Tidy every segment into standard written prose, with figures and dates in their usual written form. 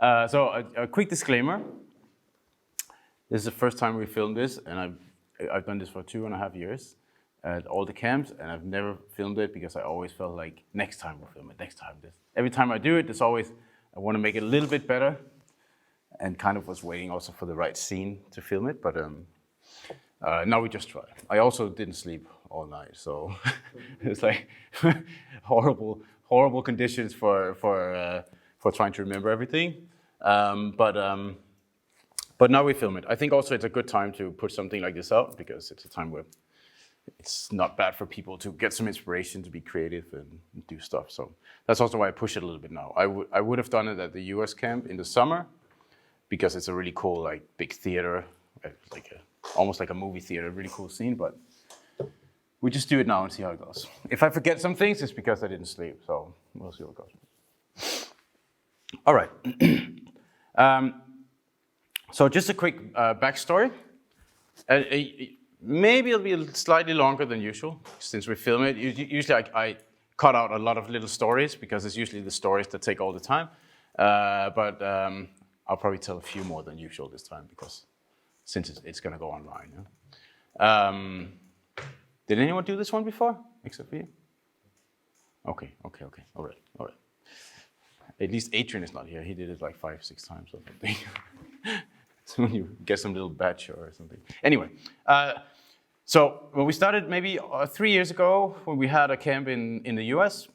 So a quick disclaimer. This is the first time we filmed this, and I've done this for 2.5 years at all the camps, and I've never filmed it because I always felt like next time we'll film it, next time. Every time I do it, there's always, I want to make it a little bit better, and kind of was waiting also for the right scene to film it, but now we just try. I also didn't sleep all night, so it's like horrible conditions for trying to remember everything. But now we film it. I think also it's a good time to put something like this out because it's a time where it's not bad for people to get some inspiration to be creative and do stuff. So that's also why I push it a little bit now. I would have done it at the US camp in the summer because it's a really cool, like, big theater, like almost like a movie theater, really cool scene, but we just do it now and see how it goes. If I forget some things, it's because I didn't sleep, so we'll see how it goes. All right. So just a quick backstory. Maybe it'll be slightly longer than usual since we film it. Usually I cut out a lot of little stories because it's usually the stories that take all the time. But I'll probably tell a few more than usual this time because since it's going to go online. Yeah? Did anyone do this one before except for you? Okay. All right. At least Adrian is not here. He did it like 5-6 times or something. So when you get some little badge or something. Anyway, so when we started maybe 3 years ago, when we had a camp in the US,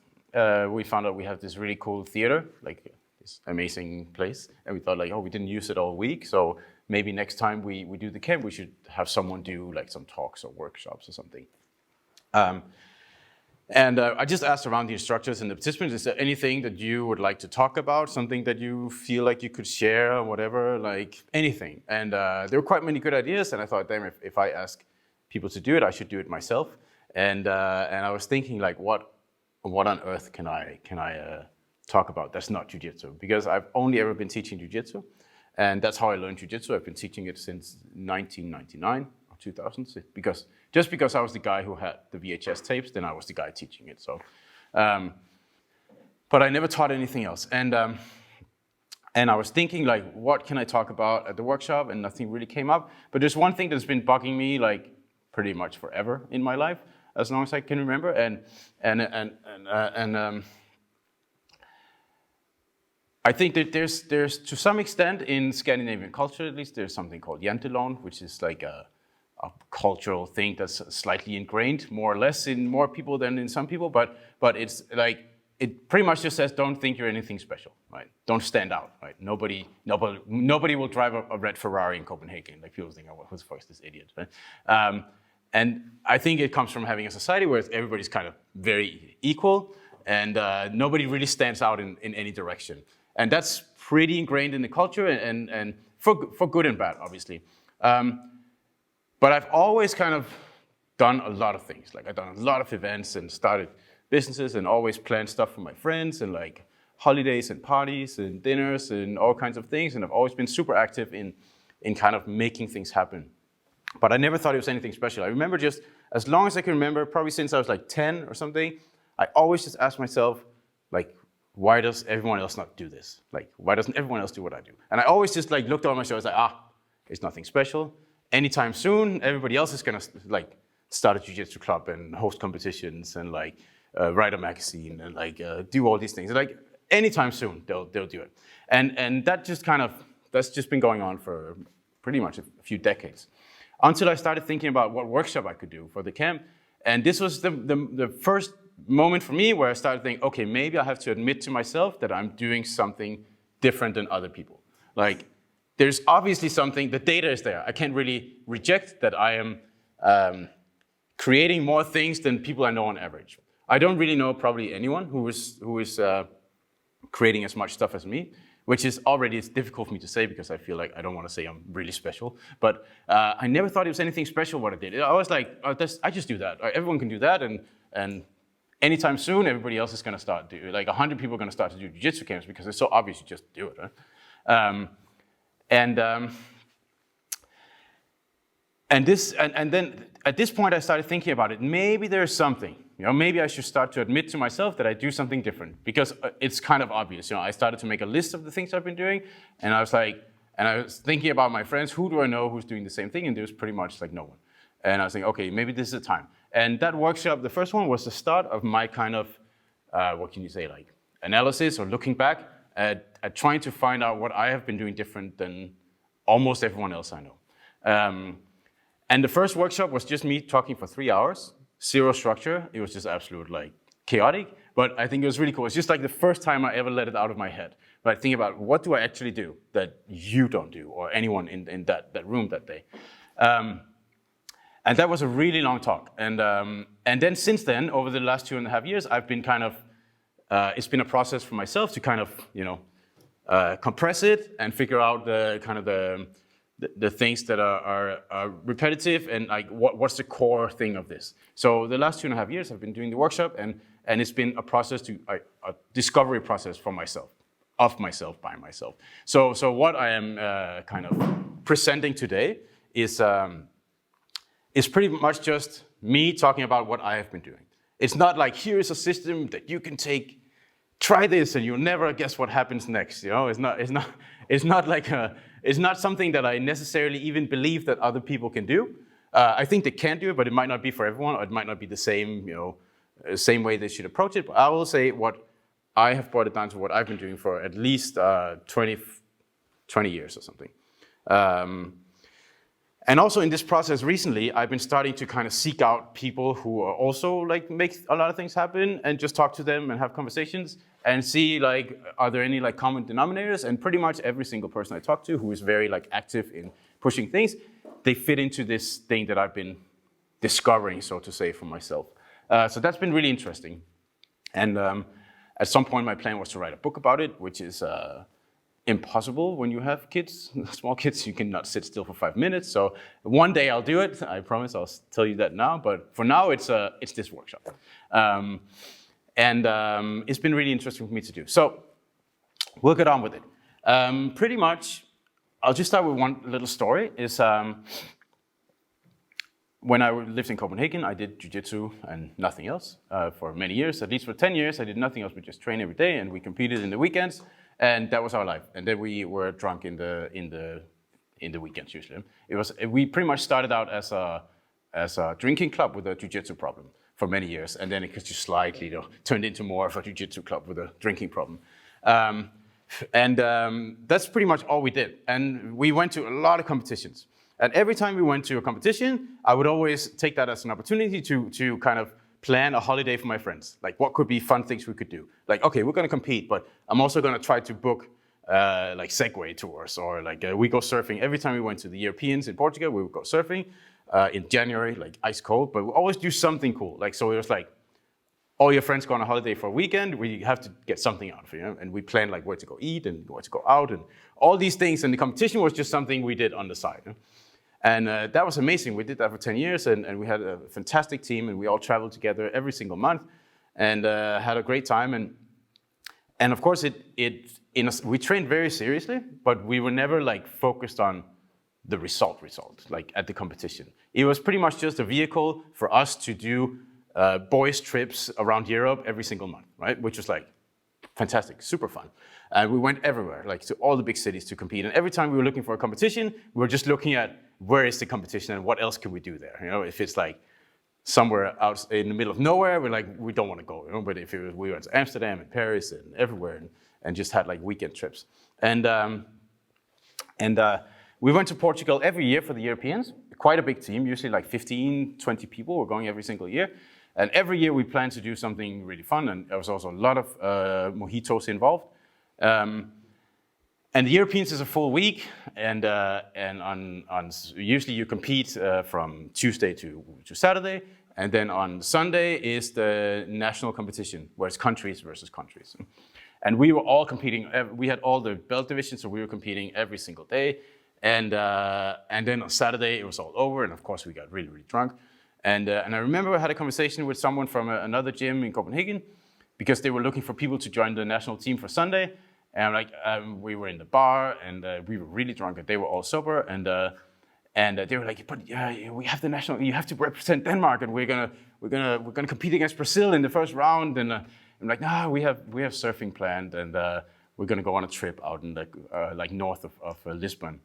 we found out we have this really cool theater, like this amazing place. And we thought like, oh, we didn't use it all week. So maybe next time we do the camp, we should have someone do like some talks or workshops or something. And I just asked around the instructors and the participants, is there anything that you would like to talk about? Something that you feel like you could share or whatever, like anything. And there were quite many good ideas. And I thought, damn, if I ask people to do it, I should do it myself. And I was thinking like, what on earth can I talk about that's not jiu-jitsu? Because I've only ever been teaching jiu-jitsu. And that's how I learned jiu-jitsu. I've been teaching it since 1999 or 2000. Just because I was the guy who had the VHS tapes, then I was the guy teaching it. So, but I never taught anything else. And I was thinking like, what can I talk about at the workshop? And nothing really came up. But there's one thing that's been bugging me like pretty much forever in my life, as long as I can remember. And I think that there's to some extent in Scandinavian culture, at least, there's something called Yantelon, which is like a cultural thing that's slightly ingrained, more or less, in more people than in some people. But it's like, it pretty much just says, don't think you're anything special, right? Don't stand out, right? Nobody will drive a red Ferrari in Copenhagen. Like people think, oh, who the fuck is this idiot, right? And I think it comes from having a society where everybody's kind of very equal and nobody really stands out in any direction. And that's pretty ingrained in the culture and for good and bad, obviously. But I've always kind of done a lot of things. Like I've done a lot of events and started businesses and always planned stuff for my friends and like holidays and parties and dinners and all kinds of things. And I've always been super active in kind of making things happen. But I never thought it was anything special. I remember just, as long as I can remember, probably since I was like 10 or something, I always just asked myself, like, why does everyone else not do this? Like, why doesn't everyone else do what I do? And I always just like looked on my shoulders like, it's nothing special. Anytime soon, everybody else is gonna like start a jiu-jitsu club and host competitions and like write a magazine and like do all these things. Like anytime soon, they'll do it. And that's just been going on for pretty much a few decades. Until I started thinking about what workshop I could do for the camp. And this was the first moment for me where I started thinking, okay, maybe I have to admit to myself that I'm doing something different than other people. Like, there's obviously something, the data is there. I can't really reject that I am creating more things than people I know on average. I don't really know probably anyone who is creating as much stuff as me, which is already, it's difficult for me to say because I feel like I don't want to say I'm really special. But I never thought it was anything special what I did. I was like, I just do that. Everyone can do that, and anytime soon, everybody else is going to start doing, like 100 people are going to start to do jiu-jitsu camps because it's so obvious you just do it, right? And then at this point, I started thinking about it. Maybe there's something maybe I should start to admit to myself that I do something different, because it's kind of obvious. I started to make a list of the things I've been doing, and I was thinking about my friends, who do I know who's doing the same thing? And there was pretty much like no one. And I was thinking, okay, maybe this is the time. And that workshop, the first one, was the start of my kind of, what can you say, like analysis or looking back at trying to find out what I have been doing different than almost everyone else I know. And the first workshop was just me talking for 3 hours, zero structure. It was just absolute like chaotic, but I think it was really cool. It's just like the first time I ever let it out of my head. But I think about, what do I actually do that you don't do, or anyone in that room that day? And that was a really long talk. And then since then, over the last 2.5 years, I've been kind of, it's been a process for myself to kind of, compress it and figure out the things that are repetitive, and like what's the core thing of this. So the last 2.5 years I've been doing the workshop, and it's been a process a discovery process for myself, of myself, by myself. So what I am kind of presenting today is pretty much just me talking about what I have been doing. It's not like, here's a system that you can take, try this, and you'll never guess what happens next. It's not something that I necessarily even believe that other people can do. I think they can do it, but it might not be for everyone, or it might not be the same way they should approach it. But I will say what I have brought it down to what I've been doing for at least 20 years or something. And also in this process recently, I've been starting to kind of seek out people who are also like make a lot of things happen, and just talk to them and have conversations and see like, are there any like common denominators? And pretty much every single person I talk to who is very like active in pushing things, they fit into this thing that I've been discovering, so to say, for myself. So that's been really interesting. And at some point my plan was to write a book about it, which is impossible when you have kids, small kids. You cannot sit still for 5 minutes. So one day I'll do it. I promise. I'll tell you that now. But for now, it's this workshop, and it's been really interesting for me to do. So we'll get on with it. Pretty much, I'll just start with one little story. Is when I lived in Copenhagen, I did jiu-jitsu and nothing else for many years. At least for 10 years, I did nothing else but just train every day, and we competed in the weekends. And that was our life. And then we were drunk in the weekends usually. We pretty much started out as a drinking club with a jiu-jitsu problem for many years, and then it just slightly turned into more of a jiu-jitsu club with a drinking problem. That's pretty much all we did. And we went to a lot of competitions. And every time we went to a competition, I would always take that as an opportunity to kind of plan a holiday for my friends. Like, what could be fun things we could do? Like, okay, we're gonna compete, but I'm also gonna try to book like Segway tours, or like we go surfing. Every time we went to the Europeans in Portugal, we would go surfing in January, like ice cold, but we always do something cool. Like, so it was like, all your friends go on a holiday for a weekend, we have to get something out of it, and we planned like where to go eat and where to go out and all these things, and the competition was just something we did on the side. And that was amazing. We did that for 10 years, and we had a fantastic team, and we all traveled together every single month, and had a great time. And of course, we trained very seriously, but we were never like focused on the result, like at the competition. It was pretty much just a vehicle for us to do boys' trips around Europe every single month, right? Which was like fantastic, super fun. And we went everywhere, like to all the big cities to compete. And every time we were looking for a competition, we were just looking at where is the competition and what else can we do there. If it's like somewhere out in the middle of nowhere, we're like, we don't want to go. But if we went to Amsterdam and Paris and everywhere, and just had like weekend trips. And we went to Portugal every year for the Europeans. Quite a big team, usually like 15, 20 people were going every single year. And every year we planned to do something really fun, and there was also a lot of mojitos involved. And the Europeans is a full week, and usually you compete from Tuesday to Saturday, and then on Sunday is the national competition, where it's countries versus countries. And we were all competing. We had all the belt divisions, so we were competing every single day. And then on Saturday it was all over, and of course we got really, really drunk. And I remember I had a conversation with someone from another gym in Copenhagen, because they were looking for people to join the national team for Sunday. And we were in the bar, and we were really drunk, and they were all sober. And they were like, "But we have the national. You have to represent Denmark, and we're gonna compete against Brazil in the first round. And I'm like, nah, we have surfing planned, and we're gonna go on a trip out in like north of Lisbon.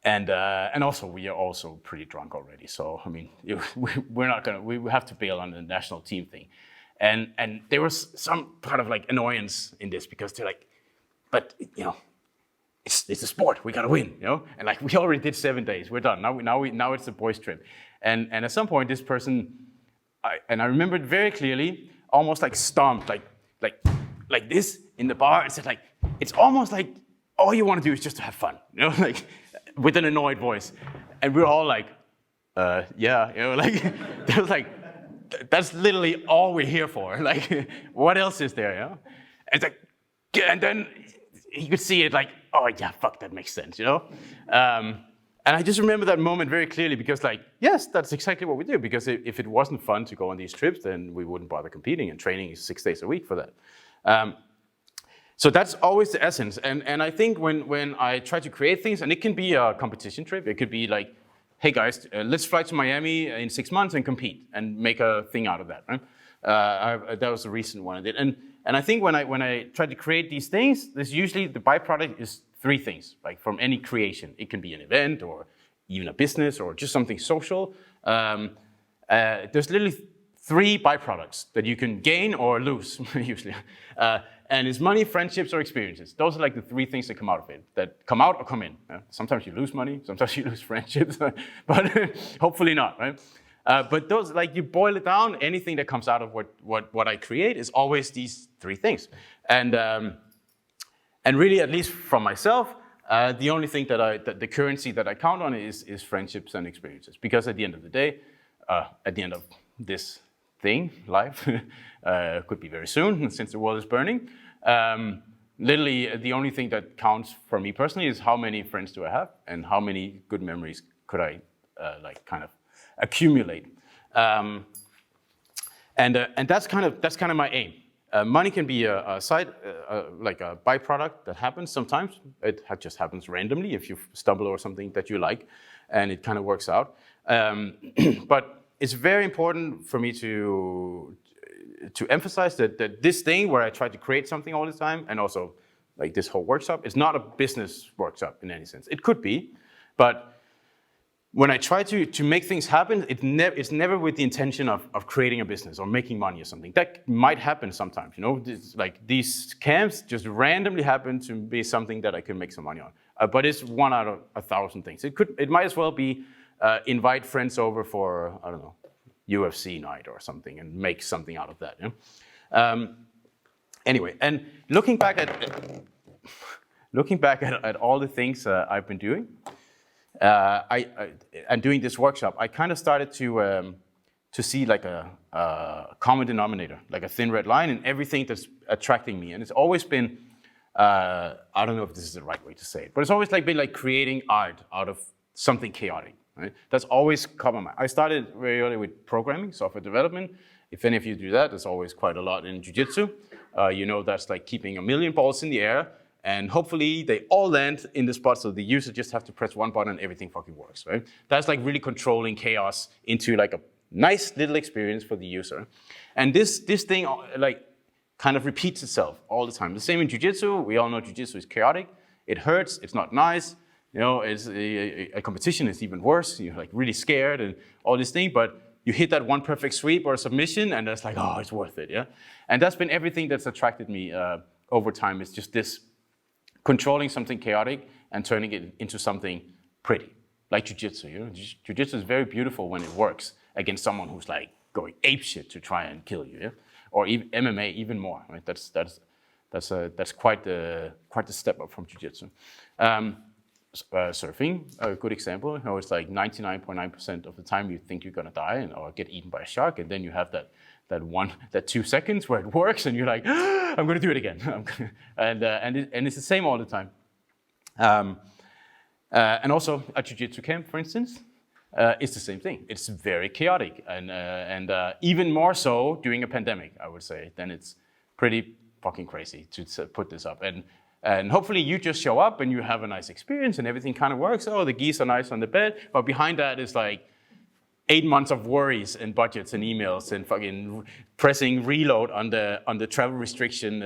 And also we are also pretty drunk already. So I mean, we have to bail on the national team thing. And there was some part of like annoyance in this because they're like, but it's a sport. We gotta win, And like we already did 7 days. We're done. Now it's the boys' trip. And at some point, this person, I remember it very clearly, almost like stomped like this in the bar and said like, it's almost like all you want to do is just to have fun, like with an annoyed voice. And we're all like, yeah, like they was like, that's literally all we're here for. Like, what else is there, And it's like, and then you could see it like, oh yeah, fuck, that makes sense, And I just remember that moment very clearly because like, yes, that's exactly what we do. Because if it wasn't fun to go on these trips, then we wouldn't bother competing, and training is 6 days a week for that. So that's always the essence. And I think when I try to create things, and it can be a competition trip, it could be like, hey guys, let's fly to Miami in 6 months and compete and make a thing out of that, right? That was the recent one I did. And I think when I try to create these things, there's usually the byproduct is 3 things, like from any creation. It can be an event or even a business or just something social. There's literally 3 byproducts that you can gain or lose, usually. And it's money, friendships, or experiences. Those are like the 3 things that come out of it, that come out or come in. Sometimes you lose money, sometimes you lose friendships, but hopefully not, right? But those, like you boil it down, anything that comes out of what I create is always these 3 things. And really, at least from myself, the only thing that the currency that I count on is friendships and experiences. Because at the end of the day, at the end of this thing, life, could be very soon, since the world is burning. Literally, the only thing that counts for me personally is how many friends do I have and how many good memories could I like kind of accumulate. And that's kind of my aim. Money can be a side, like a byproduct that happens sometimes. It just happens randomly if you stumble over something that you like, and it kind of works out. But it's very important for me to emphasize that this thing where I try to create something all the time, and also like this whole workshop, is not a business workshop in any sense. It could be, but when I try to make things happen, it's never with the intention of creating a business or making money or something. That might happen sometimes, like these camps just randomly happen to be something that I can make some money on. But it's 1 out of 1,000 things. It might as well be invite friends over for, I don't know, UFC night or something and make something out of that. Anyway, and looking back at all the things I've been doing, and doing this workshop, I kind of started to see like a common denominator, like a thin red line in everything that's attracting me. And it's always been, I don't know if this is the right way to say it, but it's always been like creating art out of something chaotic. Right? That's always common. I started very early with programming, software development. If any of you do that, there's always quite a lot in jiu-jitsu. That's like keeping a million balls in the air, and hopefully they all land in the spot, so the user just have to press one button and everything fucking works, right? That's like really controlling chaos into like a nice little experience for the user. And this thing like kind of repeats itself all the time. The same in jiu-jitsu. We all know jiu-jitsu is chaotic. It hurts, it's not nice. It's a competition is even worse. You're like really scared and all this thing, but you hit that one perfect sweep or submission, and that's like, oh, it's worth it, yeah? And that's been everything that's attracted me over time. It's just this controlling something chaotic and turning it into something pretty, like jiu-jitsu. Jiu-jitsu is very beautiful when it works against someone who's like going apeshit to try and kill you, yeah? Or even MMA, even more, right? That's quite the step up from jiu-jitsu. Surfing, a good example. It's like 99.9% of the time you think you're gonna die or get eaten by a shark, and then you have that 2 seconds where it works, and you're like, I'm gonna do it again. And it's the same all the time. And also at jiu-jitsu camp, for instance, it's the same thing. It's very chaotic, and even more so during a pandemic, I would say. Then it's pretty fucking crazy to put this up. And hopefully you just show up and you have a nice experience and everything kind of works. Oh, the geese are nice on the bed. But behind that is like 8 months of worries and budgets and emails and fucking pressing reload on the travel restriction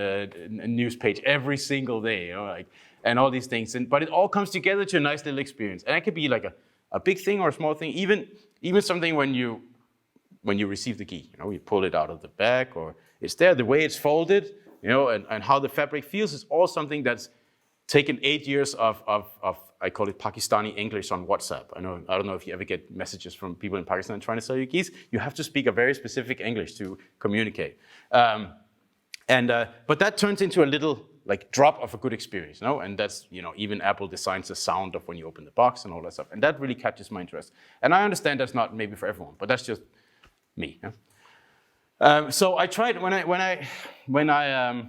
news page every single day, like, and all these things. But it all comes together to a nice little experience. And it could be like a big thing or a small thing, even something when you receive the key. You pull it out of the bag, or it's there, the way it's folded, and how the fabric feels is all something that's taken 8 years of I call it Pakistani English on WhatsApp. I don't know if you ever get messages from people in Pakistan trying to sell you keys. You have to speak a very specific English to communicate. But that turns into a little like drop of a good experience, And that's, even Apple designs the sound of when you open the box and all that stuff. And that really catches my interest. And I understand that's not maybe for everyone, but that's just me. So I tried when I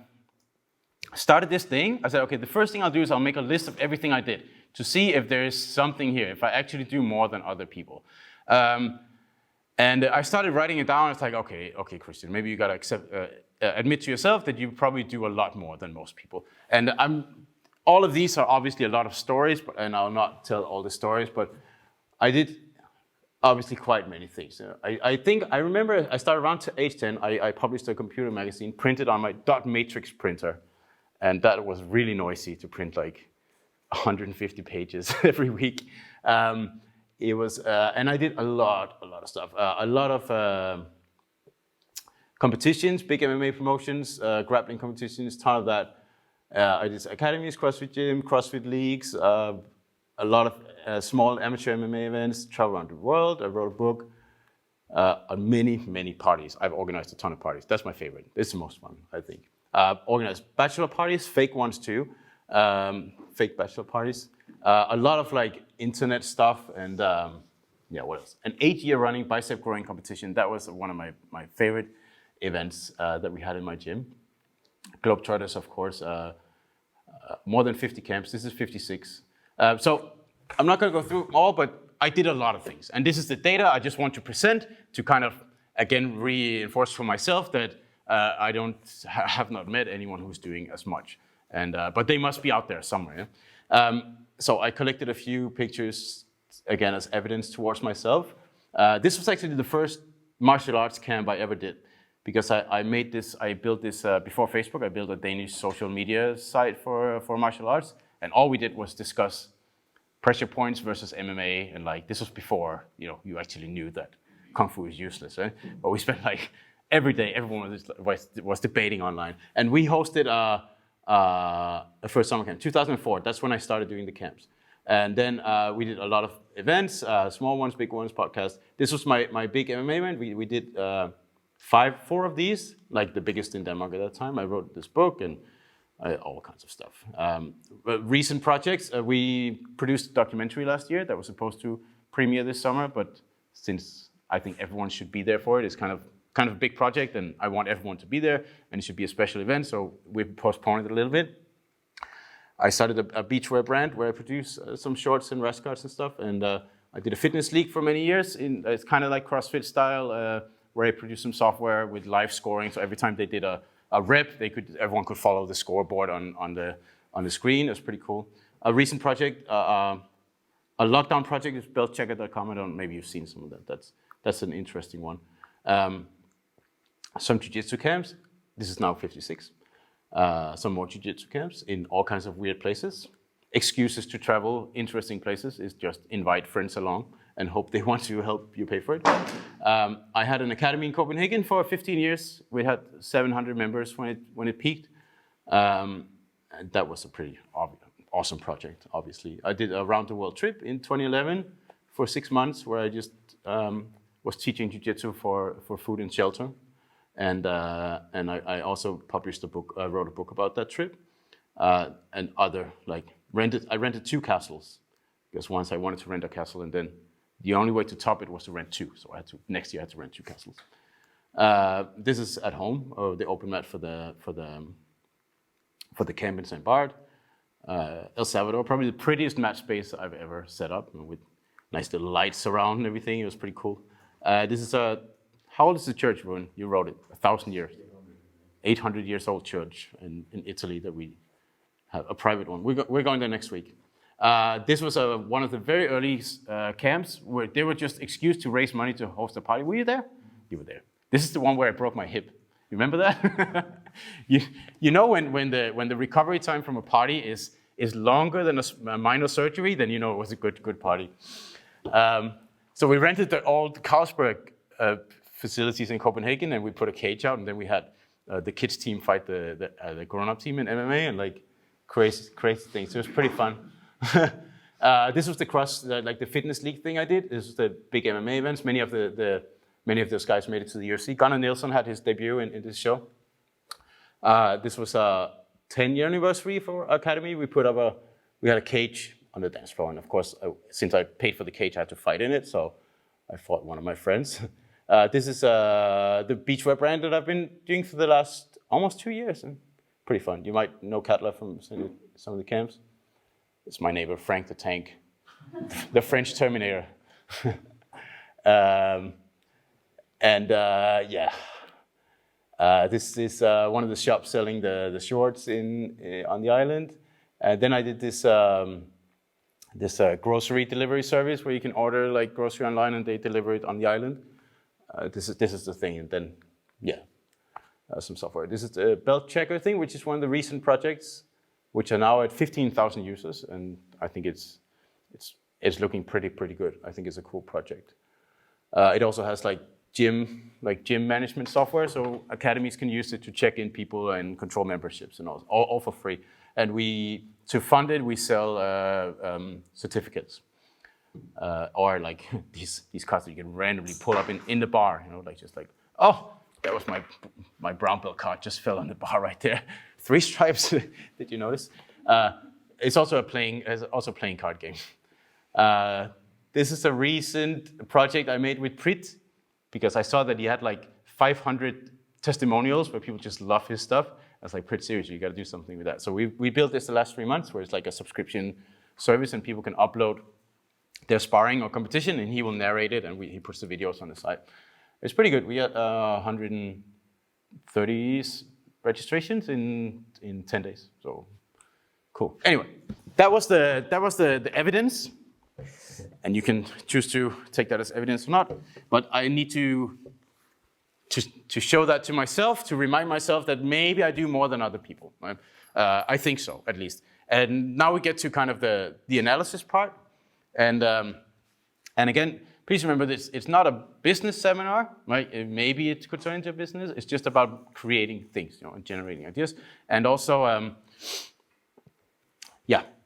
started this thing, I said, okay, the first thing I'll do is I'll make a list of everything I did to see if there is something here, if I actually do more than other people. And I started writing it down. It's like, okay, Christian, maybe you gotta admit to yourself that you probably do a lot more than most people. And all of these are obviously a lot of stories, and I'll not tell all the stories, but I did obviously quite many things. I remember I started around age 10, I published a computer magazine printed on my dot matrix printer. And that was really noisy to print like 150 pages every week. It was, and I did a lot of stuff. A lot of competitions, big MMA promotions, grappling competitions, ton of that. I did academies, CrossFit gym, CrossFit leagues, a lot of small amateur MMA events, travel around the world. I wrote a book, on many parties. I've organized a ton of parties. That's my favorite. It's the most fun, I think. Organized bachelor parties, fake ones too, fake bachelor parties. A lot of like internet stuff and what else? An 8-year running bicep growing competition. That was one of my favorite events that we had in my gym. Globetrotters, of course, more than 50 camps. This is 56. So I'm not going to go through them all, but I did a lot of things. And this is the data I just want to present to kind of, again, reinforce for myself that I have not met anyone who's doing as much, but they must be out there somewhere. So I collected a few pictures, again, as evidence towards myself. This was actually the first martial arts camp I ever did, because I built this, before Facebook, I built a Danish social media site for martial arts, and all we did was discuss pressure points versus MMA, and like, this was before, you actually knew that Kung Fu is useless, right? But we spent like, every day, everyone was debating online. And we hosted a first summer camp, 2004. That's when I started doing the camps. And then we did a lot of events, small ones, big ones, podcasts. This was my big MMA event. We did 4 of these, like the biggest in Denmark at that time. I wrote this book and all kinds of stuff. Recent projects, we produced a documentary last year that was supposed to premiere this summer, but since I think everyone should be there for it, it's kind of a big project, and I want everyone to be there, and it should be a special event, so we postponed it a little bit. I started a beachwear brand where I produce some shorts and rash guards and stuff, and I did a fitness league for many years. It's kind of like CrossFit style, where I produced some software with live scoring, so every time they did a rep, everyone could follow the scoreboard on the screen. It was pretty cool. A recent project, a lockdown project, is beltchecker.com. I don't know, maybe you've seen some of that. That's an interesting one. Some jiu-jitsu camps. This is now 56. Some more jiu-jitsu camps in all kinds of weird places. Excuses to travel interesting places is just invite friends along and hope they want to help you pay for it. I had an academy in Copenhagen for 15 years. We had 700 members when it peaked. And that was a pretty awesome project, obviously. I did a round-the-world trip in 2011 for 6 months where I just was teaching jiu-jitsu for food and shelter. And I also published a book, I wrote a book about that trip. And other, like, I rented 2 castles, because once I wanted to rent a castle, and then the only way to top it was to rent 2. So next year I had to rent 2 castles. This is at home, the open mat for the camp in St. Bart. El Salvador, probably the prettiest mat space I've ever set up, with nice little lights around and everything. It was pretty cool. This is how old is the church, Ruben? You wrote it, 1,000 years. 800 years old church in Italy that we have, a private one. We're going there next week. This was one of the very early camps where they were just excused to raise money to host a party. Were you there? You were there. This is the one where I broke my hip. You remember that? you know when the recovery time from a party is longer than a minor surgery, then you know it was a good party. So we rented the old Carlsberg facilities in Copenhagen, and we put a cage out, and then we had the kids team fight the grown-up team in MMA and like crazy things. So it was pretty fun. This was the fitness league thing I did. This was the big MMA events. Many of those guys made it to the UFC. Gunnar Nilsson had his debut in this show. This was a 10-year anniversary for Academy. We had a cage on the dance floor, and of course, since I paid for the cage, I had to fight in it. So I fought one of my friends. This is the beachwear brand that I've been doing for the last almost 2 years. And pretty fun. You might know Katla from some of the camps. It's my neighbor, Frank the Tank, the French Terminator. This is one of the shops selling the shorts on the island. Then I did this grocery delivery service where you can order like grocery online and they deliver it on the island. This is the thing, and then some software. This is the belt checker thing, which is one of the recent projects, which are now at 15,000 users, and I think it's looking pretty good. I think it's a cool project. It also has like gym management software, so academies can use it to check in people and control memberships and all for free. And to fund it, we sell certificates or like these cards that you can randomly pull up in the bar. You know, like just like, oh, that was my brown belt card just fell on the bar right there. 3 stripes. Did you notice? It's also a playing card game. This is a recent project I made with Prit, because I saw that he had like 500 testimonials where people just love his stuff. I was like, Prit, seriously, you got to do something with that. So we built this the last 3 months, where it's like a subscription service, and people can upload their sparring or competition, and he will narrate it, and he puts the videos on the site. It's pretty good. We had 130 registrations in 10 days. So cool. Anyway, that was the evidence, and you can choose to take that as evidence or not. But I need to show that to myself, to remind myself that maybe I do more than other people. Right? I think so, at least. And now we get to kind of the analysis part. And again, please remember this, it's not a business seminar, right? Maybe it could turn into a business. It's just about creating things, and generating ideas. And also,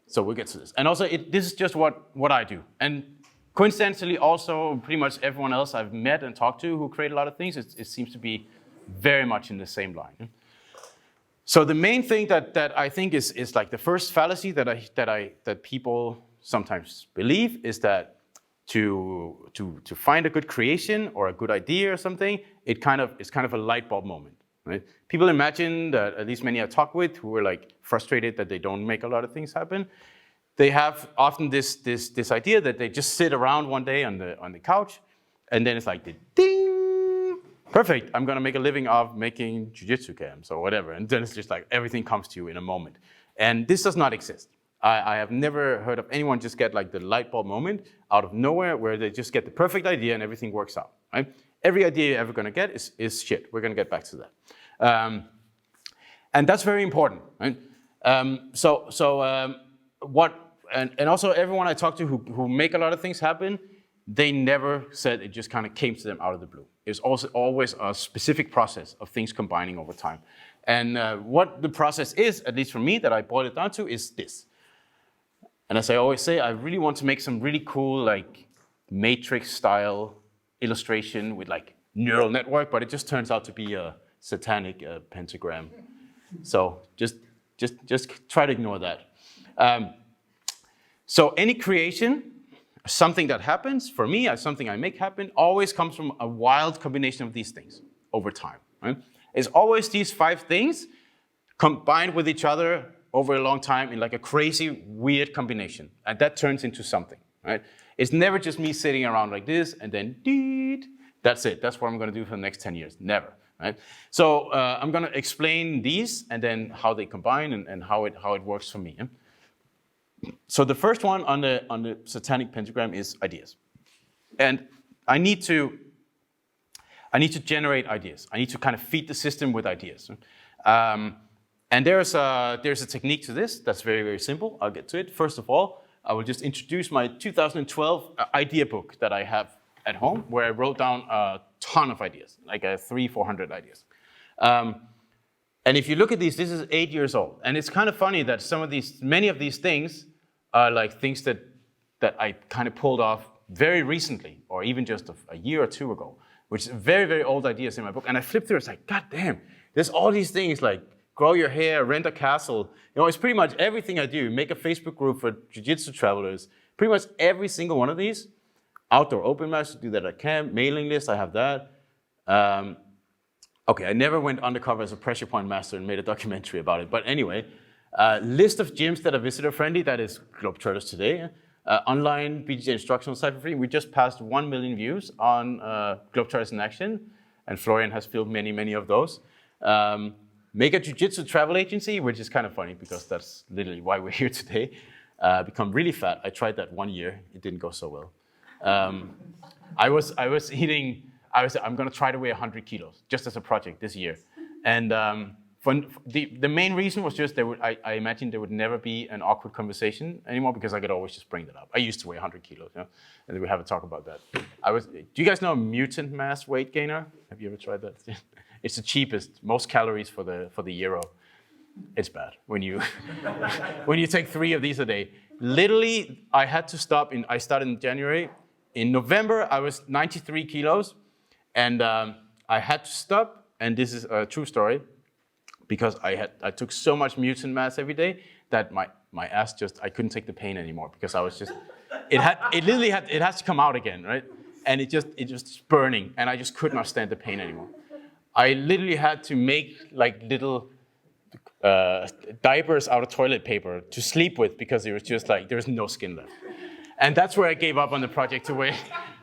so we'll get to this. And also, this is just what I do. And coincidentally, also, pretty much everyone else I've met and talked to who create a lot of things, it seems to be very much in the same line. So the main thing that I think is like the first fallacy that people sometimes believe is that to find a good creation or a good idea or something, it's kind of a light bulb moment. Right? People imagine that, at least many I talk with who are like frustrated that they don't make a lot of things happen, they have often this idea that they just sit around one day on the couch, and then it's like the ding, perfect, I'm gonna make a living of making jiu-jitsu cams or whatever, and then it's just like everything comes to you in a moment. And this does not exist. I have never heard of anyone just get like the light bulb moment out of nowhere where they just get the perfect idea and everything works out, right? Every idea you're ever gonna get is shit. We're gonna get back to that. And that's very important, right? And also everyone I talk to who make a lot of things happen, they never said it just kind of came to them out of the blue. It's also always a specific process of things combining over time. And what the process is, at least for me, that I boil it down to, is this. And as I always say, I really want to make some really cool, like, matrix-style illustration with, like, neural network, but it just turns out to be a satanic pentagram. So just try to ignore that. So any creation, something that happens, for me, something I make happen, always comes from a wild combination of these things over time. Right? It's always these 5 things combined with each other over a long time in like a crazy, weird combination. And that turns into something, right? It's never just me sitting around like this and then, that's it. That's what I'm gonna do for the next 10 years. Never, right? So I'm gonna explain these and then how they combine and how it works for me. So the first one on the satanic pentagram is ideas. And I need to generate ideas. I need to kind of feed the system with ideas. And there's a technique to this that's very, very simple. I'll get to it. First of all, I will just introduce my 2012 idea book that I have at home, where I wrote down a ton of ideas, like 300-400 ideas. And if you look at these, this is 8 years old. And it's kind of funny that many of these things are like things that I kind of pulled off very recently, or even just a year or two ago, which is very, very old ideas in my book. And I flipped through, it's like, God damn, there's all these things like grow your hair, rent a castle. It's pretty much everything I do. Make a Facebook group for jiu-jitsu travelers. Pretty much every single one of these. Outdoor open mics, do that at camp. Mailing list, I have that. Okay, I never went undercover as a pressure point master and made a documentary about it. But anyway, list of gyms that are visitor friendly, that is Globetrotters today. Online BJJ instructional site for free. We just passed 1 million views on Globetrotters in Action, and Florian has filmed many, many of those. Make a jiu-jitsu travel agency, which is kind of funny because that's literally why we're here today. Become really fat. I tried that 1 year. It didn't go so well. I'm going to try to weigh 100 kilos just as a project this year. And the main reason was just I imagined there would never be an awkward conversation anymore because I could always just bring that up. I used to weigh 100 kilos, and we have a talk about that. Do you guys know a mutant mass weight gainer? Have you ever tried that? It's the cheapest, most calories for the euro. It's bad when you take 3 of these a day. Literally, I had to stop. I started in January. In November, I was 93 kilos, and I had to stop. And this is a true story, because I took so much mutant mass every day that my ass I couldn't take the pain anymore, because I was just it has to come out again, right? And it just burning, and I just could not stand the pain anymore. I literally had to make like little diapers out of toilet paper to sleep with, because it was just like there was no skin left. And that's where I gave up on the project to weigh.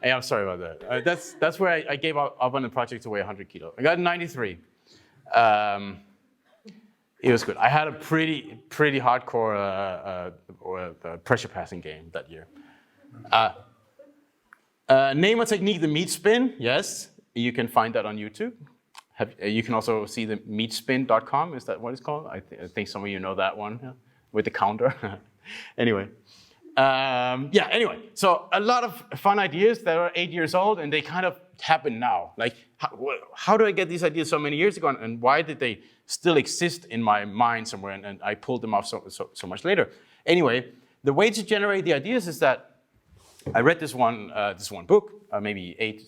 Hey, I'm sorry about that. That's where I gave up on the project to weigh 100 kilos. I got 93. It was good. I had a pretty hardcore pressure passing game that year. Name a technique, the meat spin. Yes, you can find that on YouTube. You can also see the meatspin.com. Is that what it's called? I think some of you know that one, yeah? With the counter. Anyway. Anyway, so a lot of fun ideas that are 8 years old, and they kind of happen now. Like, how do I get these ideas so many years ago, and why did they still exist in my mind somewhere, and I pulled them off so much later? Anyway, the way to generate the ideas is that I read this one book, maybe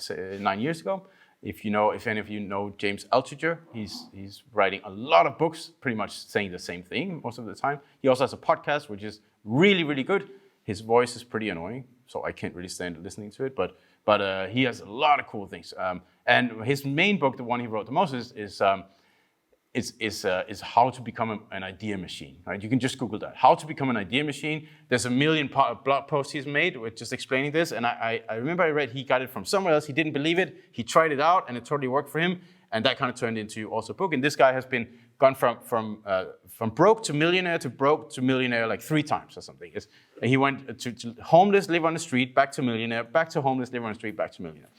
9 years ago. If any of you know James Altucher, he's writing a lot of books, pretty much saying the same thing most of the time. He also has a podcast, which is really, really good. His voice is pretty annoying, so I can't really stand listening to it, but he has a lot of cool things. And his main book, the one he wrote the most, is how to become an idea machine. Right? You can just Google that. How to become an idea machine. There's a million blog posts he's made with just explaining this. And I remember I read he got it from somewhere else. He didn't believe it. He tried it out, and it totally worked for him. And that kind of turned into also a book. And this guy has gone from broke to millionaire like 3 times or something. He went to homeless, live on the street, back to millionaire, back to homeless, live on the street, back to millionaire.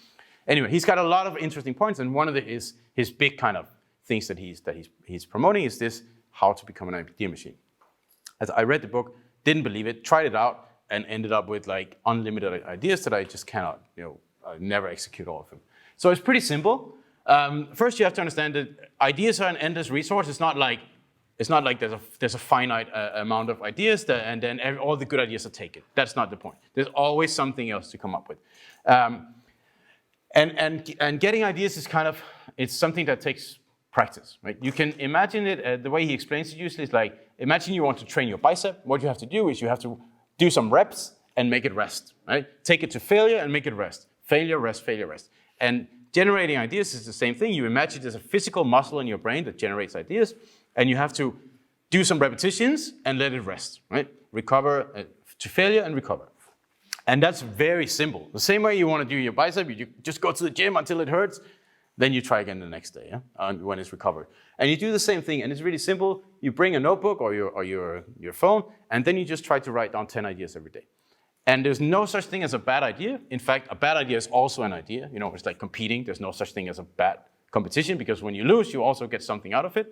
Anyway, he's got a lot of interesting points, and one of his big kind of things that he's promoting is this: how to become an idea machine. As I read the book, didn't believe it, tried it out, and ended up with like unlimited ideas that I just cannot, never execute all of them. So it's pretty simple. First, you have to understand that ideas are an endless resource. It's not like there's a finite amount of ideas and then all the good ideas are taken. That's not the point. There's always something else to come up with. And getting ideas is it's something that takes practice, right? You can imagine it, the way he explains it usually is like, imagine you want to train your bicep. What you have to do is you have to do some reps and make it rest, right? Take it to failure and make it rest. Failure, rest, failure, rest. And generating ideas is the same thing. You imagine there's a physical muscle in your brain that generates ideas, and you have to do some repetitions and let it rest, right? Recover to failure and recover. And that's very simple. The same way you want to do your bicep, you just go to the gym until it hurts. Then you try again the next day, when it's recovered. And you do the same thing, and it's really simple. You bring a notebook or your phone, and then you just try to write down 10 ideas every day. And there's no such thing as a bad idea. In fact, a bad idea is also an idea. It's like competing. There's no such thing as a bad competition, because when you lose, you also get something out of it.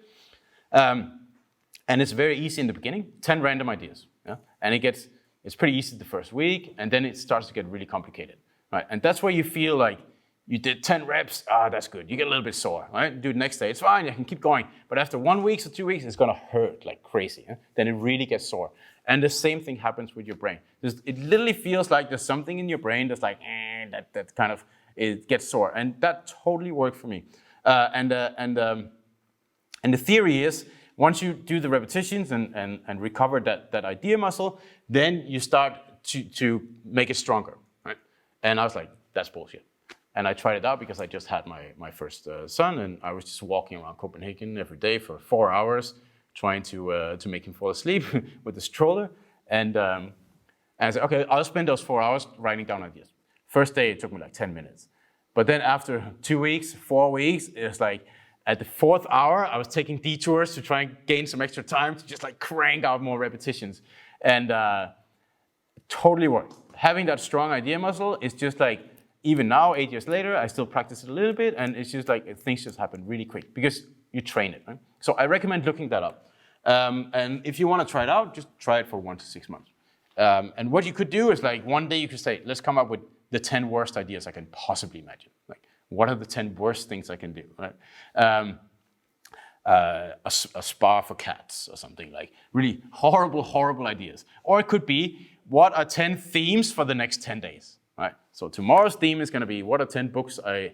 And it's very easy in the beginning, 10 random ideas. Yeah? And it's pretty easy the first week, and then it starts to get really complicated. Right? And that's where you feel like you did 10 reps, that's good. You get a little bit sore, right? Do it next day, it's fine, I can keep going. But after 1 week or 2 weeks, it's gonna hurt like crazy. Then it really gets sore. And the same thing happens with your brain. It literally feels like there's something in your brain that's like, that kind of, it gets sore. And that totally worked for me. And the theory is, once you do the repetitions and recover that idea muscle, then you start to make it stronger, right? And I was like, that's bullshit. And I tried it out because I just had my first son, and I was just walking around Copenhagen every day for 4 hours, trying to make him fall asleep with the stroller. And I said, okay, I'll spend those 4 hours writing down ideas. First day, it took me like 10 minutes. But then after 2 weeks, 4 weeks, it was like, at the 4th hour, I was taking detours to try and gain some extra time to just like crank out more repetitions. And totally worked. Having that strong idea muscle is just like, even now, 8 years later, I still practice it a little bit, and it's just like things just happen really quick because you train it. Right? So I recommend looking that up. And if you want to try it out, just try it for 1 to 6 months. And what you could do is like one day you could say, let's come up with the 10 worst ideas I can possibly imagine. Like, what are the 10 worst things I can do? Right? A spa for cats or something, like really horrible, horrible ideas. Or it could be, what are 10 themes for the next 10 days? Right? So tomorrow's theme is going to be, what are 10 books I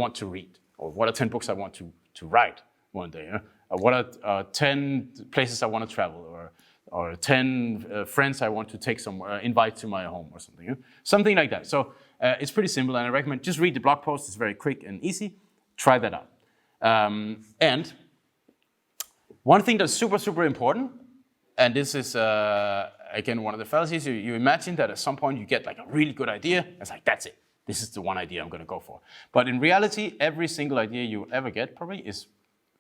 want to read? Or what are 10 books I want to write one day? What are 10 places I want to travel? Or 10 friends I want to take somewhere, invite to my home or something. Something like that. So it's pretty simple, and I recommend just read the blog post. It's very quick and easy. Try that out. And one thing that's super, super important, and this is, again, one of the fallacies, you imagine that at some point you get like a really good idea. It's like, that's it. This is the one idea I'm going to go for. But in reality, every single idea you ever get probably is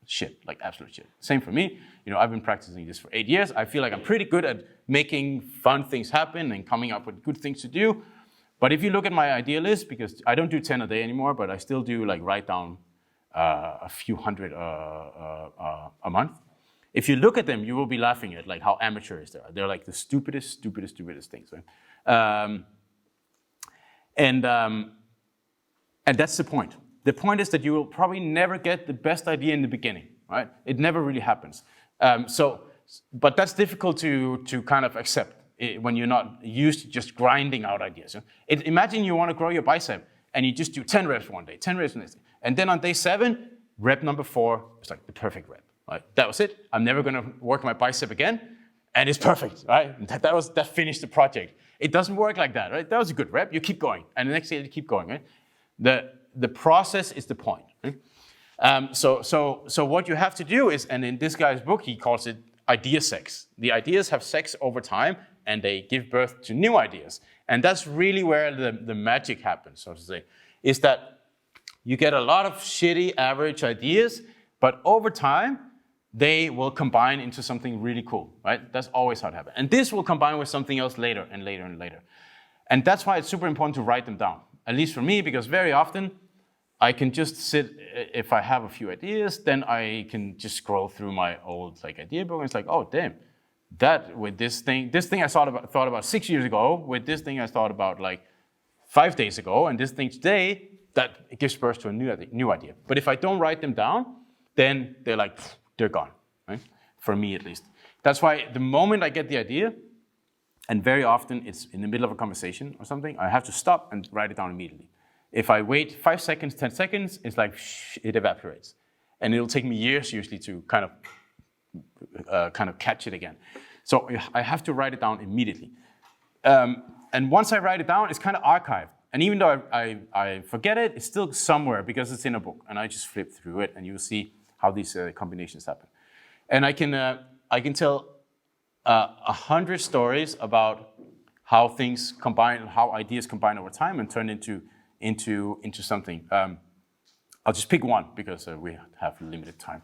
shit, like absolute shit. Same for me. I've been practicing this for 8 years. I feel like I'm pretty good at making fun things happen and coming up with good things to do. But if you look at my idea list, because I don't do 10 a day anymore, but I still do like write down a few hundred a month. If you look at them, you will be laughing at like how amateurish they are. They're like the stupidest things. Right? And that's the point. The point is that you will probably never get the best idea in the beginning, right? It never really happens. But that's difficult to kind of accept when you're not used to just grinding out ideas. Imagine you want to grow your bicep and you just do 10 reps one day, 10 reps the next day. And then on day 7, rep number 4 is like the perfect rep. Right? That was it. I'm never going to work my bicep again, and it's perfect. Right? That finished the project. It doesn't work like that. Right? That was a good rep. You keep going, and the next day you keep going. Right? The process is the point. Right? So what you have to do is, and in this guy's book he calls it idea sex. The ideas have sex over time, and they give birth to new ideas. And that's really where the magic happens, so to say, is that you get a lot of shitty average ideas, but over time, they will combine into something really cool, right? That's always how it happens. And this will combine with something else later and later and later. And that's why it's super important to write them down, at least for me, because very often I can just sit, if I have a few ideas, then I can just scroll through my old idea book, and it's like, oh, damn, that with this thing I thought about 6 years ago, with this thing I thought about 5 days ago, and this thing today, that gives birth to a new idea. But if I don't write them down, then they're gone, right? For me, at least. That's why the moment I get the idea, and very often it's in the middle of a conversation or something, I have to stop and write it down immediately. If I wait 5 seconds, 10 seconds, it's like, it evaporates. And it'll take me years usually to kind of catch it again. So I have to write it down immediately. And once I write it down, it's kind of archived. And even though I forget it, it's still somewhere because it's in a book. And I just flip through it, and you'll see how these combinations happen. And I can tell 100 stories about how things combine, how ideas combine over time and turn into something. I'll just pick one because we have limited time.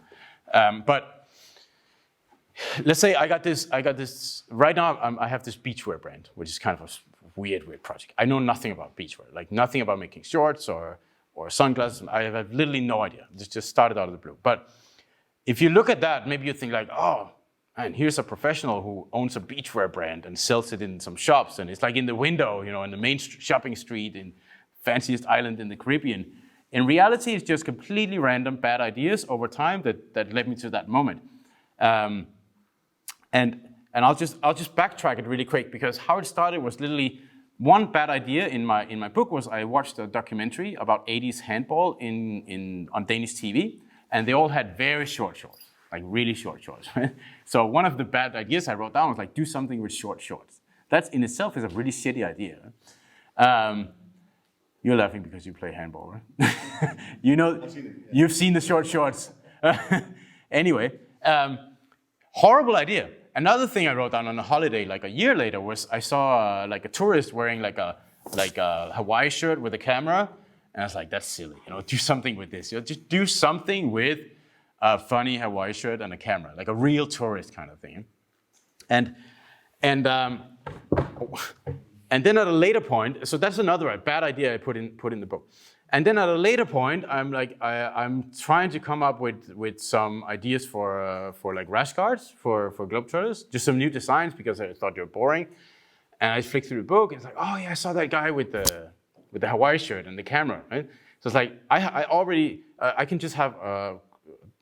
But let's say I got this, right now I have this beachwear brand, which is kind of a weird project. I know nothing about beachwear, like nothing about making shorts or sunglasses. I have literally no idea. Just started out of the blue. But if you look at that, maybe you think like, oh, and here's a professional who owns a beachwear brand and sells it in some shops, and it's like in the window, in the main shopping street in fanciest island in the Caribbean. In reality, it's just completely random bad ideas over time that led me to that moment. And I'll just backtrack it really quick, because how it started was literally one bad idea in my book was I watched a documentary about 80s handball on Danish TV, and they all had very short shorts, like really short shorts. Right? So one of the bad ideas I wrote down was like, do something with short shorts. That in itself is a really shitty idea. You're laughing because you play handball, right? You've seen the short shorts. Anyway, horrible idea. Another thing I wrote down on a holiday, like a year later, was I saw like a tourist wearing like a Hawaii shirt with a camera, and I was like, that's silly. Do something with this. Just do something with a funny Hawaii shirt and a camera, like a real tourist kind of thing. And then at a later point, so that's another bad idea I put in the book. And then at a later point, I'm trying to come up with some ideas for like rash guards for Globetrotters, just some new designs because I thought they were boring. And I flicked through the book and it's like, oh yeah, I saw that guy with the Hawaii shirt and the camera, right? So it's like I can just have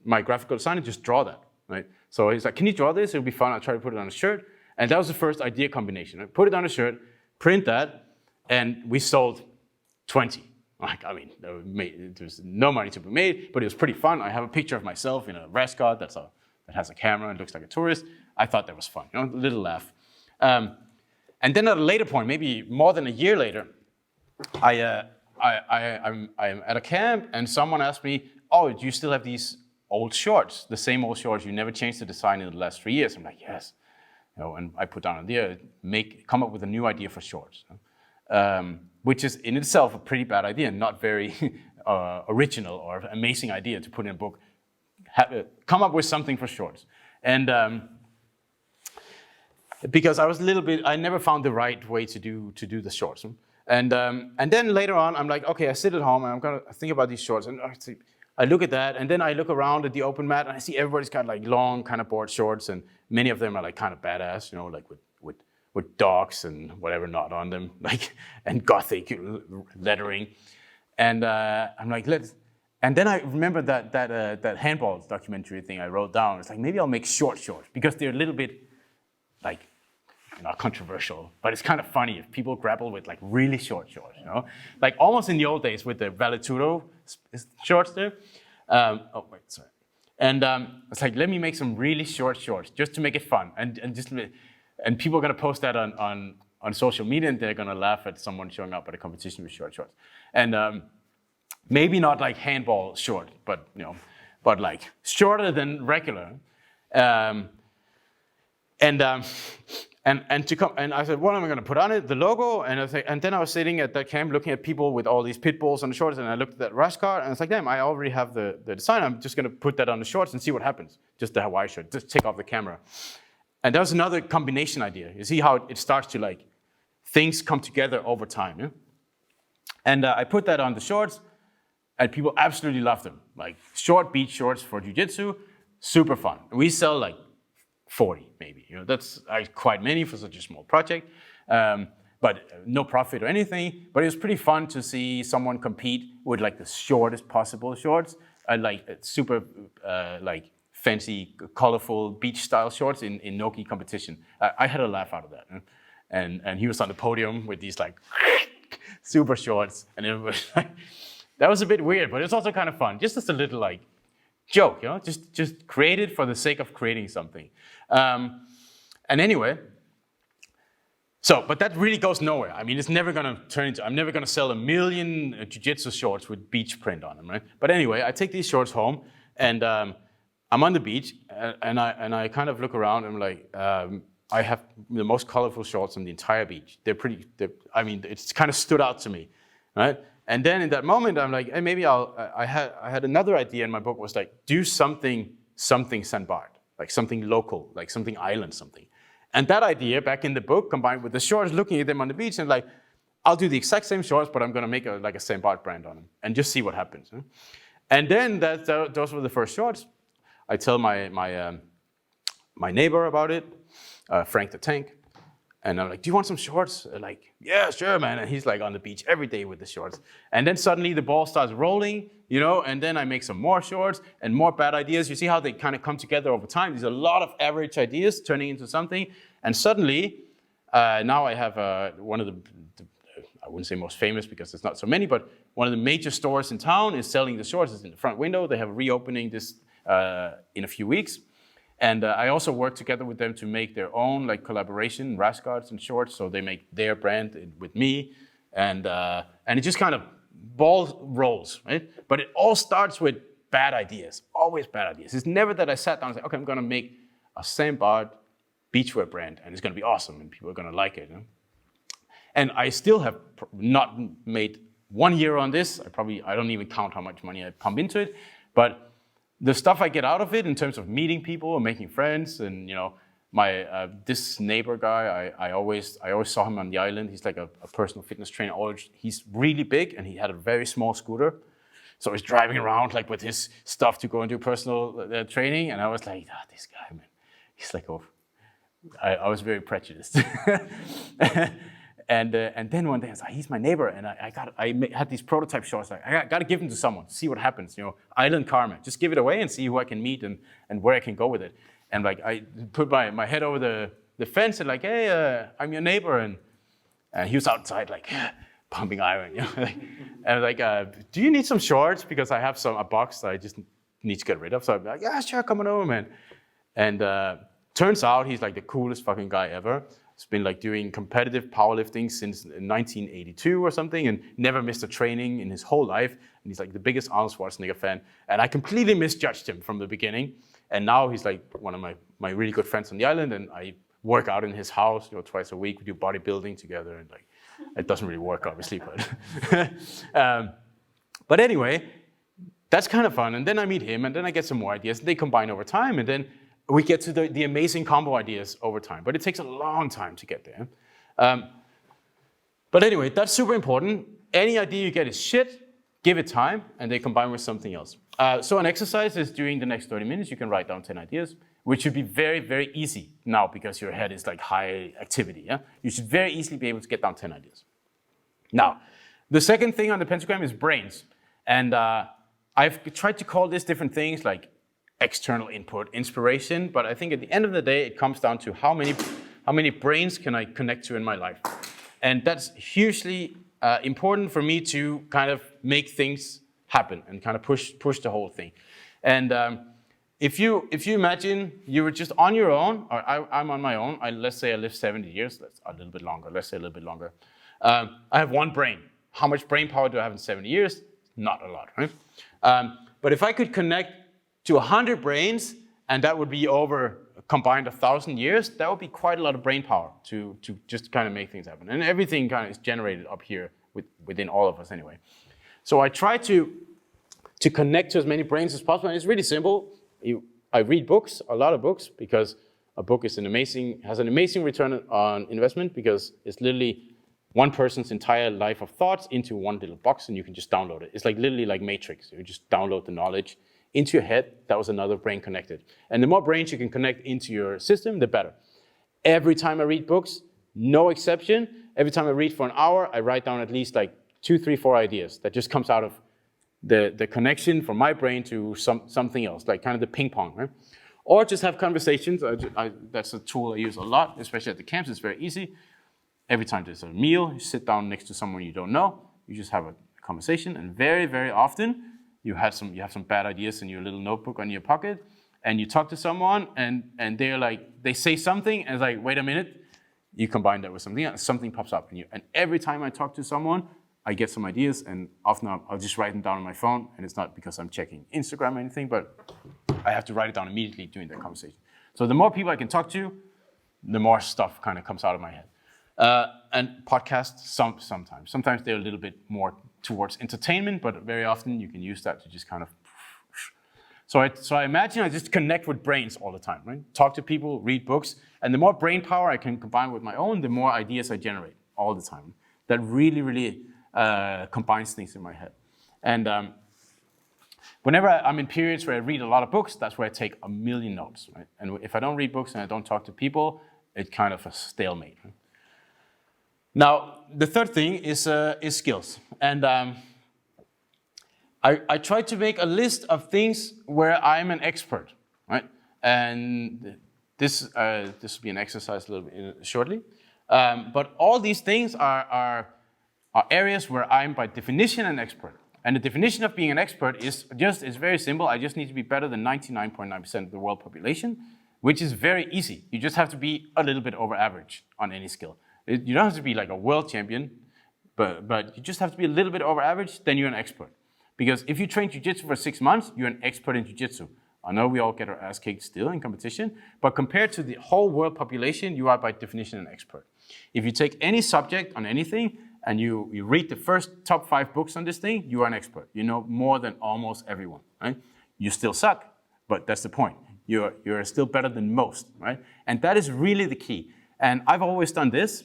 my graphical designer just draw that, right? So he's like, can you draw this? It'll be fun. I'll try to put it on a shirt. And that was the first idea combination. I put it on a shirt, print that, and we sold 20. Like, I mean, there was no money to be made, but it was pretty fun. I have a picture of myself in a rash guard that has a camera and looks like a tourist. I thought that was fun, a little laugh. And then at a later point, maybe more than a year later, I'm at a camp and someone asked me, oh, do you still have these old shorts, the same old shorts? You never changed the design in the last 3 years. I'm like, yes. And I put down an idea, come up with a new idea for shorts. Which is in itself a pretty bad idea and not very original or amazing idea to put in a book. Come up with something for shorts. And because I never found the right way to do the shorts. And then later on, I'm like, okay, I sit at home and I'm gonna think about these shorts. And I look at that, and then I look around at the open mat and I see everybody's got like long kind of board shorts, and many of them are like kind of badass, like with dogs and whatever not on them, like, and gothic lettering. And I'm like, and then I remember that handball documentary thing I wrote down. It's like, maybe I'll make short shorts because they're a little bit like, not controversial, but it's kind of funny if people grapple with like really short shorts, Like almost in the old days with the Valetudo shorts there. Oh, wait, sorry. And it's like, let me make some really short shorts just to make it fun. And people are going to post that on social media, and they're going to laugh at someone showing up at a competition with short shorts. And maybe not like handball short, but like shorter than regular. And I said, what am I going to put on it? The logo. And then I was sitting at that camp looking at people with all these pit bulls on the shorts, and I looked at that rash guard, and it's like, damn, I already have the design. I'm just going to put that on the shorts and see what happens. Just the Hawaii shirt. Just take off the camera. And that was another combination idea. You see how it starts to like, things come together over time. Yeah? And I put that on the shorts, and people absolutely love them. Like short beach shorts for jiu-jitsu, super fun. We sell like 40 maybe. That's quite many for such a small project. But no profit or anything. But it was pretty fun to see someone compete with like the shortest possible shorts, like super like fancy, colorful beach-style shorts in Noki competition. I had a laugh out of that. And he was on the podium with these like super shorts, and it was like, that was a bit weird, but it's also kind of fun. Just as a little like joke, just created for the sake of creating something. And anyway, but that really goes nowhere. I mean, it's never gonna turn into, I'm never gonna sell 1 million jiu-jitsu shorts with beach print on them, right? But anyway, I take these shorts home, and I'm on the beach, and I kind of look around, and I'm like, I have the most colorful shorts on the entire beach. It's kind of stood out to me, right? And then in that moment, I'm like, hey, maybe I had another idea in my book was like, do something St. Bart, like something local, like something island, something. And that idea back in the book combined with the shorts, looking at them on the beach and like, I'll do the exact same shorts, but I'm gonna make a St. Bart brand on them and just see what happens. Huh? And then those were the first shorts. I tell my neighbor about it, Frank the Tank. And I'm like, do you want some shorts? Like, yeah, sure, man. And he's like on the beach every day with the shorts. And then suddenly the ball starts rolling, and then I make some more shorts and more bad ideas. You see how they kind of come together over time. There's a lot of average ideas turning into something. And suddenly, now I have one of the, I wouldn't say most famous because there's not so many, but one of the major stores in town is selling the shorts. It's in the front window. They have a reopening this in a few weeks. And I also work together with them to make their own like collaboration, rash guards and shorts. So they make their brand with me, and it just kind of ball rolls, right? But it all starts with bad ideas, always bad ideas. It's never that I sat down and said, okay, I'm gonna make a St. Bart beachwear brand, and it's gonna be awesome, and people are gonna like it. And I still have not made 1 year on this. I don't even count how much money I pump into it, but the stuff I get out of it in terms of meeting people and making friends, and my this neighbor guy, I always saw him on the island. He's like a personal fitness trainer. He's really big, and he had a very small scooter, so he's driving around like with his stuff to go and do personal training. And I was like, this guy, man, he's like, I was very prejudiced. And then one day I was like, he's my neighbor, and I had these prototype shorts. Like, I got to give them to someone, see what happens. Island karma. Just give it away and see who I can meet and where I can go with it. And like I put my head over the fence and like, hey, I'm your neighbor, and he was outside like pumping iron. And like, do you need some shorts? Because I have a box that I just need to get rid of. So I'm like, yeah, sure, come on over, man. And turns out he's like the coolest fucking guy ever. He's been like doing competitive powerlifting since 1982 or something, and never missed a training in his whole life. And he's like the biggest Arnold Schwarzenegger fan. And I completely misjudged him from the beginning. And now he's like one of my really good friends on the island, and I work out in his house twice a week. We do bodybuilding together, and like it doesn't really work obviously, but anyway, that's kind of fun. And then I meet him, and then I get some more ideas, and they combine over time, and then we get to the amazing combo ideas over time, but it takes a long time to get there. But anyway, that's super important. Any idea you get is shit, give it time, and they combine with something else. So an exercise is during the next 30 minutes, you can write down 10 ideas, which should be very, very easy now because your head is like high activity. Yeah? You should very easily be able to get down 10 ideas. Now, the second thing on the pentagram is brains. And I've tried to call this different things like external input, inspiration, but I think at the end of the day, it comes down to how many brains can I connect to in my life. And that's hugely important for me to kind of make things happen and kind of push the whole thing. And if you imagine you were just on your own, or I'm on my own, let's say I live 70 years, that's a little bit longer, let's say a little bit longer. I have one brain. How much brain power do I have in 70 years? Not a lot, right? But if I could connect to 100 brains, and that would be over combined 1,000 years, that would be quite a lot of brain power to just kind of make things happen. And everything kind of is generated up here within all of us anyway. So I try to connect to as many brains as possible, and it's really simple. I read books, a lot of books, because a book is has an amazing return on investment, because it's literally one person's entire life of thoughts into one little box, and you can just download it. It's like literally like Matrix. You just download the knowledge into your head. That was another brain connected. And the more brains you can connect into your system, the better. Every time I read books, no exception, every time I read for an hour, I write down at least like 2, 3, 4 ideas that just comes out of the connection from my brain to something else, like kind of the ping pong, right? Or just have conversations. That's a tool I use a lot, especially at the camps. It's very easy. Every time there's a meal, you sit down next to someone you don't know, you just have a conversation, and very, very often, you have some bad ideas in your little notebook on your pocket, and you talk to someone, and they're like, they say something, and it's like, wait a minute, you combine that with something else, something pops up in you. And every time I talk to someone, I get some ideas, and often I'll just write them down on my phone, and it's not because I'm checking Instagram or anything, but I have to write it down immediately during that conversation. So the more people I can talk to, the more stuff kind of comes out of my head. And podcasts, sometimes. Sometimes they're a little bit more towards entertainment, but very often you can use that to just kind of... So I imagine I just connect with brains all the time, right? Talk to people, read books, and the more brain power I can combine with my own, the more ideas I generate all the time. That really, really combines things in my head. And whenever I'm in periods where I read a lot of books, that's where I take a million notes, right? And if I don't read books and I don't talk to people, it's kind of a stalemate. Right? Now, the third thing is skills. And I try to make a list of things where I'm an expert, right? And this will be an exercise a little bit shortly. But all these things are areas where I'm by definition an expert. And the definition of being an expert is very simple. I just need to be better than 99.9% of the world population, which is very easy. You just have to be a little bit over average on any skill. You don't have to be like a world champion, but you just have to be a little bit over average, then you're an expert. Because if you train jiu-jitsu for 6 months, you're an expert in jiu-jitsu. I know we all get our ass kicked still in competition, but compared to the whole world population, you are by definition an expert. If you take any subject on anything and you read the first top 5 books on this thing, you are an expert. You know more than almost everyone, right? You still suck, but that's the point. You're still better than most, right? And that is really the key. And I've always done this,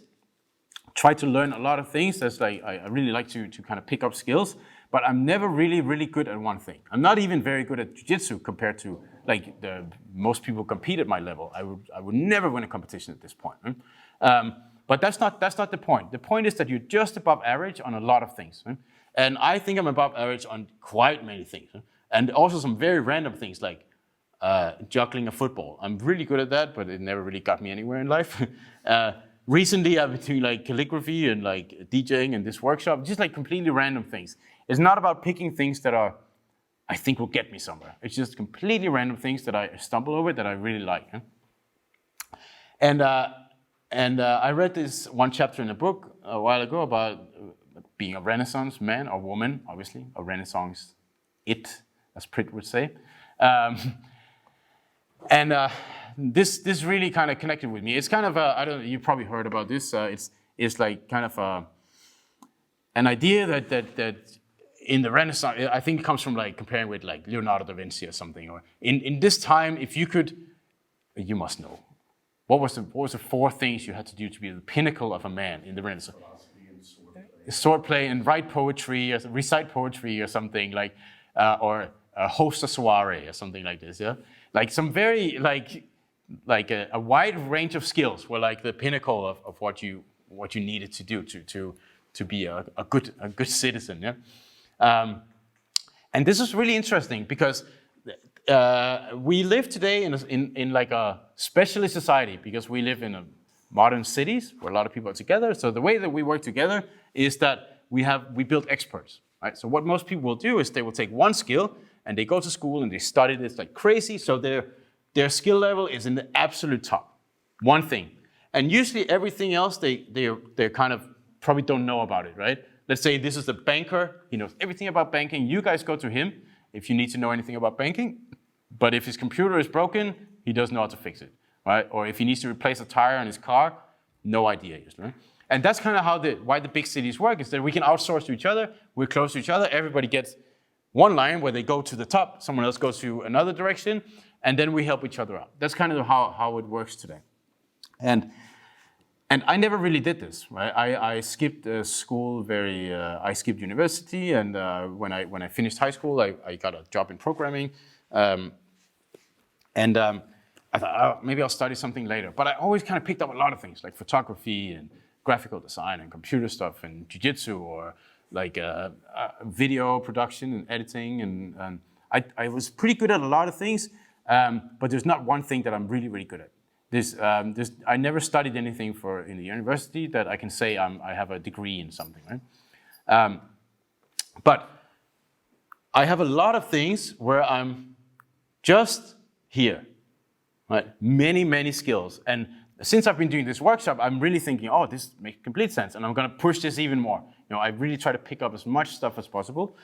tried to learn a lot of things. That's like, I really like to kind of pick up skills, but I'm never really, really good at one thing. I'm not even very good at jiu-jitsu compared to like most people compete at my level. I would never win a competition at this point. Right? But that's not the point. The point is that you're just above average on a lot of things. Right? And I think I'm above average on quite many things. Right? And also some very random things like juggling a football. I'm really good at that, but it never really got me anywhere in life. Recently, I've been doing like calligraphy and like DJing and this workshop, just like completely random things. It's not about picking things that I think will get me somewhere. It's just completely random things that I stumble over that I really like. Huh? And I read this one chapter in a book a while ago about being a Renaissance man or woman, obviously, a Renaissance it, as Prit would say. This really kind of connected with me. It's kind of I don't know, you probably heard about this. It's like kind of an idea that in the Renaissance, I think it comes from like comparing with like Leonardo da Vinci or something. Or in this time, if you could, you must know, what was the 4 things you had to do to be the pinnacle of a man in the Renaissance? Philosophy and swordplay. Swordplay and write poetry or recite poetry or something like, or host a soiree or something like this. Yeah, like some very like a wide range of skills were like the pinnacle of what you needed to do to be a good citizen. Yeah. And this is really interesting because we live today in like a specialist society because we live in modern cities where a lot of people are together. So the way that we work together is that we build experts, right? So what most people will do is they will take one skill and they go to school and they study this like crazy. So their skill level is in the absolute top, one thing. And usually everything else they're kind of probably don't know about it, right? Let's say this is the banker, he knows everything about banking. You guys go to him if you need to know anything about banking. But if his computer is broken, he doesn't know how to fix it, right? Or if he needs to replace a tire on his car, no idea, right? And that's kind of why the big cities work, is that we can outsource to each other, we're close to each other, everybody gets one line where they go to the top, someone else goes to another direction, and then we help each other out. That's kind of how it works today. And I never really did this, right? I skipped school I skipped university, and when I finished high school, I got a job in programming. I thought, oh, maybe I'll study something later. But I always kind of picked up a lot of things, like photography and graphical design and computer stuff and jiu-jitsu or like video production and editing. And I was pretty good at a lot of things, but there's not one thing that I'm really, really good at. I never studied anything in the university that I can say I have a degree in something, right? But I have a lot of things where I'm just here, right? Many, many skills. And since I've been doing this workshop, I'm really thinking, oh, this makes complete sense. And I'm going to push this even more. I really try to pick up as much stuff as possible.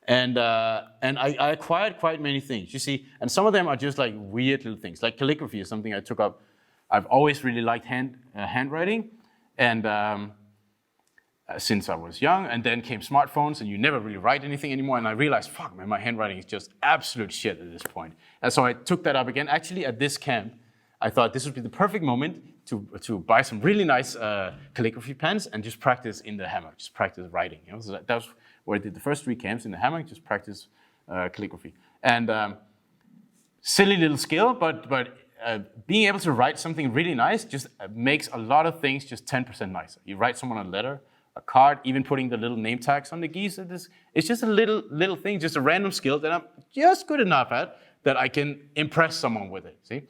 And I acquired quite many things, you see. And some of them are just like weird little things. Like calligraphy is something I took up. I've always really liked handwriting. And since I was young, and then came smartphones, and you never really write anything anymore. And I realized, fuck, man, my handwriting is just absolute shit at this point. And so I took that up again. Actually, at this camp, I thought this would be the perfect moment to buy some really nice calligraphy pens and just practice in the hammock, just practice writing. You know, so that was where I did the first 3 camps in the hammock, just practice calligraphy. And silly little skill, but being able to write something really nice just makes a lot of things just 10% nicer. You write someone a letter, a card, even putting the little name tags on the geese. It's just a little thing, just a random skill that I'm just good enough at that I can impress someone with it, see?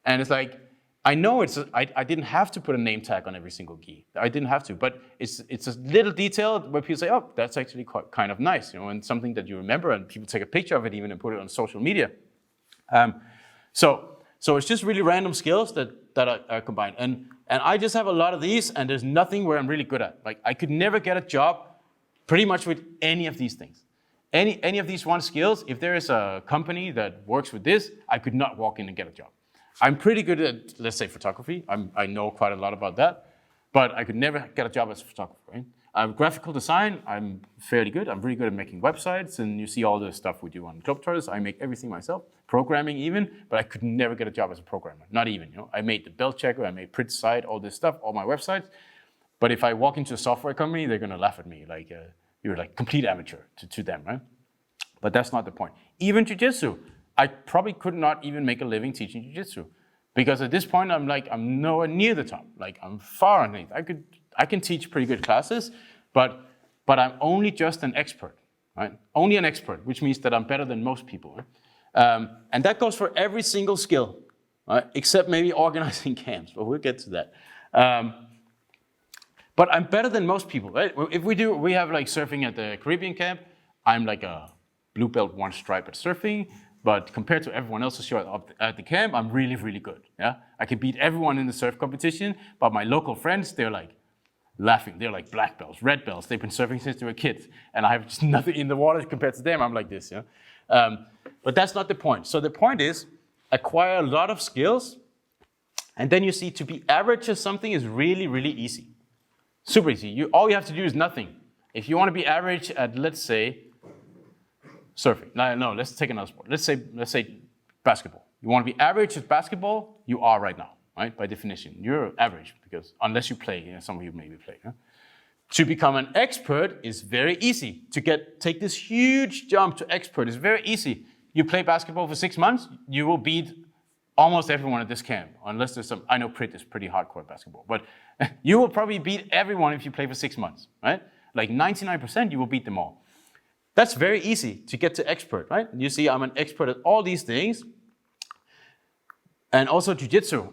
And it's like, I know I didn't have to put a name tag on every single key. I didn't have to, but it's a little detail where people say, oh, that's actually kind of nice, you know, and something that you remember, and people take a picture of it even and put it on social media. So it's just really random skills that are combined. And I just have a lot of these, and there's nothing where I'm really good at. Like, I could never get a job pretty much with any of these things. Any of these one skills, if there is a company that works with this, I could not walk in and get a job. I'm pretty good at, let's say, photography. I know quite a lot about that, but I could never get a job as a photographer, right? Graphical design, I'm fairly good. I'm really good at making websites, and you see all the stuff we do on Globetrotters. I make everything myself, programming even, but I could never get a job as a programmer, not even, you know. I made the belt checker, I made print site, all this stuff, all my websites. But if I walk into a software company, they're gonna laugh at me, like you're like complete amateur to them, right? But that's not the point. Even jiu-jitsu, I probably could not even make a living teaching jiu-jitsu, because at this point I'm nowhere near the top. Like, I'm far underneath. I can teach pretty good classes, but I'm only just an expert, right? Only an expert, which means that I'm better than most people, right? And that goes for every single skill, right? Except maybe organizing camps, but we'll get to that. But I'm better than most people, right? If we have like surfing at the Caribbean camp, I'm like a blue belt 1 stripe at surfing, but compared to everyone else who showed up at the camp, I'm really, really good, yeah? I can beat everyone in the surf competition, but my local friends, they're like laughing. They're like black belts, red belts. They've been surfing since they were kids, and I have just nothing in the water compared to them. I'm like this, yeah? But that's not the point. So the point is, acquire a lot of skills, and then you see to be average at something is really, really easy. Super easy. All you have to do is nothing. If you want to be average at, let's say, surfing. No, let's take another sport. Let's say basketball. You want to be average at basketball, you are right now, right? By definition, you're average, because unless you play, you know, some of you maybe play. Huh? To become an expert is very easy. Take this huge jump to expert is very easy. You play basketball for 6 months, you will beat almost everyone at this camp, unless there's some. I know Prit is pretty hardcore basketball, but you will probably beat everyone if you play for 6 months, right? Like 99%, you will beat them all. That's very easy to get to expert, right? You see, I'm an expert at all these things. And also jiu-jitsu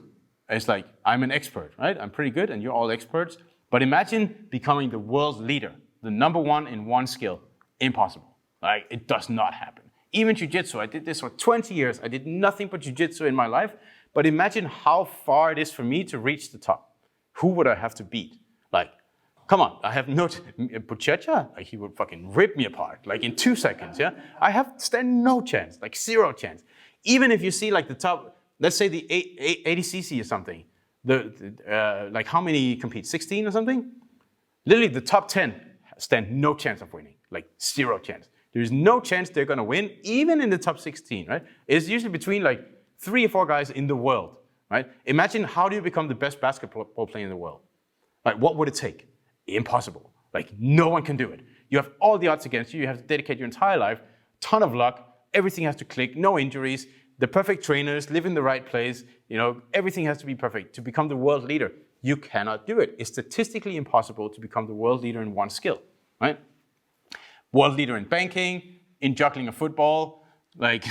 is like, I'm an expert, right? I'm pretty good and you're all experts. But imagine becoming the world leader, the #1 in one skill. Impossible. Like, it does not happen. Even jiu-jitsu, I did this for 20 years. I did nothing but jiu-jitsu in my life. But imagine how far it is for me to reach the top. Who would I have to beat? Like, come on, I have no, Buchecha, like he would fucking rip me apart, like in 2 seconds, yeah? I stand no chance, like 0 chance. Even if you see like the top, let's say the 80cc or something, like how many compete, 16 or something? Literally the top 10 stand no chance of winning, like 0 chance. There's no chance they're gonna win, even in the top 16, right? It's usually between like 3 or 4 guys in the world, right? Imagine how do you become the best basketball player in the world? Like, what would it take? Impossible. Like, no one can do it. You have all the odds against you. You have to dedicate your entire life, ton of luck. Everything has to click, no injuries, the perfect trainers, live in the right place. You know, everything has to be perfect to become the world leader. You cannot do it. It's statistically impossible to become the world leader in one skill, right? World leader in banking, in juggling a football, like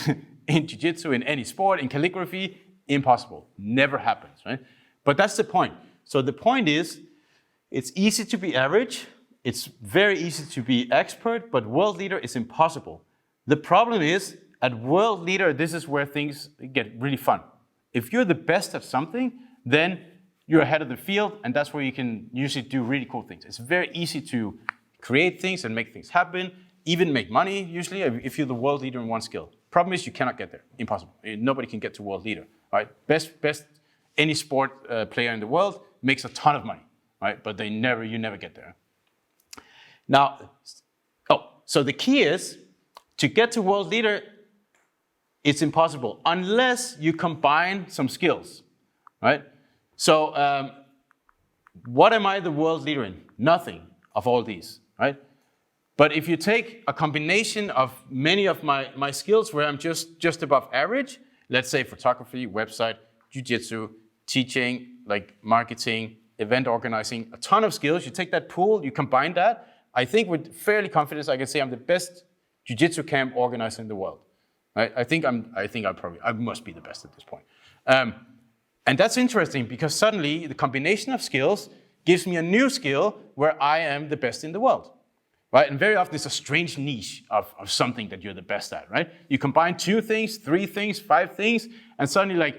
in jiu-jitsu, in any sport, in calligraphy, impossible. Never happens, right? But that's the point. So the point is, it's easy to be average, it's very easy to be expert, but world leader is impossible. The problem is, at world leader, this is where things get really fun. If you're the best at something, then you're ahead of the field, and that's where you can usually do really cool things. It's very easy to create things and make things happen, even make money, usually, if you're the world leader in one skill. Problem is, you cannot get there. Impossible. Nobody can get to world leader, right? Best any sport player in the world makes a ton of money. right? But you never get there. Now, so the key is to get to world leader. It's impossible unless you combine some skills, right? So, what am I the world leader in? Nothing of all these, right? But if you take a combination of many of my skills where I'm just above average, let's say photography, website, jiu-jitsu, teaching, like marketing, event organizing, a ton of skills, you take that pool, you combine that, I think with fairly confidence I can say I'm the best jiu-jitsu camp organizer in the world. Right? I think I must be the best at this point. And that's interesting because suddenly the combination of skills gives me a new skill where I am the best in the world. Right? And very often it's a strange niche of something that you're the best at, right? You combine 2 things, 3 things, 5 things, and suddenly like,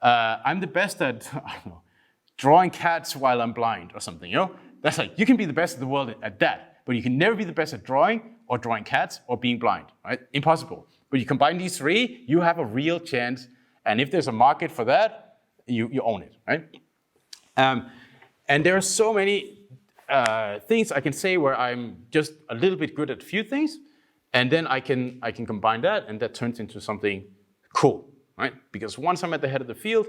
I'm the best at, I don't know, drawing cats while I'm blind or something, you know? That's like, you can be the best in the world at that, but you can never be the best at drawing or drawing cats or being blind, right? Impossible. But you combine these 3, you have a real chance, and if there's a market for that, you own it, right? And there are so many things I can say where I'm just a little bit good at a few things, and then I can combine that, and that turns into something cool, right? Because once I'm at the head of the field,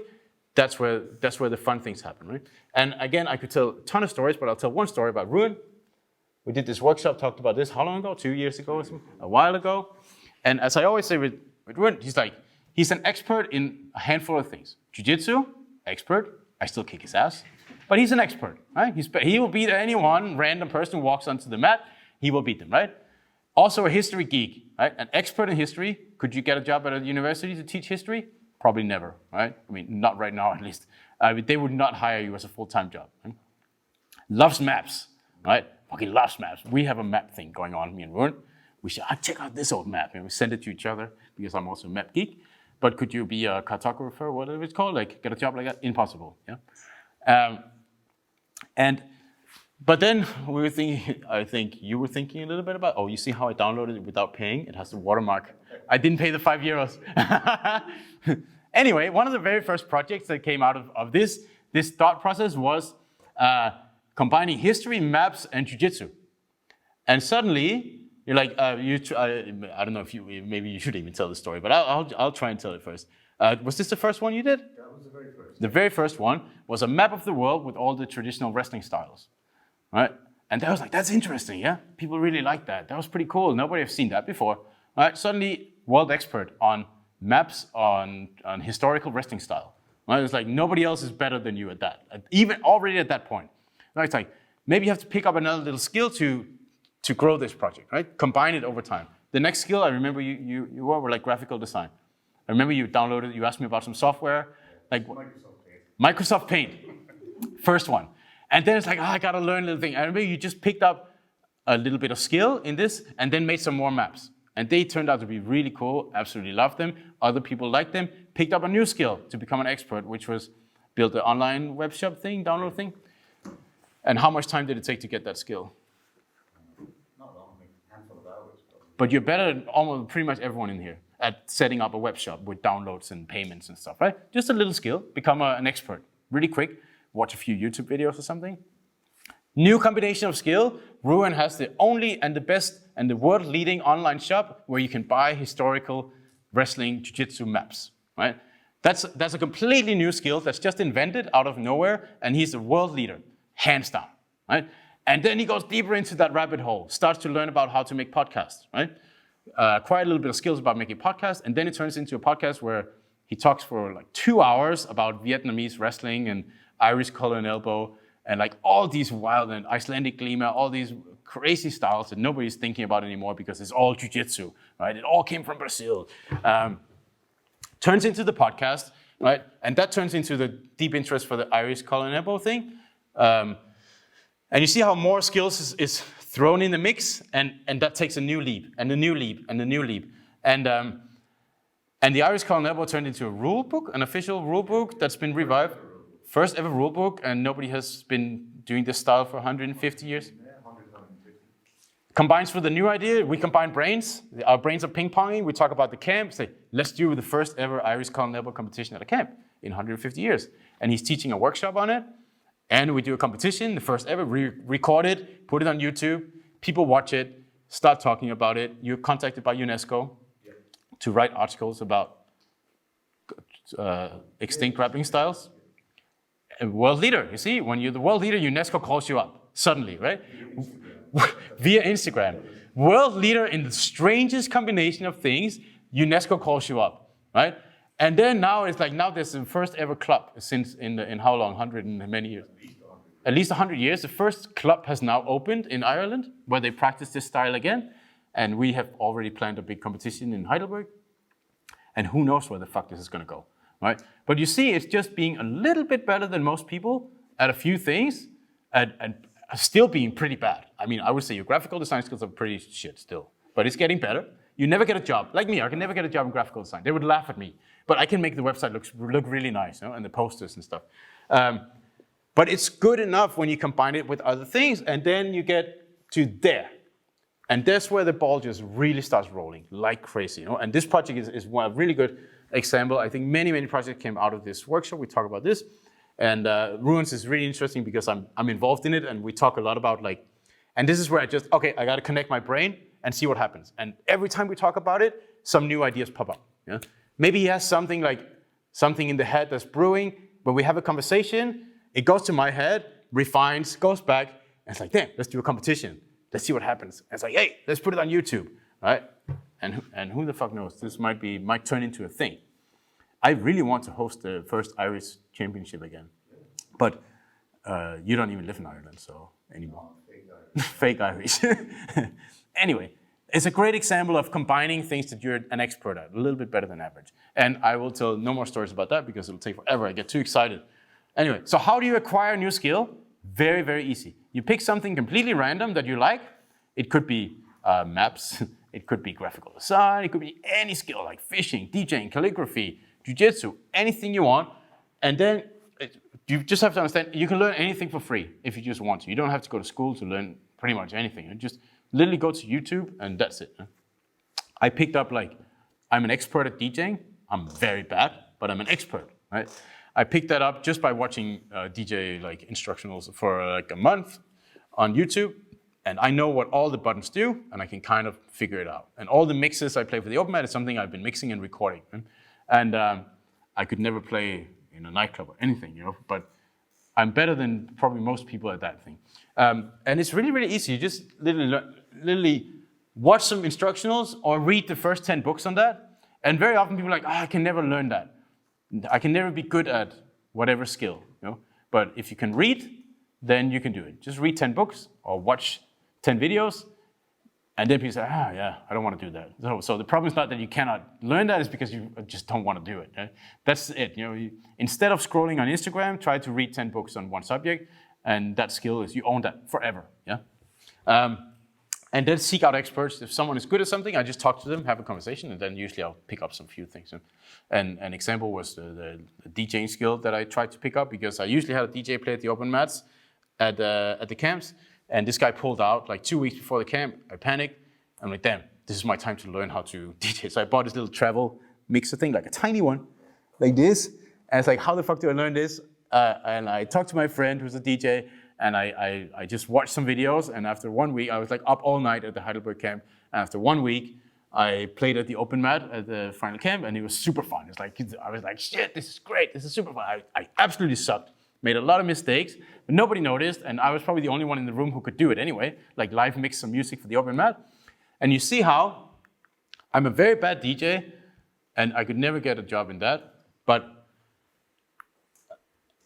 that's where the fun things happen, right? And again, I could tell a ton of stories, but I'll tell one story about Ruin. We did this workshop, talked about this, how long ago? 2 years ago or something? A while ago. And as I always say with Ruin, he's an expert in a handful of things. Jiu-jitsu, expert. I still kick his ass. But he's an expert, right? He will beat anyone, random person who walks onto the mat, he will beat them, right? Also a history geek, right? An expert in history. Could you get a job at a university to teach history? Probably never, right? I mean, not right now at least. They would not hire you as a full-time job. Right? Loves maps, right? Fucking loves maps. We have a map thing going on, me and Ruin. We should check out this old map, and we send it to each other because I'm also a map geek. But could you be a cartographer, whatever it's called, like get a job like that? Impossible, yeah? But then we were thinking, I think you were thinking a little bit about, you see how I downloaded it without paying? It has the watermark. I didn't pay the €5. Anyway, one of the very first projects that came out of this thought process was combining history, maps, and jiu-jitsu. And suddenly, you're like, I don't know if maybe you should even tell the story, but I'll try and tell it first. Was this the first one you did? That was the very first. The very first one was a map of the world with all the traditional wrestling styles, right? And I was like, that's interesting, yeah? People really like that. That was pretty cool. Nobody has seen that before. Right? Suddenly, world expert on maps on historical wrestling style. Right? It's like, nobody else is better than you at that, even already at that point. Right? It's like, maybe you have to pick up another little skill to grow this project, right? Combine it over time. The next skill, I remember you were like graphical design. I remember you downloaded, you asked me about some software, like Microsoft Paint, first one. And then it's like, I gotta learn a little thing. I remember you just picked up a little bit of skill in this and then made some more maps. And they turned out to be really cool, absolutely loved them. Other people liked them, picked up a new skill to become an expert, which was build the online web shop thing, download thing. And how much time did it take to get that skill? Not long, a handful of hours. Probably. But you're better than almost pretty much everyone in here at setting up a web shop with downloads and payments and stuff, right? Just a little skill, become an expert really quick. Watch a few YouTube videos or something. New combination of skill. Ruin has the only and the best and the world-leading online shop where you can buy historical wrestling jiu-jitsu maps, right? That's a completely new skill that's just invented out of nowhere, and he's a world leader, hands down, right? And then he goes deeper into that rabbit hole, starts to learn about how to make podcasts, right? Quite a little bit of skills about making podcasts, and then it turns into a podcast where he talks for like 2 hours about Vietnamese wrestling and Irish collar and elbow, and like all these wild and Icelandic glima, all these crazy styles that nobody's thinking about anymore because it's all jiu-jitsu, right? It all came from Brazil. Turns into the podcast, right? And that turns into the deep interest for the Irish collar and elbow thing. And you see how more skills is thrown in the mix, and that takes a new leap, and a new leap, and a new leap. And the Irish collar and elbow turned into a rule book, an official rule book that's been revived. First ever rule book, and nobody has been doing this style for 150 years. Yeah, 150. Combines with a new idea. We combine brains. Our brains are ping-ponging. We talk about the camp. Say, let's do the first ever Irish collar and elbow competition at a camp in 150 years. And he's teaching a workshop on it. And we do a competition, the first ever, record it, put it on YouTube, people watch it, start talking about it. You're contacted by UNESCO to write articles about extinct rapping styles. A world leader, you see, when you're the world leader, UNESCO calls you up, suddenly, right? Via Instagram. World leader in the strangest combination of things, UNESCO calls you up, right? And then now it's like, now there's the first ever club since in how long, 100 and many years? At least 100 years. The first club has now opened in Ireland where they practice this style again. And we have already planned a big competition in Heidelberg. And who knows where the fuck this is gonna go, right? But you see, it's just being a little bit better than most people at a few things and still being pretty bad. I mean, I would say your graphical design skills are pretty shit still, but it's getting better. You never get a job. Like me, I can never get a job in graphical design. They would laugh at me. But I can make the website look really nice, and the posters and stuff. But it's good enough when you combine it with other things, and then you get to there. And that's where the ball just really starts rolling like crazy. And this project is one really good example. I think many projects came out of this workshop. We talk about this. And Ruins is really interesting because I'm involved in it, and we talk a lot about and this is where I got to connect my brain and see what happens. And every time we talk about it, some new ideas pop up. Yeah? Maybe he has something in the head that's brewing, but we have a conversation, it goes to my head, refines, goes back, and it's like, damn, let's do a competition. Let's see what happens. And it's like, hey, let's put it on YouTube, right? And who the fuck knows? This might turn into a thing. I really want to host the first Irish championship again. But you don't even live in Ireland, so anymore. Fake Irish. Anyway, it's a great example of combining things that you're an expert at, a little bit better than average. And I will tell no more stories about that because it'll take forever. I get too excited. Anyway, so how do you acquire a new skill? Very, very easy. You pick something completely random that you like. It could be maps. It could be graphical design. It could be any skill like fishing, DJing, calligraphy, jiu-jitsu, anything you want. And then you just have to understand, you can learn anything for free if you just want to. You don't have to go to school to learn pretty much anything. You just literally go to YouTube and that's it. I picked up I'm an expert at DJing. I'm very bad, but I'm an expert, right? I picked that up just by watching DJ instructionals for a month on YouTube. And I know what all the buttons do, and I can kind of figure it out. And all the mixes I play for the open mat is something I've been mixing and recording. And I could never play in a nightclub or anything, but I'm better than probably most people at that thing. And it's really, really easy. You just literally watch some instructionals or read the first 10 books on that. And very often people are like, I can never learn that. I can never be good at whatever skill. But if you can read, then you can do it. Just read 10 books or watch 10 videos. And then people say, yeah, I don't want to do that. So the problem is not that you cannot learn that, it's because you just don't want to do it. Right? That's it. Instead of scrolling on Instagram, try to read 10 books on one subject, and that skill is you own that forever. Yeah. And then seek out experts. If someone is good at something, I just talk to them, have a conversation, and then usually I'll pick up some few things. And an example was the DJing skill that I tried to pick up because I usually had a DJ play at the open mats at the camps. And this guy pulled out 2 weeks before the camp. I panicked. I'm like, damn, this is my time to learn how to DJ. So I bought this little travel mixer thing, a tiny one, like this. And it's like, how the fuck do I learn this? And I talked to my friend who's a DJ, and I just watched some videos. And after 1 week, I was up all night at the Heidelberg camp. And after 1 week, I played at the open mat at the final camp, and it was super fun. I was like, shit, this is great. This is super fun. I absolutely sucked. Made a lot of mistakes, but nobody noticed, and I was probably the only one in the room who could do it anyway, live mix some music for the open mat. And you see how I'm a very bad DJ, and I could never get a job in that, but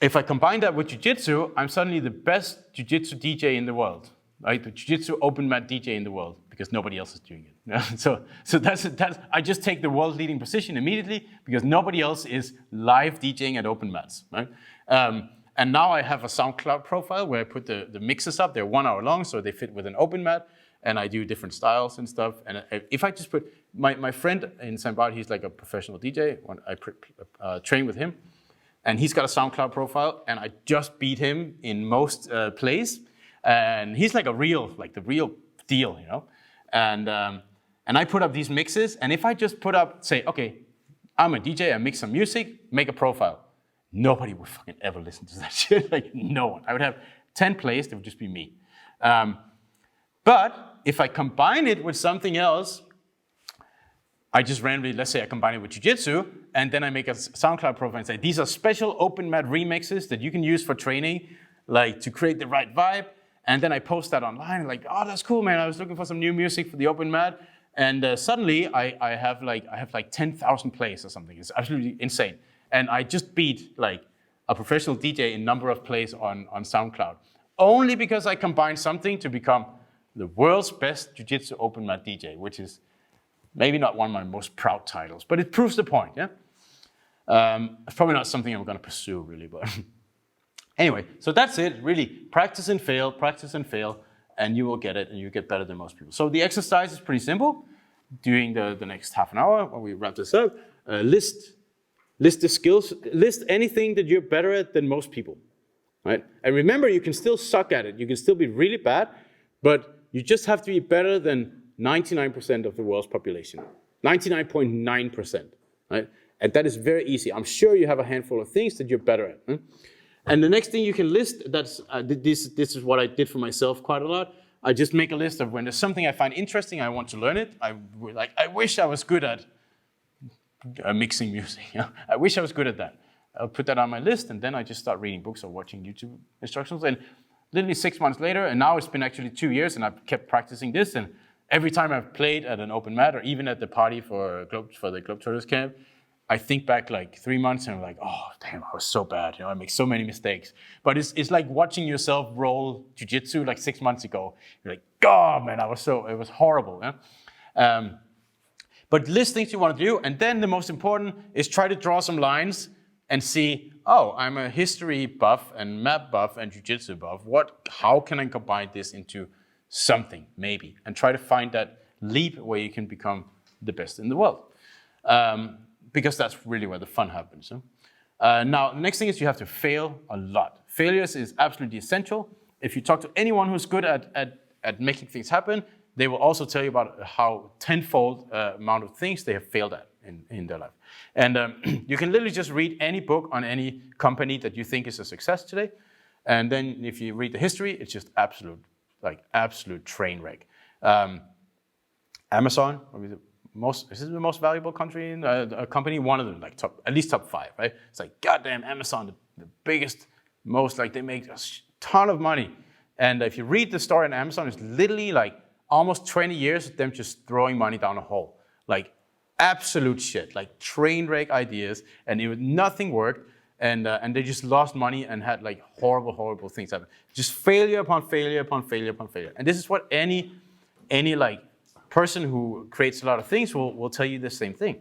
if I combine that with jiu-jitsu, I'm suddenly the best jiu-jitsu DJ in the world, right? The jiu-jitsu open mat DJ in the world, because nobody else is doing it. So that's I just take the world leading position immediately, because nobody else is live DJing at open mats, right? And now I have a SoundCloud profile where I put the mixes up. They're 1 hour long, so they fit with an open mat. And I do different styles and stuff. And if I just put, my friend in St. Bart, he's a professional DJ. I train with him. And he's got a SoundCloud profile. And I just beat him in most plays. And he's the real deal, And I put up these mixes. And if I just put up, say, okay, I'm a DJ, I mix some music, make a profile. nobody would fucking ever listen to that shit. Like, no one. I would have 10 plays, it would just be me. But if I combine it with something else, I just randomly, let's say I combine it with jiu-jitsu, and then I make a SoundCloud profile and say, these are special open mat remixes that you can use for training, like to create the right vibe. And then I post that online, like, oh, that's cool, man. I was looking for some new music for the open mat. And suddenly I have like 10,000 plays or something. It's absolutely insane. And I just beat like a professional DJ in number of plays on SoundCloud. Only because I combined something to become the world's best jiu-jitsu open mat DJ, which is maybe not one of my most proud titles, but it proves the point, yeah? It's probably not something I'm gonna pursue really, but anyway, so that's it, really. Practice and fail, and you will get it, and you get better than most people. So the exercise is pretty simple. During the next half an hour, when we wrap this up, list the skills, list anything that you're better at than most people, right? And remember, you can still suck at it. You can still be really bad, but you just have to be better than 99% of the world's population, 99.9%, right? And that is very easy. I'm sure you have a handful of things that you're better at. Right? And the next thing you can list, that's this is what I did for myself quite a lot. I just make a list of when there's something I find interesting, I want to learn it. I wish I was good at mixing music. You know? I wish I was good at that. I'll put that on my list, and then I just start reading books or watching YouTube instructions. And literally 6 months later, and now it's been actually 2 years, and I've kept practicing this. And every time I've played at an open mat, or even at the party for the Globetrotters camp, I think back like 3 months, and I'm like, oh damn, I was so bad. You know, I make so many mistakes. But it's like watching yourself roll jiu-jitsu like 6 months ago. You're like, oh man, it was horrible. Yeah? But list things you want to do, and then the most important is try to draw some lines and see, oh, I'm a history buff and map buff and jiu-jitsu buff. How can I combine this into something, maybe? And try to find that leap where you can become the best in the world. Because that's really where the fun happens. Huh? Now, the next thing is you have to fail a lot. Failures is absolutely essential. If you talk to anyone who's good at making things happen, they will also tell you about how tenfold amount of things they have failed at in their life. And you can literally just read any book on any company that you think is a success today. And then if you read the history, it's just absolute train wreck. Amazon, is it the most valuable country in a company? One of them, like at least top 5, right? It's like, goddamn, Amazon, the biggest, most, like they make a ton of money. And if you read the story on Amazon, it's literally like almost 20 years of them just throwing money down a hole. Like absolute shit, like train wreck ideas, and nothing worked. And they just lost money and had like horrible things happen. Just failure upon failure upon failure upon failure. And this is what any like person who creates a lot of things will tell you the same thing.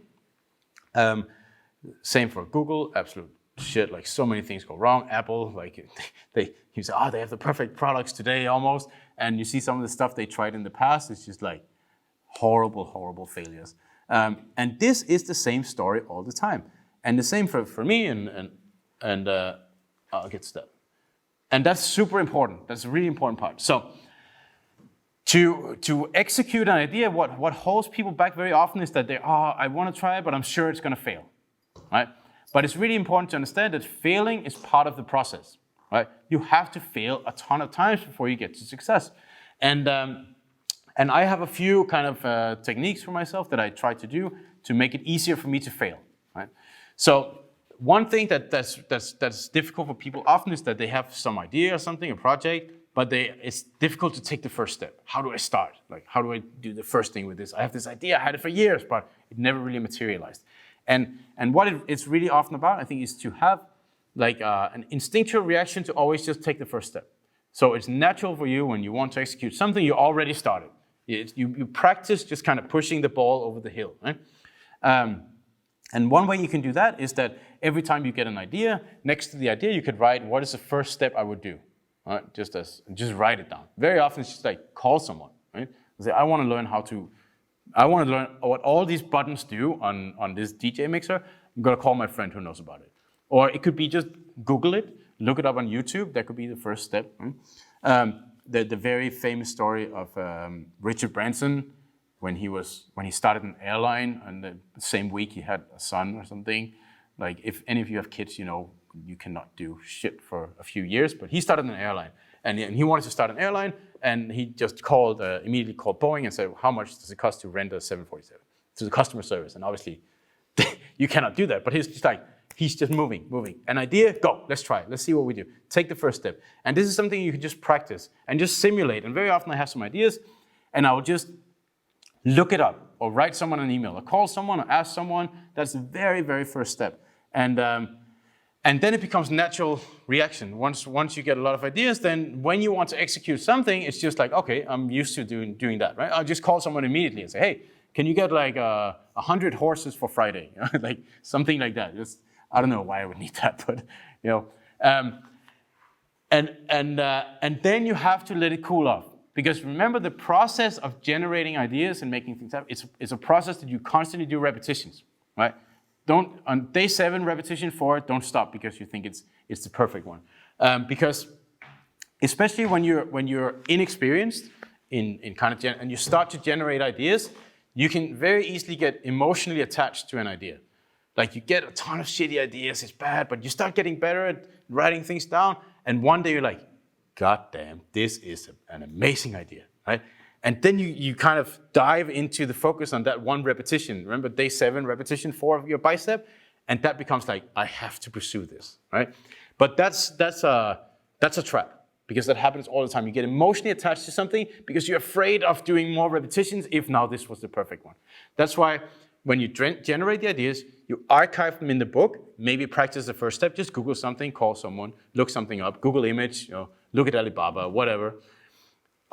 Same for Google, absolute shit. Like so many things go wrong. Apple, like you say, they have the perfect products today almost, and you see some of the stuff they tried in the past. It's just like horrible failures. And this is the same story all the time. And the same for me and I'll get to that. And that's super important. That's a really important part. So to execute an idea, what holds people back very often is that I want to try it, but I'm sure it's going to fail, right? But it's really important to understand that failing is part of the process, right? You have to fail a ton of times before you get to success. And I have a few kind of techniques for myself that I try to do to make it easier for me to fail, right? So one thing that's difficult for people often is that they have some idea or something, a project, but it's difficult to take the first step. How do I start? Like, how do I do the first thing with this? I have this idea, I had it for years, but it never really materialized. And what it's really often about, I think, is to have like an instinctual reaction to always just take the first step. So it's natural for you when you want to execute something you already started. You practice just kind of pushing the ball over the hill, right? And one way you can do that is that every time you get an idea, next to the idea you could write, what is the first step I would do? Right? Just write it down. Very often it's just like call someone, right? Say, I want to learn what all these buttons do on this DJ mixer. I'm gonna call my friend who knows about it. Or it could be just Google it, look it up on YouTube. That could be the first step. Right? The very famous story of Richard Branson when he started an airline, and the same week he had a son or something. Like if any of you have kids, you know you cannot do shit for a few years. But he started an airline, and he wanted to start an airline, and he just immediately called Boeing and said, how much does it cost to rent a 747 to the customer service? And obviously, you cannot do that. But he's just moving. An idea, go, let's try it. Let's see what we do. Take the first step. And this is something you can just practice and just simulate. And very often I have some ideas, and I will just look it up or write someone an email or call someone or ask someone. That's the very, very first step. And then it becomes natural reaction. Once you get a lot of ideas, then when you want to execute something, it's just like, okay, I'm used to doing that, right? I'll just call someone immediately and say, hey, can you get like 100 horses for Friday? Like something like that. I don't know why I would need that, but and then you have to let it cool off. Because remember, the process of generating ideas and making things happen, it's a process that you constantly do repetitions, right? On day 7, repetition 4, don't stop because you think it's the perfect one. Because especially when you're inexperienced in kind of and you start to generate ideas, you can very easily get emotionally attached to an idea. Like you get a ton of shitty ideas, it's bad, but you start getting better at writing things down, and one day you're like, God damn, this is an amazing idea, right? And then you kind of dive into the focus on that one repetition. Remember day 7, repetition 4 of your bicep, and that becomes like, I have to pursue this, right? But that's a trap, because that happens all the time. You get emotionally attached to something because you're afraid of doing more repetitions if now this was the perfect one. That's why when you generate the ideas, you archive them in the book, maybe practice the first step, just Google something, call someone, look something up, Google image, look at Alibaba, whatever.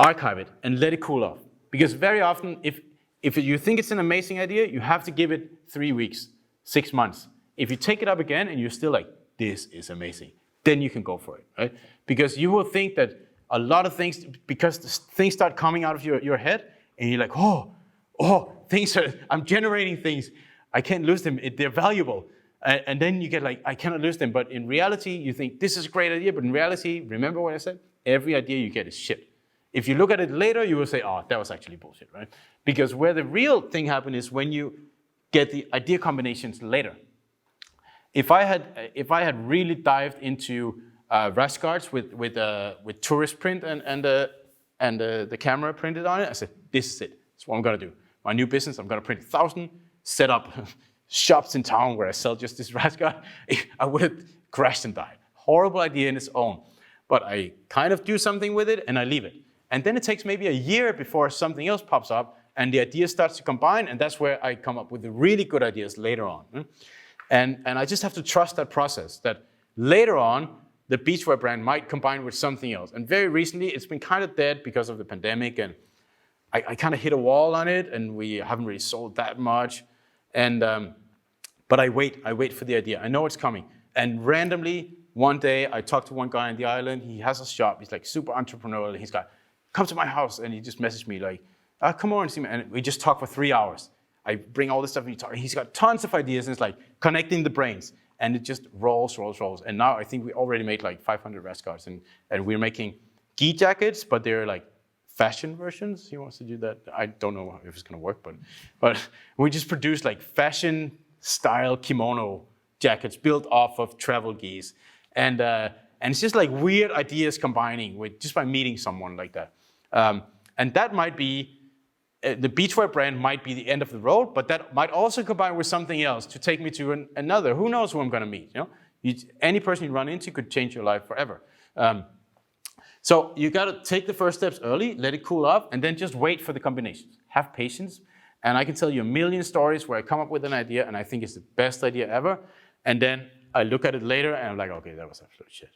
Archive it and let it cool off. Because very often, if you think it's an amazing idea, you have to give it 3 weeks, 6 months. If you take it up again and you're still like, this is amazing, then you can go for it, right? Because you will think that a lot of things, because things start coming out of your head, and you're like, I'm generating things, I can't lose them, they're valuable. And then you get like, I cannot lose them. But in reality, you think, this is a great idea, but in reality, remember what I said? Every idea you get is shit. If you look at it later, you will say, oh, that was actually bullshit, right? Because where the real thing happens is when you get the idea combinations later. If I had really dived into rash guards with tourist print and the camera printed on it, I said, this is it. That's what I'm gonna do. My new business, I'm gonna print 1,000, set up shops in town where I sell just this rash guard. I would have crashed and died. Horrible idea in its own. But I kind of do something with it and I leave it. And then it takes maybe a year before something else pops up and the idea starts to combine, and that's where I come up with the really good ideas later on. And I just have to trust that process, that later on, the beachwear brand might combine with something else. And very recently, it's been kind of dead because of the pandemic, and I kind of hit a wall on it, and we haven't really sold that much. And but I wait for the idea. I know it's coming. And randomly, one day, I talked to one guy on the island. He has a shop. He's like super entrepreneurial. He's got, come to my house. And he just messaged me like, come on and see me. And we just talked for 3 hours. I bring all this stuff and he's got tons of ideas, and it's like connecting the brains. And it just rolls. And now I think we already made like 500 rash guards. And we're making gi jackets, but they're like fashion versions. He wants to do that. I don't know if it's gonna work, but we just produce like fashion style kimono jackets built off of travel gis. And it's just like weird ideas combining with just by meeting someone like that. And that might be, the beachwear brand might be the end of the road, but that might also combine with something else to take me to another. Who knows who I'm gonna meet, any person you run into could change your life forever. So you gotta take the first steps early, let it cool off, and then just wait for the combinations. Have patience. And I can tell you a million stories where I come up with an idea and I think it's the best idea ever. And then I look at it later and I'm like, okay, that was absolute shit.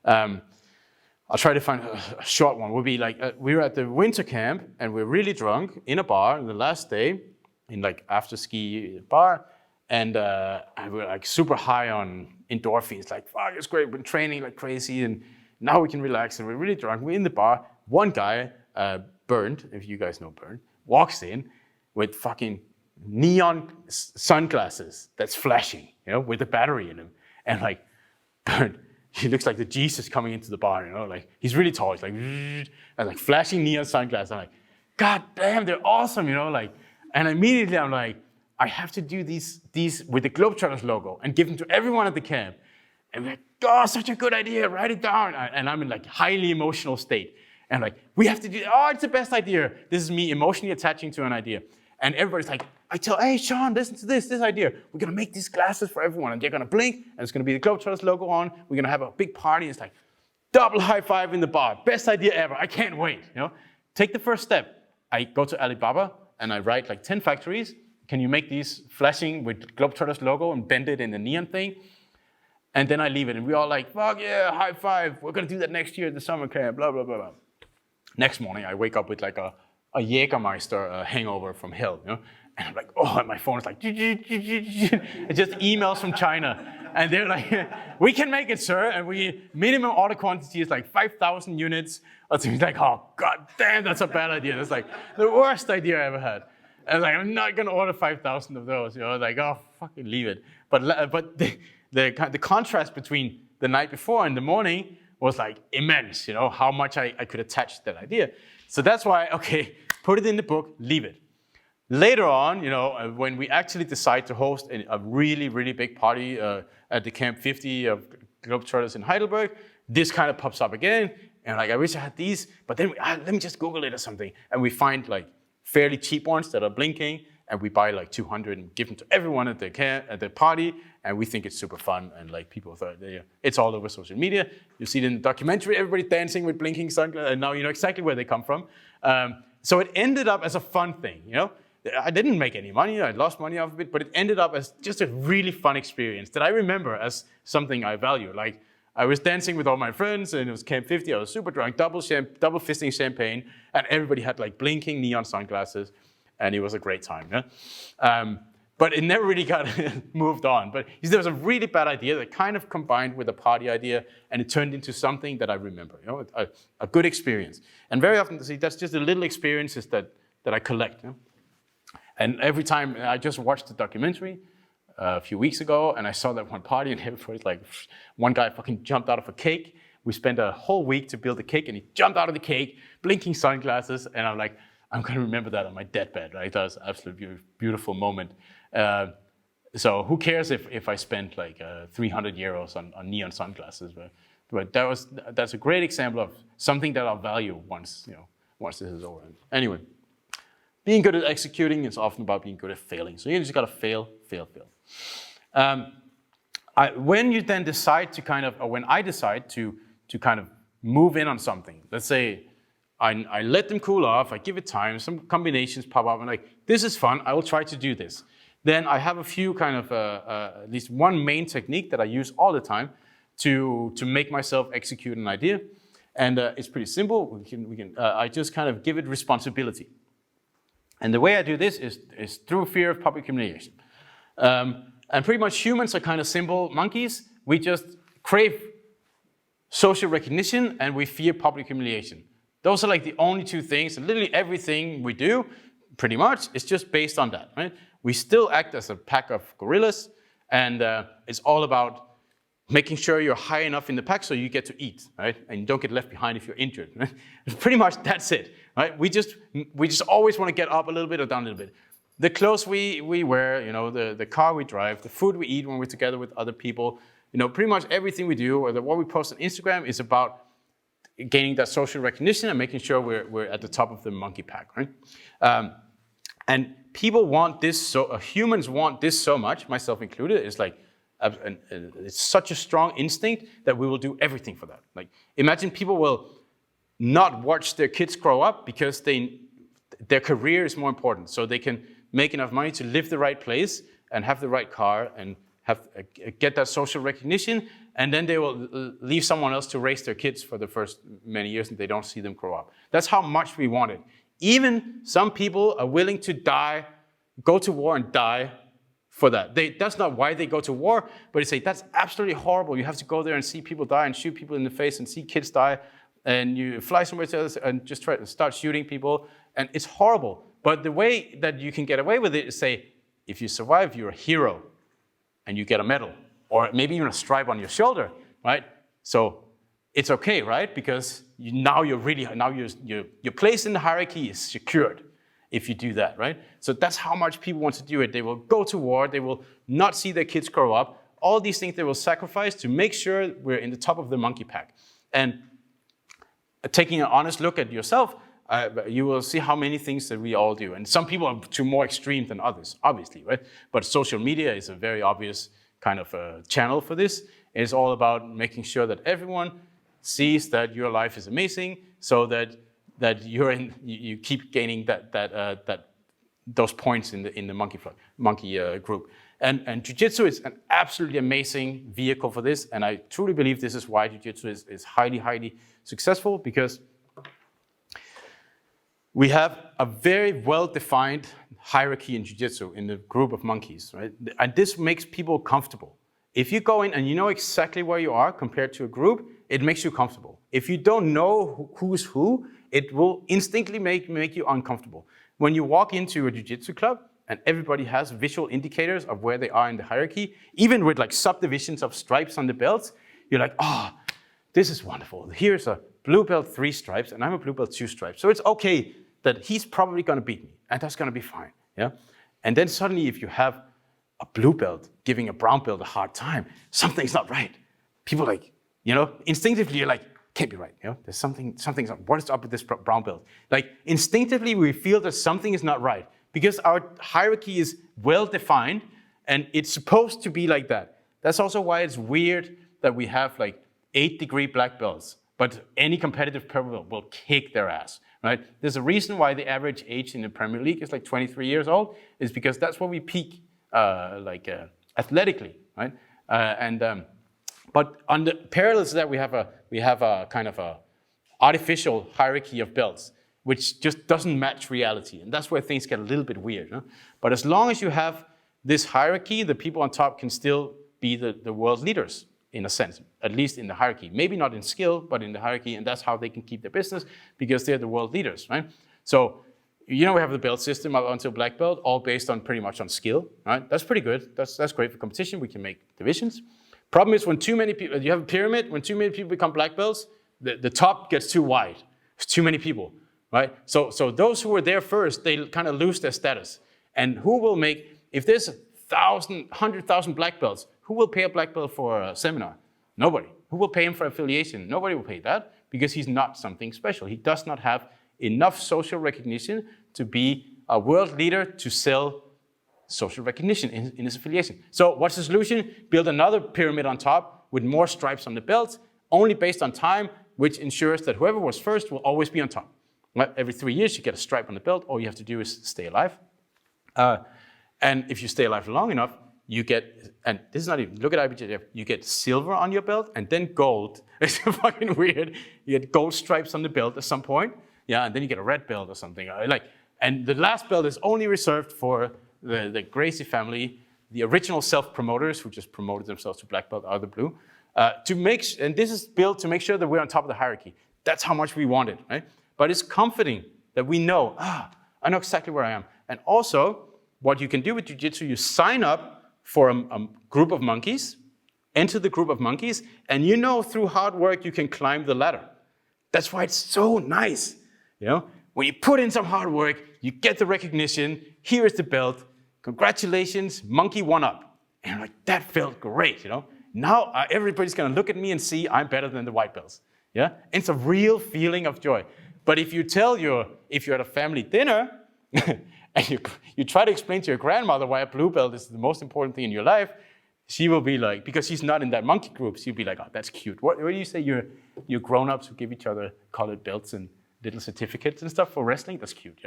I'll try to find a short one. Would be like, we were at the winter camp and we're really drunk in a bar on the last day, in like after ski bar. And we're like super high on endorphins, like, fuck, it's great, we've been training like crazy and now we can relax, and we're really drunk. We're in the bar. One guy, Bernd, if you guys know Bernd, walks in with fucking neon sunglasses that's flashing, with a battery in him. And like, Bernd, he looks like the Jesus coming into the bar, like he's really tall. He's like, and like flashing neon sunglasses. I'm like, God damn, they're awesome, and immediately I'm like, I have to do these with the Globetrotters logo and give them to everyone at the camp. And we're like, oh, such a good idea, write it down. And I'm in like highly emotional state. And like, we have to do, oh, it's the best idea. This is me emotionally attaching to an idea. And everybody's like, I tell, hey, Sean, listen to this idea. We're gonna make these glasses for everyone, and they're gonna blink, and it's gonna be the Globetrotters logo on. We're gonna have a big party. It's like, double high five in the bar. Best idea ever. I can't wait. Take the first step. I go to Alibaba and I write like 10 factories. Can you make these flashing with Globetrotters logo and bend it in the neon thing? And then I leave it, and we're all like, fuck yeah, high five. We're gonna do that next year at the summer camp, blah, blah, blah, blah. Next morning, I wake up with like a Jägermeister hangover from hell, And I'm like, oh, and my phone is like, it's just emails from China. And they're like, we can make it, sir. And minimum order quantity is like 5,000 units. Or something like, oh, god damn, that's a bad idea. That's like the worst idea I ever had. And like, I'm not gonna order 5,000 of those, Like, oh, fucking leave it. But the contrast between the night before and the morning was like immense, how much I could attach to that idea. So that's why, okay, put it in the book, leave it. Later on, when we actually decide to host a really, really big party at the Camp 50 of Globetrotters in Heidelberg, this kind of pops up again. And like, I wish I had these, but then let me just Google it or something. And we find like fairly cheap ones that are blinking, and we buy like 200 and give them to everyone at the party. And we think it's super fun, and like people thought, it's all over social media. You see it in the documentary, everybody dancing with blinking sunglasses, and now you know exactly where they come from. So it ended up as a fun thing, I didn't make any money, I lost money off of it, but it ended up as just a really fun experience that I remember as something I value. Like, I was dancing with all my friends, and it was Camp 50, I was super drunk, double fisting champagne, and everybody had like blinking neon sunglasses, and it was a great time. But it never really got moved on. But there was a really bad idea that kind of combined with a party idea, and it turned into something that I remember, a good experience. And very often, that's just the little experiences that I collect. And every time, I just watched the documentary a few weeks ago, and I saw that one party, and everybody's like, one guy fucking jumped out of a cake. We spent a whole week to build a cake, and he jumped out of the cake, blinking sunglasses, and I'm like, I'm gonna remember that on my deathbed, right? That was an absolutely beautiful moment. So who cares if I spent like 300 euros on neon sunglasses? But that's a great example of something that I'll value once this is over. Anyway. Being good at executing is often about being good at failing. So you just gotta fail. When you then decide to when I decide to kind of move in on something, let's say I let them cool off, I give it time, some combinations pop up, and like, this is fun, I will try to do this. Then I have a few at least one main technique that I use all the time to make myself execute an idea. And it's pretty simple. I just kind of give it responsibility. And the way I do this is through fear of public humiliation. And pretty much humans are kind of simple monkeys. We just crave social recognition, and we fear public humiliation. Those are like the only two things, and literally everything we do, pretty much, is just based on that, right? We still act as a pack of gorillas, and it's all about making sure you're high enough in the pack so you get to eat, right? And you don't get left behind if you're injured. Right? Pretty much that's it, right? We just always want to get up a little bit or down a little bit. The clothes we wear, the car we drive, the food we eat when we're together with other people, pretty much everything we do, or what we post on Instagram, is about gaining that social recognition and making sure we're at the top of the monkey pack, right? And people want this, humans want this so much, myself included. It's like, it's such a strong instinct that we will do everything for that. Like, imagine people will not watch their kids grow up because their career is more important, so they can make enough money to live the right place and have the right car and get that social recognition, and then they will leave someone else to raise their kids for the first many years, and they don't see them grow up. That's how much we want it. Even some people are willing to die, go to war and die for that. That's not why they go to war, but they say, that's absolutely horrible. You have to go there and see people die and shoot people in the face and see kids die, and you fly somewhere else and just try to start shooting people, and it's horrible. But the way that you can get away with it is say, if you survive, you're a hero, and you get a medal, or maybe even a stripe on your shoulder, right? So it's okay, right? Because your place in the hierarchy is secured if you do that, right? So that's how much people want to do it. They will go to war, they will not see their kids grow up, All these things they will sacrifice to make sure we're in the top of the monkey pack. And taking an honest look at yourself, you will see how many things that we all do. And some people are to more extreme than others, obviously, right? But social media is a very obvious kind of channel for this. It's all about making sure that everyone sees that your life is amazing, so that you keep gaining those points in the monkey group. And Jiu-Jitsu is an absolutely amazing vehicle for this, and I truly believe this is why Jiu-Jitsu is highly, highly successful, because we have a very well-defined hierarchy in Jiu-Jitsu in the group of monkeys, right? And this makes people comfortable. If you go in and you know exactly where you are compared to a group, it makes you comfortable. If you don't know who's who, it will instinctively make you uncomfortable. When you walk into a Jiu-Jitsu club and everybody has visual indicators of where they are in the hierarchy, even with like subdivisions of stripes on the belts, you're like, oh, this is wonderful. Here's a blue belt 3 stripes and I'm a blue belt 2 stripes. So it's okay that he's probably gonna beat me and that's gonna be fine, yeah? And then suddenly if you have a blue belt giving a brown belt a hard time, something's not right. People like, instinctively you're like, can't be right, there's something's up. What is up with this brown belt? Like instinctively we feel that something is not right because our hierarchy is well defined and it's supposed to be like that. That's also why it's weird that we have like 8-degree black belts, but any competitive purple belt will kick their ass, right? There's a reason why the average age in the Premier League is like 23 years old, is because that's where we peak athletically, right? But on the parallel to that, we have a kind of a artificial hierarchy of belts, which just doesn't match reality, and that's where things get a little bit weird. Huh? But as long as you have this hierarchy, the people on top can still be the world leaders in a sense, at least in the hierarchy. Maybe not in skill, but in the hierarchy, and that's how they can keep their business because they're the world leaders, right? So, we have the belt system up until black belt, all based on pretty much on skill, right? That's pretty good. That's great for competition. We can make divisions. Problem is when too many people, you have a pyramid, when too many people become black belts, the top gets too wide. There's too many people, right? So those who were there first, they kind of lose their status. And who will make, if there's 100,000 black belts, who will pay a black belt for a seminar? Nobody. Who will pay him for affiliation? Nobody will pay that because he's not something special. He does not have enough social recognition to be a world leader to sell social recognition in his affiliation. So what's the solution? Build another pyramid on top with more stripes on the belt, only based on time, which ensures that whoever was first will always be on top. Right? Every 3 years you get a stripe on the belt. All you have to do is stay alive. And if you stay alive long enough, you get, and this is not even, look at IBJJF, you get silver on your belt and then gold. It's fucking weird. You get gold stripes on the belt at some point. Yeah, and then you get a red belt or something. And the last belt is only reserved for the Gracie family, the original self-promoters who just promoted themselves to black belt out of the blue, and this is built to make sure that we're on top of the hierarchy. That's how much we want it, right? But it's comforting that we know, I know exactly where I am. And also, what you can do with Jiu-Jitsu, you sign up for a group of monkeys, enter the group of monkeys, and through hard work you can climb the ladder. That's why it's so nice, When you put in some hard work, you get the recognition, here is the belt, congratulations, monkey 1-up. And you're like, that felt great, Now everybody's gonna look at me and see I'm better than the white belts, yeah? It's a real feeling of joy. But if you're at a family dinner, and you try to explain to your grandmother why a blue belt is the most important thing in your life, she will be like, because she's not in that monkey group, she'll be like, oh, that's cute. What do you say you're grown-ups who give each other colored belts and little certificates and stuff for wrestling? That's cute.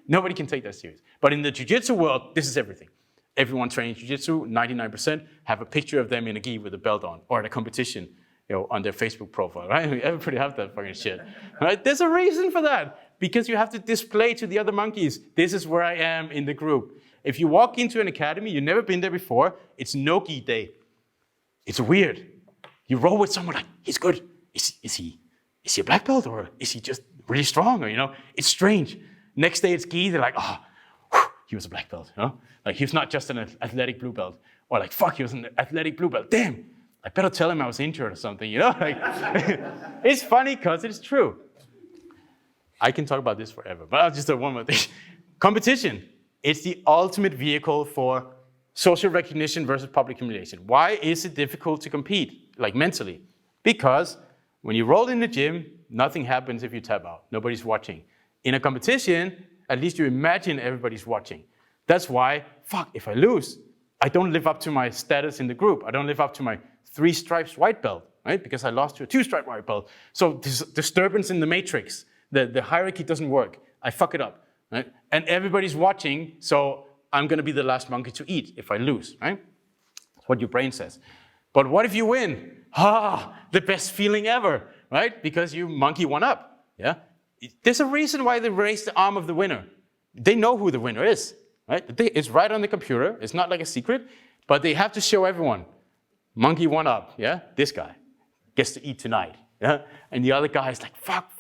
Nobody can take that serious. But in the Jiu-Jitsu world, this is everything. Everyone training Jiu-Jitsu, 99%, have a picture of them in a gi with a belt on, or at a competition, on their Facebook profile, right? Everybody have that fucking shit, right? There's a reason for that, because you have to display to the other monkeys, this is where I am in the group. If you walk into an academy, you've never been there before, it's no gi day. It's weird. You roll with someone like, he's good. Is he a black belt, or is he just really strong? Or, it's strange. Next day it's gi, they're like, he was a black belt, Like he was not just an athletic blue belt. Or like, fuck, he was an athletic blue belt. Damn, I better tell him I was injured or something, Like, it's funny because it's true. I can talk about this forever, but I'll just do one more thing. Competition. It's the ultimate vehicle for social recognition versus public humiliation. Why is it difficult to compete, like mentally? Because when you roll in the gym, nothing happens if you tap out. Nobody's watching. In a competition, at least you imagine everybody's watching. That's why, fuck, if I lose, I don't live up to my status in the group. I don't live up to my 3 stripes white belt, right? Because I lost to a 2-stripe white belt. So this disturbance in the matrix, the hierarchy doesn't work. I fuck it up, right? And everybody's watching, so I'm gonna be the last monkey to eat if I lose, right? That's what your brain says. But what if you win? The best feeling ever, right? Because you monkey one up, yeah? There's a reason why they raise the arm of the winner. They know who the winner is, right? It's right on the computer. It's not like a secret, but they have to show everyone. Monkey one up, yeah? This guy gets to eat tonight, yeah? And the other guy is like, fuck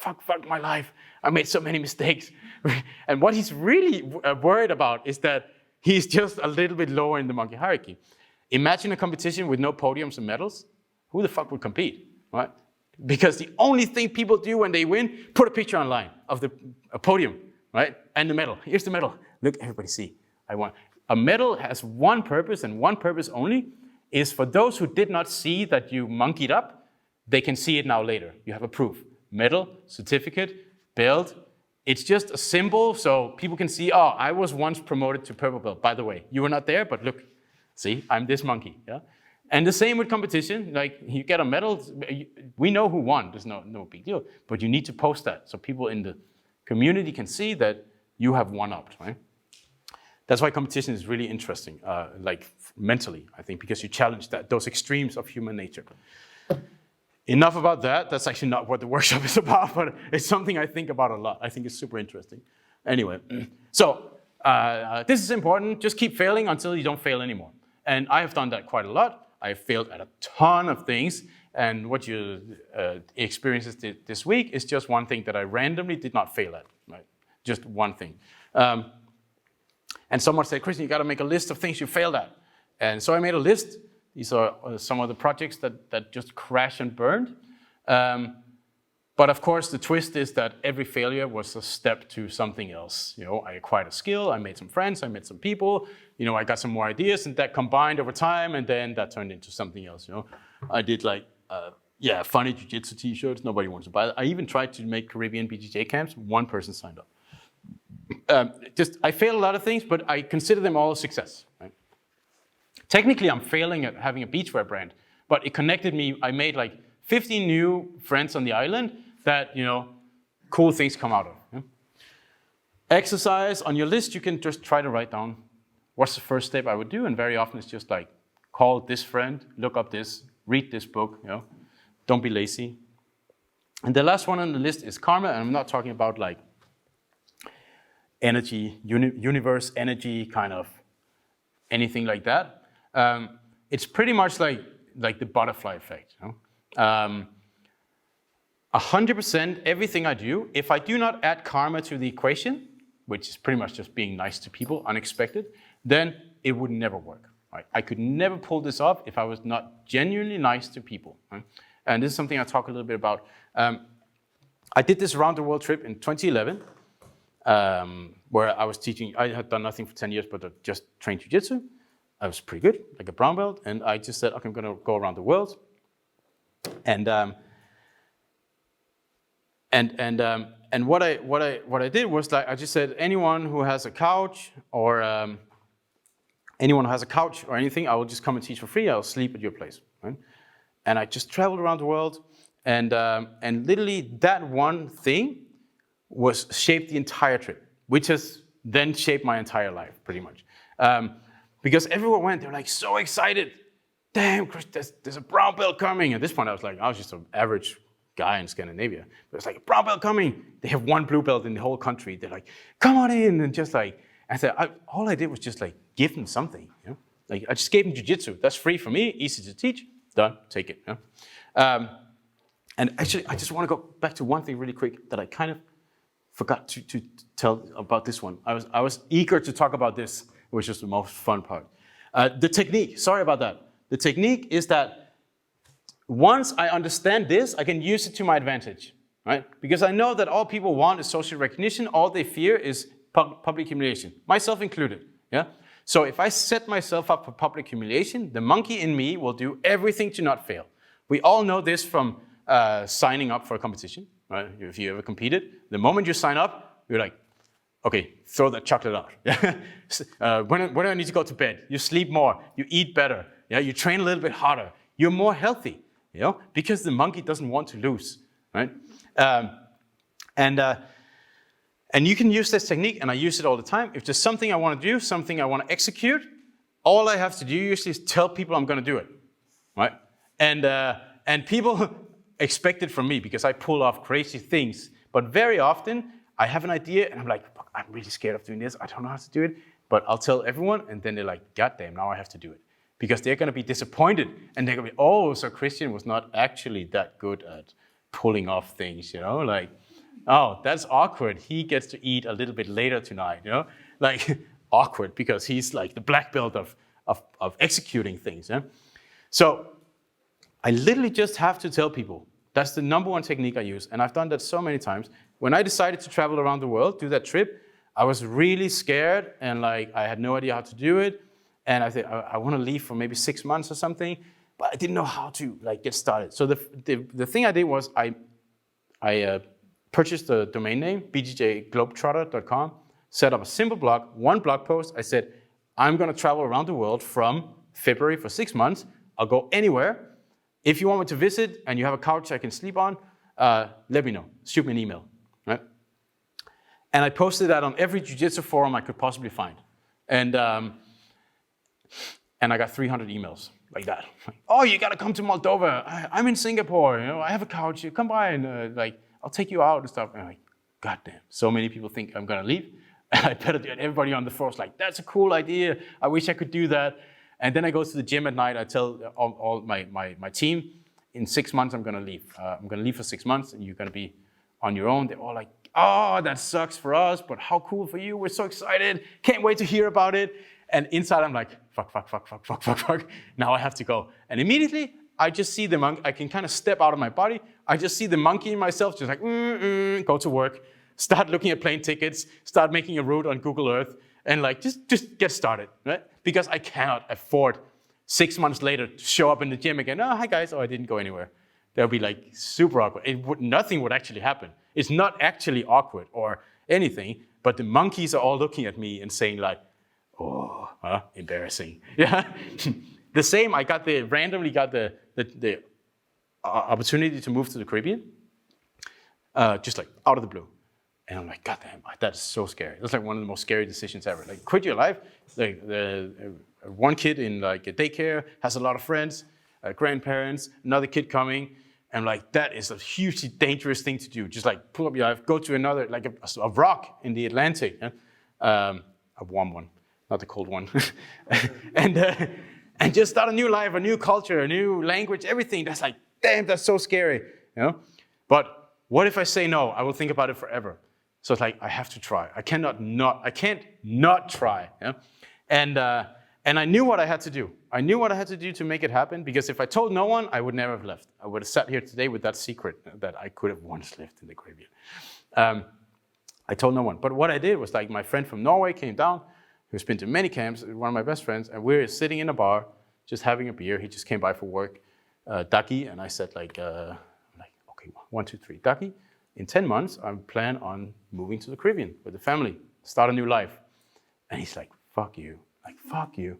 my life. I made so many mistakes. And what he's really worried about is that he's just a little bit lower in the monkey hierarchy. Imagine a competition with no podiums and medals. Who the fuck would compete, right? Because the only thing people do when they win, put a picture online of the podium, right? And the medal. Here's the medal. Look, everybody see, I won. A medal has one purpose and one purpose only, is for those who did not see that you monkeyed up, they can see it now later. You have a proof. Medal, certificate, belt. It's just a symbol so people can see, oh, I was once promoted to purple belt. By the way, you were not there, but look, see, I'm this monkey, yeah? And the same with competition, like you get a medal, we know who won, there's no big deal, but you need to post that so people in the community can see that you have one-upped, right? That's why competition is really interesting, like mentally, I think, because you challenge those extremes of human nature. Enough about that. That's actually not what the workshop is about, but it's something I think about a lot. I think it's super interesting. Anyway, so this is important. Just keep failing until you don't fail anymore. And I have done that quite a lot. I have failed at a ton of things. And what you experiences this week is just one thing that I randomly did not fail at, right? Just one thing. And someone said, Christian, you got to make a list of things you failed at. And so I made a list. These are some of the projects that just crashed and burned. But of course, the twist is that every failure was a step to something else. You know, I acquired a skill, I made some friends, I met some people, you know, I got some more ideas, and that combined over time, and then that turned into something else, you know. I did like, funny jiu-jitsu t-shirts, nobody wants to buy that. I even tried to make Caribbean BJJ camps, one person signed up. I failed a lot of things, but I consider them all a success, right? Technically, I'm failing at having a beachwear brand, but it connected me. I made like 50 new friends on the island that, you know, cool things come out of. Yeah? Exercise on your list, you can just try to write down what's the first step I would do, and very often it's just like call this friend, look up this, read this book, you know, don't be lazy. And the last one on the list is karma, and I'm not talking about like energy, universe energy, kind of anything like that. It's pretty much like the butterfly effect. You know? 100% everything I do, if I do not add karma to the equation, which is pretty much just being nice to people, unexpected, then it would never work. Right? I could never pull this off if I was not genuinely nice to people. Right? And this is something I talk a little bit about. I did this around the world trip in 2011, where I was teaching. I had done nothing for 10 years, but I just trained jiu-jitsu. I was pretty good, like a brown belt, and I just said, okay, I'm gonna go around the world. And what I did was like, I just said, anyone who has a couch or anything, I will just come and teach for free. I'll sleep at your place, right? And I just traveled around the world, and literally that one thing was shaped the entire trip, which has then shaped my entire life, pretty much. Because everywhere I went, they were like so excited. Damn, Chris, there's a brown belt coming. At this point, I was just an average guy in Scandinavia. But it's like, a brown belt coming. They have one blue belt in the whole country. They're like, come on in. And just like, I said, all I did was just like give them something. You know? Like, I just gave them jiu-jitsu. That's free for me, easy to teach. Done, take it. You know? And actually, I just want to go back to one thing really quick that I kind of forgot to tell about this one. I was eager to talk about this, which is the most fun part. The technique, sorry about that. The technique is that once I understand this, I can use it to my advantage, right? Because I know that all people want is social recognition. All they fear is public humiliation, myself included, yeah? So if I set myself up for public humiliation, the monkey in me will do everything to not fail. We all know this from signing up for a competition, right? If you ever competed, the moment you sign up, you're like, okay, throw that chocolate out. When do I need to go to bed? You sleep more, you eat better, yeah? You train a little bit harder, you're more healthy, you know, because the monkey doesn't want to lose, right? And you can use this technique, and I use it all the time. If there's something I want to do, something I want to execute, all I have to do usually is tell people I'm going to do it, right? And people expect it from me because I pull off crazy things. But very often, I have an idea, and I'm like, I'm really scared of doing this. I don't know how to do it. But I'll tell everyone, and then they're like, God damn, now I have to do it. Because they're going to be disappointed, and they're going to be, oh, so Christian was not actually that good at pulling off things, you know? Like, oh, that's awkward. He gets to eat a little bit later tonight, you know? Like, awkward, because he's like the black belt of executing things, yeah? So I literally just have to tell people. That's the number one technique I use, and I've done that so many times. When I decided to travel around the world, do that trip, I was really scared, and like I had no idea how to do it, and I said, I want to leave for maybe 6 months or something, but I didn't know how to like get started. So the thing I did was I purchased the domain name, bjjglobetrotter.com, set up a simple blog, one blog post. I said, I'm going to travel around the world from February for 6 months. I'll go anywhere. If you want me to visit and you have a couch I can sleep on, let me know. Shoot me an email, right? And I posted that on every jiu-jitsu forum I could possibly find. And I got 300 emails like that. Like, oh, you got to come to Moldova. I'm in Singapore. You know, I have a couch. Come by and like I'll take you out and stuff. And I'm like, God damn, so many people think I'm gonna leave. I better do it. Everybody on the floor is like, that's a cool idea. I wish I could do that. And then I go to the gym at night. I tell all my team, in 6 months I'm gonna leave. I'm gonna leave for 6 months, and you're gonna be on your own. They're all like, oh, that sucks for us, but how cool for you. We're so excited. Can't wait to hear about it. And inside I'm like, fuck. Now I have to go. And immediately I just see the monkey. I can kind of step out of my body. I just see the monkey in myself just like, go to work, start looking at plane tickets, start making a route on Google Earth, and like just get started, right? Because I cannot afford 6 months later to show up in the gym again. Oh, hi guys. Oh, I didn't go anywhere. That'll be like super awkward. Nothing would actually happen. It's not actually awkward or anything, but the monkeys are all looking at me and saying like, oh, embarrassing. Yeah. The same, I randomly got the opportunity to move to the Caribbean, just like out of the blue. And I'm like, God damn, that's so scary. That's like one of the most scary decisions ever. Like, quit your life. Like, one kid in like a daycare has a lot of friends, grandparents, another kid coming. And like, that is a hugely dangerous thing to do. Just like pull up your life, go to another, like a rock in the Atlantic, a warm one, not the cold one. And just start a new life, a new culture, a new language, everything. That's like, damn, that's so scary, you know? But what if I say no? I will think about it forever. So it's like, I have to try. I can't not try. Yeah? And I knew what I had to do. I knew what I had to do to make it happen, because if I told no one, I would never have left. I would have sat here today with that secret that I could have once lived in the Caribbean. I told no one. But what I did was, like, my friend from Norway came down, who's been to many camps, one of my best friends, and we were sitting in a bar, just having a beer. He just came by for work, Ducky, and I said, like, okay, 1, 2, 3, Ducky, in 10 months, I plan on moving to the Caribbean with the family, start a new life. And he's like, fuck you. Like, fuck you.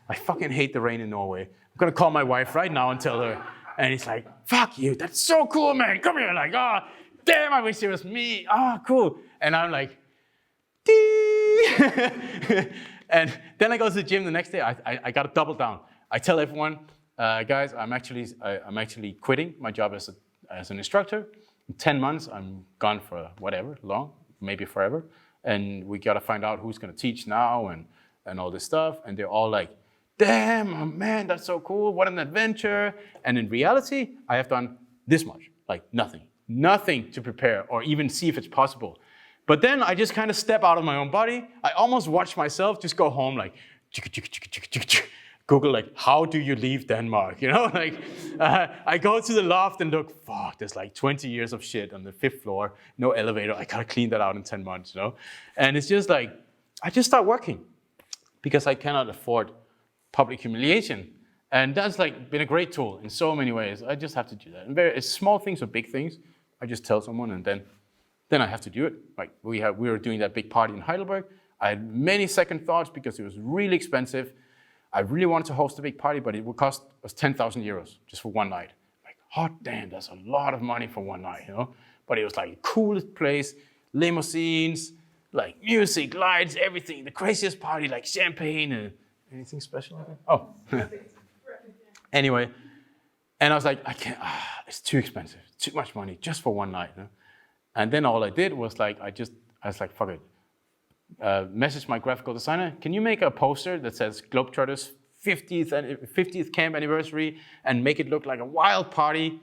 I fucking hate the rain in Norway. I'm gonna call my wife right now and tell her. And he's like, fuck you. That's so cool, man. Come here. Like, oh, damn, I wish it was me. Oh, cool. And I'm like, and then I go to the gym the next day. I got to double down. I tell everyone, guys, I'm actually quitting my job as an instructor. In 10 months, I'm gone for whatever, long, maybe forever. And we got to find out who's going to teach now and all this stuff. And they're all like, damn, oh man, that's so cool. What an adventure. And in reality, I have done this much, like nothing to prepare or even see if it's possible. But then I just kind of step out of my own body. I almost watch myself just go home like, Google, like, how do you leave Denmark? You know, like, I go to the loft and look, fuck, there's like 20 years of shit on the 5th floor, no elevator. I gotta clean that out in 10 months, you know? And it's just like, I just start working. because I cannot afford public humiliation. And that's like been a great tool in so many ways. I just have to do that. And it's small things or big things. I just tell someone and then I have to do it. Like we were doing that big party in Heidelberg. I had many second thoughts because it was really expensive. I really wanted to host a big party, but it would cost us 10,000 euros just for one night. Like, hot damn, that's a lot of money for one night, you know? But it was like the coolest place, limousines, like music, lights, everything, the craziest party, like champagne and anything special? Oh, anyway. And I was like, I can't, it's too expensive, too much money just for one night. You know? And then all I did was like, I was like, fuck it. Message my graphical designer, can you make a poster that says Globetrotters 50th camp anniversary and make it look like a wild party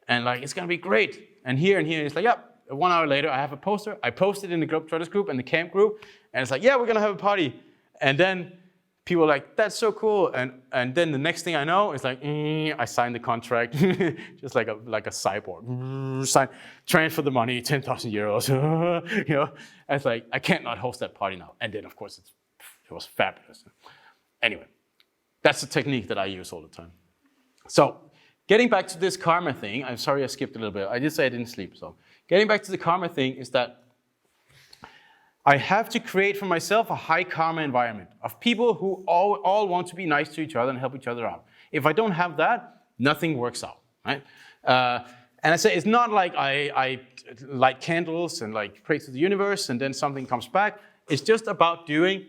and like it's gonna be great. And here, it's like, yep. 1 hour later, I have a poster. I posted in the Globetrotters group and the camp group, and it's like, yeah, we're gonna have a party. And then people are like, that's so cool. And then the next thing I know, it's like, I signed the contract, just like a cyborg. Transfer the money, 10,000 euros. You know, and it's like, I can't not host that party now. And then, of course, it was fabulous. Anyway, that's the technique that I use all the time. So, getting back to this karma thing, I'm sorry I skipped a little bit. I did say I didn't sleep, so. Getting back to the karma thing is that I have to create for myself a high karma environment of people who all want to be nice to each other and help each other out. If I don't have that, nothing works out, right? And I say it's not like I light candles and like pray to the universe and then something comes back. It's just about doing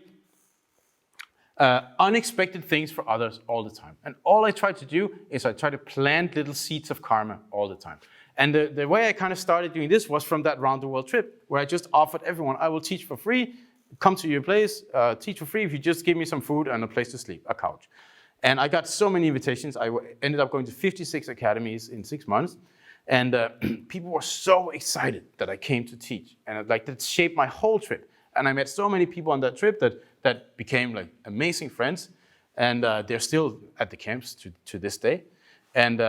unexpected things for others all the time. And all I try to do is I try to plant little seeds of karma all the time. And the way I kind of started doing this was from that round the world trip, where I just offered everyone, I will teach for free, come to your place, teach for free if you just give me some food and a place to sleep, a couch. And I got so many invitations. I ended up going to 56 academies in 6 months. And people were so excited that I came to teach. And like that shaped my whole trip. And I met so many people on that trip that became like amazing friends. And they're still at the camps to this day. And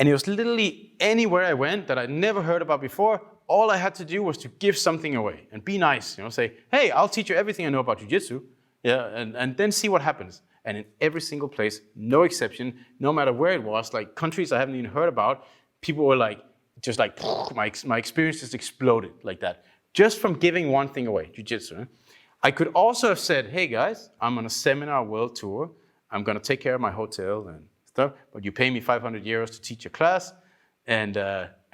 it was literally anywhere I went that I'd never heard about before, all I had to do was to give something away and be nice, you know, say, hey, I'll teach you everything I know about jiu-jitsu, yeah, and then see what happens. And in every single place, no exception, no matter where it was, like countries I haven't even heard about, people were like, just like, my experience just exploded like that, just from giving one thing away, jiu-jitsu. I could also have said, hey guys, I'm on a seminar world tour, I'm gonna take care of my hotel and stuff, but you pay me 500 euros to teach a class, and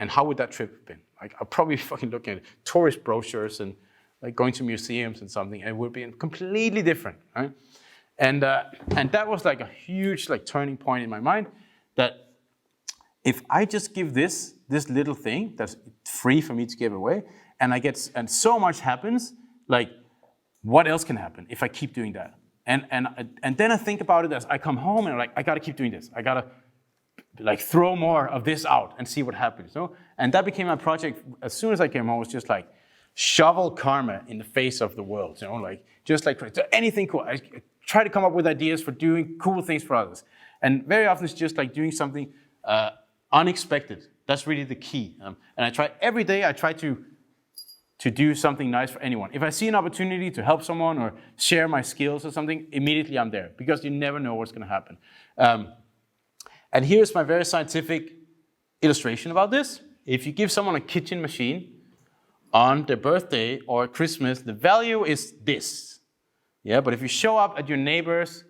how would that trip have been? Like, I'll probably be fucking looking at tourist brochures and like going to museums and something, and it would be completely different, right? And that was like a huge like turning point in my mind, that if I just give this little thing that's free for me to give away, and so much happens, like what else can happen if I keep doing that? And then I think about it as I come home and I'm like, I gotta keep doing this. I gotta like throw more of this out and see what happens. You know? And that became my project. As soon as I came home, it was just like shovel karma in the face of the world. You know, like just like anything cool. I try to come up with ideas for doing cool things for others. And very often it's just like doing something unexpected. That's really the key. And I try every day. I try to do something nice for anyone. If I see an opportunity to help someone or share my skills or something, immediately I'm there, because you never know what's gonna happen. And here's my very scientific illustration about this. If you give someone a kitchen machine on their birthday or Christmas, the value is this. Yeah, but if you show up at your neighbor's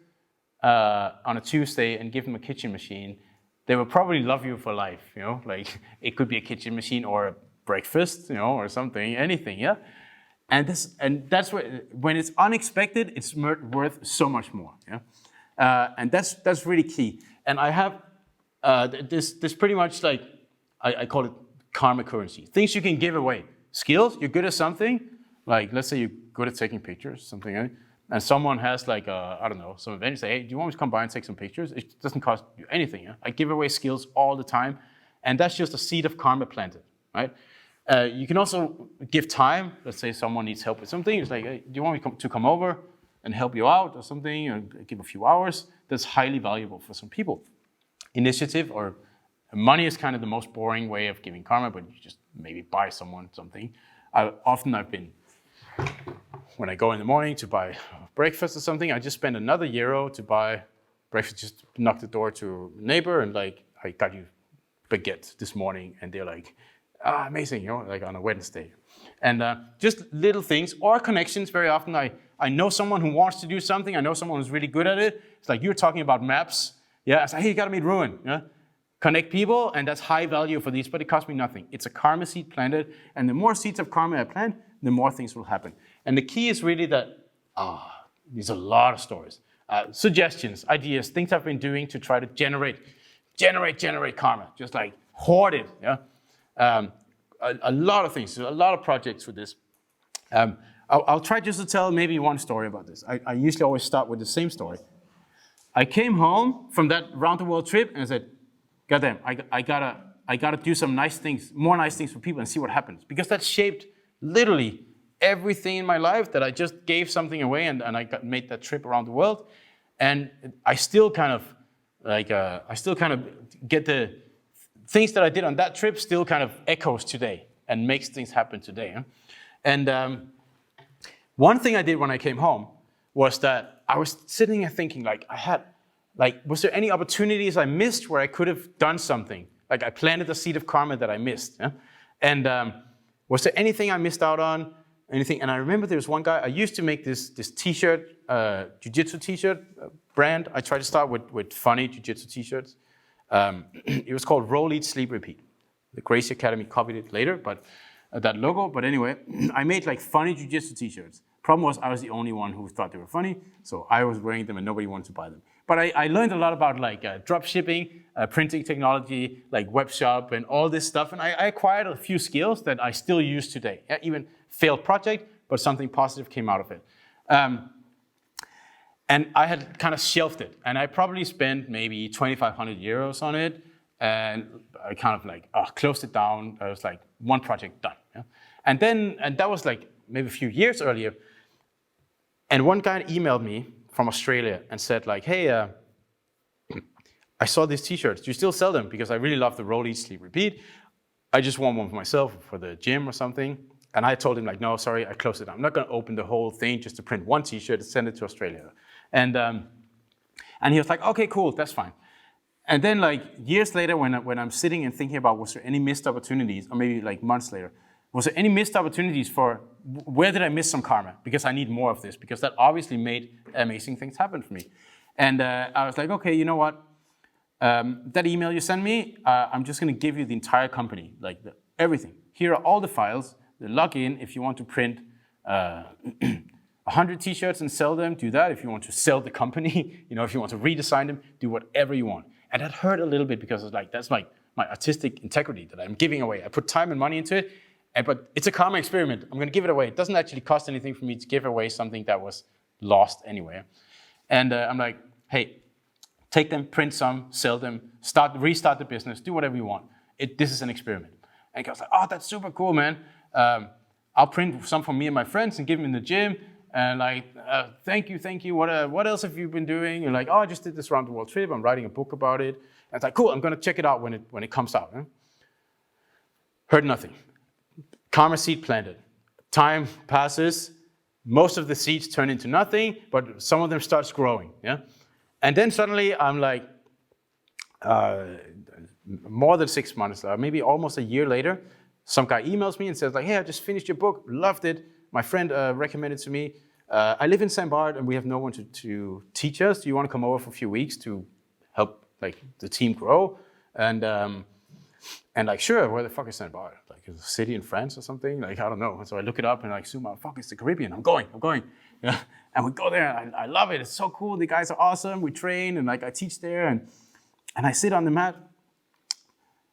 on a Tuesday and give them a kitchen machine, they will probably love you for life, you know? Like, it could be a kitchen machine or a breakfast, you know, or something, anything, yeah? And that's when it's unexpected, it's worth so much more, yeah? And that's really key. And I have this pretty much like, I call it karma currency. Things you can give away. Skills, you're good at something, like let's say you're good at taking pictures, something, right? And someone has like, I don't know, some event, you say, hey, do you want me to come by and take some pictures? It doesn't cost you anything, yeah? I give away skills all the time, and that's just a seed of karma planted, right? You can also give time. Let's say someone needs help with something. It's like, hey, do you want me to come over and help you out or something, or give a few hours? That's highly valuable for some people. Initiative or money is kind of the most boring way of giving karma, but you just maybe buy someone something. I've been when I go in the morning to buy breakfast or something, I just spend another euro to buy breakfast, just knock the door to a neighbor and like, I got you baguette this morning, and they're like, amazing, you know, like on a Wednesday. And just little things or connections. Very often I know someone who wants to do something. I know someone who's really good at it. It's like you're talking about maps. Yeah, I say, hey, you gotta meet Ruin. Yeah? Connect people, and that's high value for these, but it costs me nothing. It's a karma seed planted, and the more seeds of karma I plant, the more things will happen. And the key is really that, there's a lot of stories. Suggestions, ideas, things I've been doing to try to generate karma, just like hoard it. Yeah, a lot of things, a lot of projects with this. I'll try just to tell maybe one story about this. I usually always start with the same story. I came home from that round the world trip and I said, goddamn, I gotta do some nice things, more nice things for people and see what happens, because that shaped literally everything in my life, that I just gave something away and I made that trip around the world. And I still kind of get the things that I did on that trip still kind of echoes today and makes things happen today. Huh? And one thing I did when I came home was that I was sitting and thinking, was there any opportunities I missed where I could have done something? Like I planted a seed of karma that I missed. Yeah? And was there anything I missed out on? Anything? And I remember there was one guy, I used to make this t-shirt, jiu-jitsu t-shirt brand. I tried to start with funny jiu-jitsu t-shirts. It was called Roll, Eat, Sleep, Repeat. The Gracie Academy copied it later, but that logo. But anyway, I made like funny jiu-jitsu t-shirts. Problem was I was the only one who thought they were funny, so I was wearing them and nobody wanted to buy them. But I learned a lot about like drop shipping, printing technology, like web shop and all this stuff. And I acquired a few skills that I still use today. Yeah, even failed project, but something positive came out of it. And I had kind of shelved it. And I probably spent maybe 2,500 euros on it. And I kind of like closed it down. I was like, one project done. Yeah? And that was like maybe a few years earlier. And one guy emailed me from Australia and said like, hey, I saw these t-shirts. Do you still sell them? Because I really love the Roll, Eat, Sleep, Repeat. I just want one for myself for the gym or something. And I told him like, no, sorry, I closed it down. I'm not gonna open the whole thing just to print one t-shirt and send it to Australia. And he was like, okay, cool, that's fine. And then like years later when I'm sitting and thinking about was there any missed opportunities, or maybe like months later, was there any missed opportunities for where did I miss some karma? Because I need more of this, because that obviously made amazing things happen for me. And I was like, okay, you know what? That email you sent me, I'm just gonna give you the entire company, like everything. Here are all the files, the login. If you want to print 100 t-shirts and sell them, do that. If you want to sell the company, if you want to redesign them, do whatever you want. And that hurt a little bit because it's like, that's my artistic integrity that I'm giving away. I put time and money into it, but it's a karma experiment. I'm gonna give it away. It doesn't actually cost anything for me to give away something that was lost anyway. And I'm like, hey, take them, print some, sell them, restart the business, do whatever you want. This is an experiment. And he goes like, oh, that's super cool, man. I'll print some for me and my friends and give them in the gym. And like, thank you. What else have you been doing? And like, oh, I just did this round the world trip. I'm writing a book about it. And it's like, cool, I'm gonna check it out when it comes out. Huh? Heard nothing. Karma seed planted. Time passes. Most of the seeds turn into nothing, but some of them starts growing. Yeah. And then suddenly I'm like, more than 6 months, maybe almost a year later, some guy emails me and says like, hey, I just finished your book, loved it. My friend recommended it to me. I live in St. Bart and we have no one to teach us. Do you want to come over for a few weeks to help like the team grow? And like, sure, where the fuck is St. Bart? Like, it's a city in France or something? Like, I don't know. So I look it up and like, zoom out, fuck, it's the Caribbean. I'm going. Yeah. And we go there, and I love it. It's so cool. The guys are awesome. We train, and like I teach there, and I sit on the mat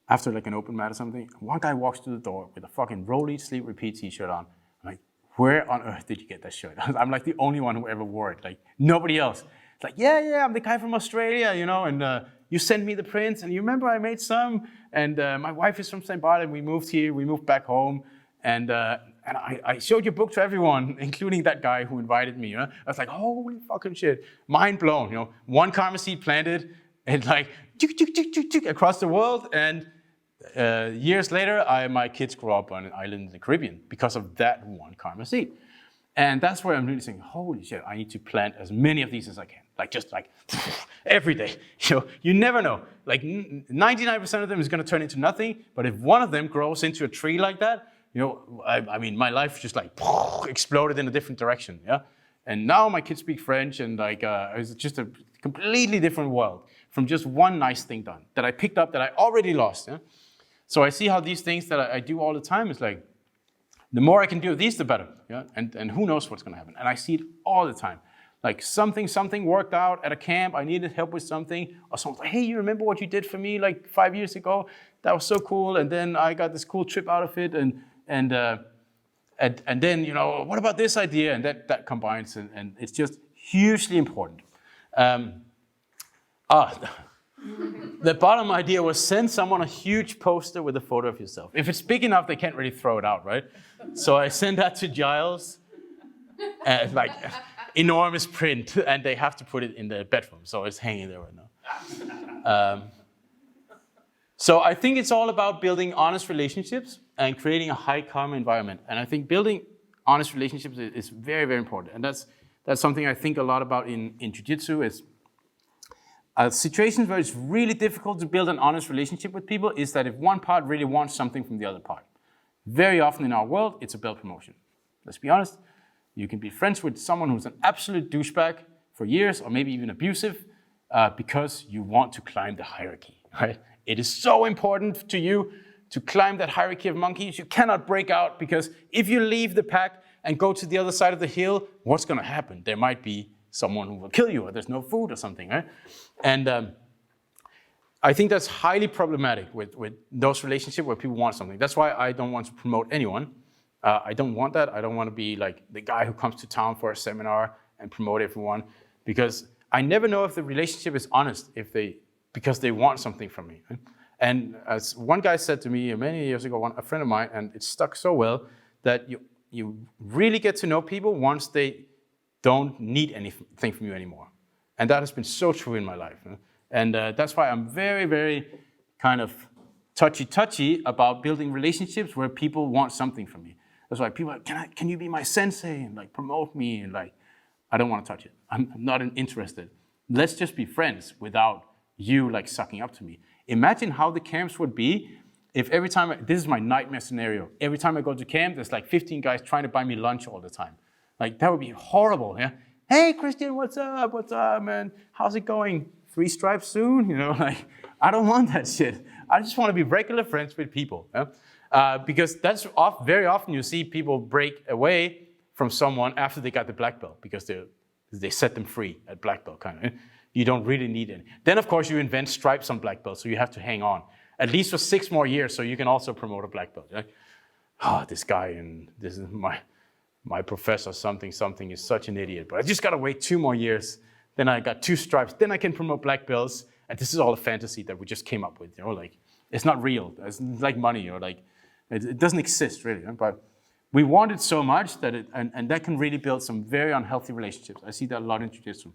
after like an open mat or something. One guy walks through the door with a fucking Roll, Eat, Sleep, Repeat t-shirt on. I'm like, where on earth did you get that shirt? I'm like the only one who ever wore it. Like nobody else. It's like, yeah, I'm the guy from Australia, and you sent me the prints, and you remember I made some, and my wife is from St. Bart, and we moved back home, and I showed your book to everyone, including that guy who invited me. I was like, holy fucking shit, mind blown. One karma seed planted, and like across the world, and years later, my kids grew up on an island in the Caribbean because of that one karma seed. And that's where I'm really saying, holy shit, I need to plant as many of these as I can. Like just like every day. You never know. Like 99% of them is going to turn into nothing. But if one of them grows into a tree like that, I mean, my life just like exploded in a different direction. Yeah. And now my kids speak French, and like it's just a completely different world from just one nice thing done that I picked up that I already lost. Yeah. So I see how these things that I do all the time is like, the more I can do of these, the better. Yeah? And who knows what's going to happen. And I see it all the time. Like something worked out at a camp. I needed help with something. Or someone's like, hey, you remember what you did for me like 5 years ago? That was so cool. And then I got this cool trip out of it. And then, what about this idea? And that combines. And it's just hugely important. The bottom idea was send someone a huge poster with a photo of yourself. If it's big enough, they can't really throw it out, right? So I send that to Giles, like enormous print, and they have to put it in the bedroom. So it's hanging there right now. So I think it's all about building honest relationships and creating a high calm environment. And I think building honest relationships is very, very important. And that's something I think a lot about in jiu-jitsu is situations where it's really difficult to build an honest relationship with people is that if one part really wants something from the other part. Very often in our world, it's about promotion. Let's be honest. You can be friends with someone who's an absolute douchebag for years, or maybe even abusive, because you want to climb the hierarchy, right? It is so important to you to climb that hierarchy of monkeys. You cannot break out, because if you leave the pack and go to the other side of the hill, what's going to happen? There might be someone who will kill you, or there's no food or something, right? And I think that's highly problematic with those relationships where people want something. That's why I don't want to promote anyone. I don't want that. I don't want to be like the guy who comes to town for a seminar and promote everyone, because I never know if the relationship is honest because they want something from me. Right? And as one guy said to me many years ago, a friend of mine, and it stuck so well, that you really get to know people once they don't need anything from you anymore. And that has been so true in my life. And that's why I'm very, very kind of touchy about building relationships where people want something from me. That's why people are like, can you be my sensei and like promote me? And like, I don't want to touch it. I'm not interested. Let's just be friends without you like sucking up to me. Imagine how the camps would be if every time, this is my nightmare scenario, every time I go to camp, there's like 15 guys trying to buy me lunch all the time. Like, that would be horrible, yeah? Hey, Christian, what's up? What's up, man? How's it going? 3 stripes soon? Like, I don't want that shit. I just want to be regular friends with people, yeah? Because that's very often you see people break away from someone after they got the black belt because they set them free at black belt, kind of. You don't really need any. Then, of course, you invent stripes on black belt, so you have to hang on. At least for 6 more years, so you can also promote a black belt, right? This guy, and this is my professor, something is such an idiot, but I just gotta wait 2 more years, then I got 2 stripes, then I can promote black belts, and this is all a fantasy that we just came up with, like, it's not real, it's like money, or like, it doesn't exist really, but we want it so much that and that can really build some very unhealthy relationships. I see that a lot in jiu-jitsu.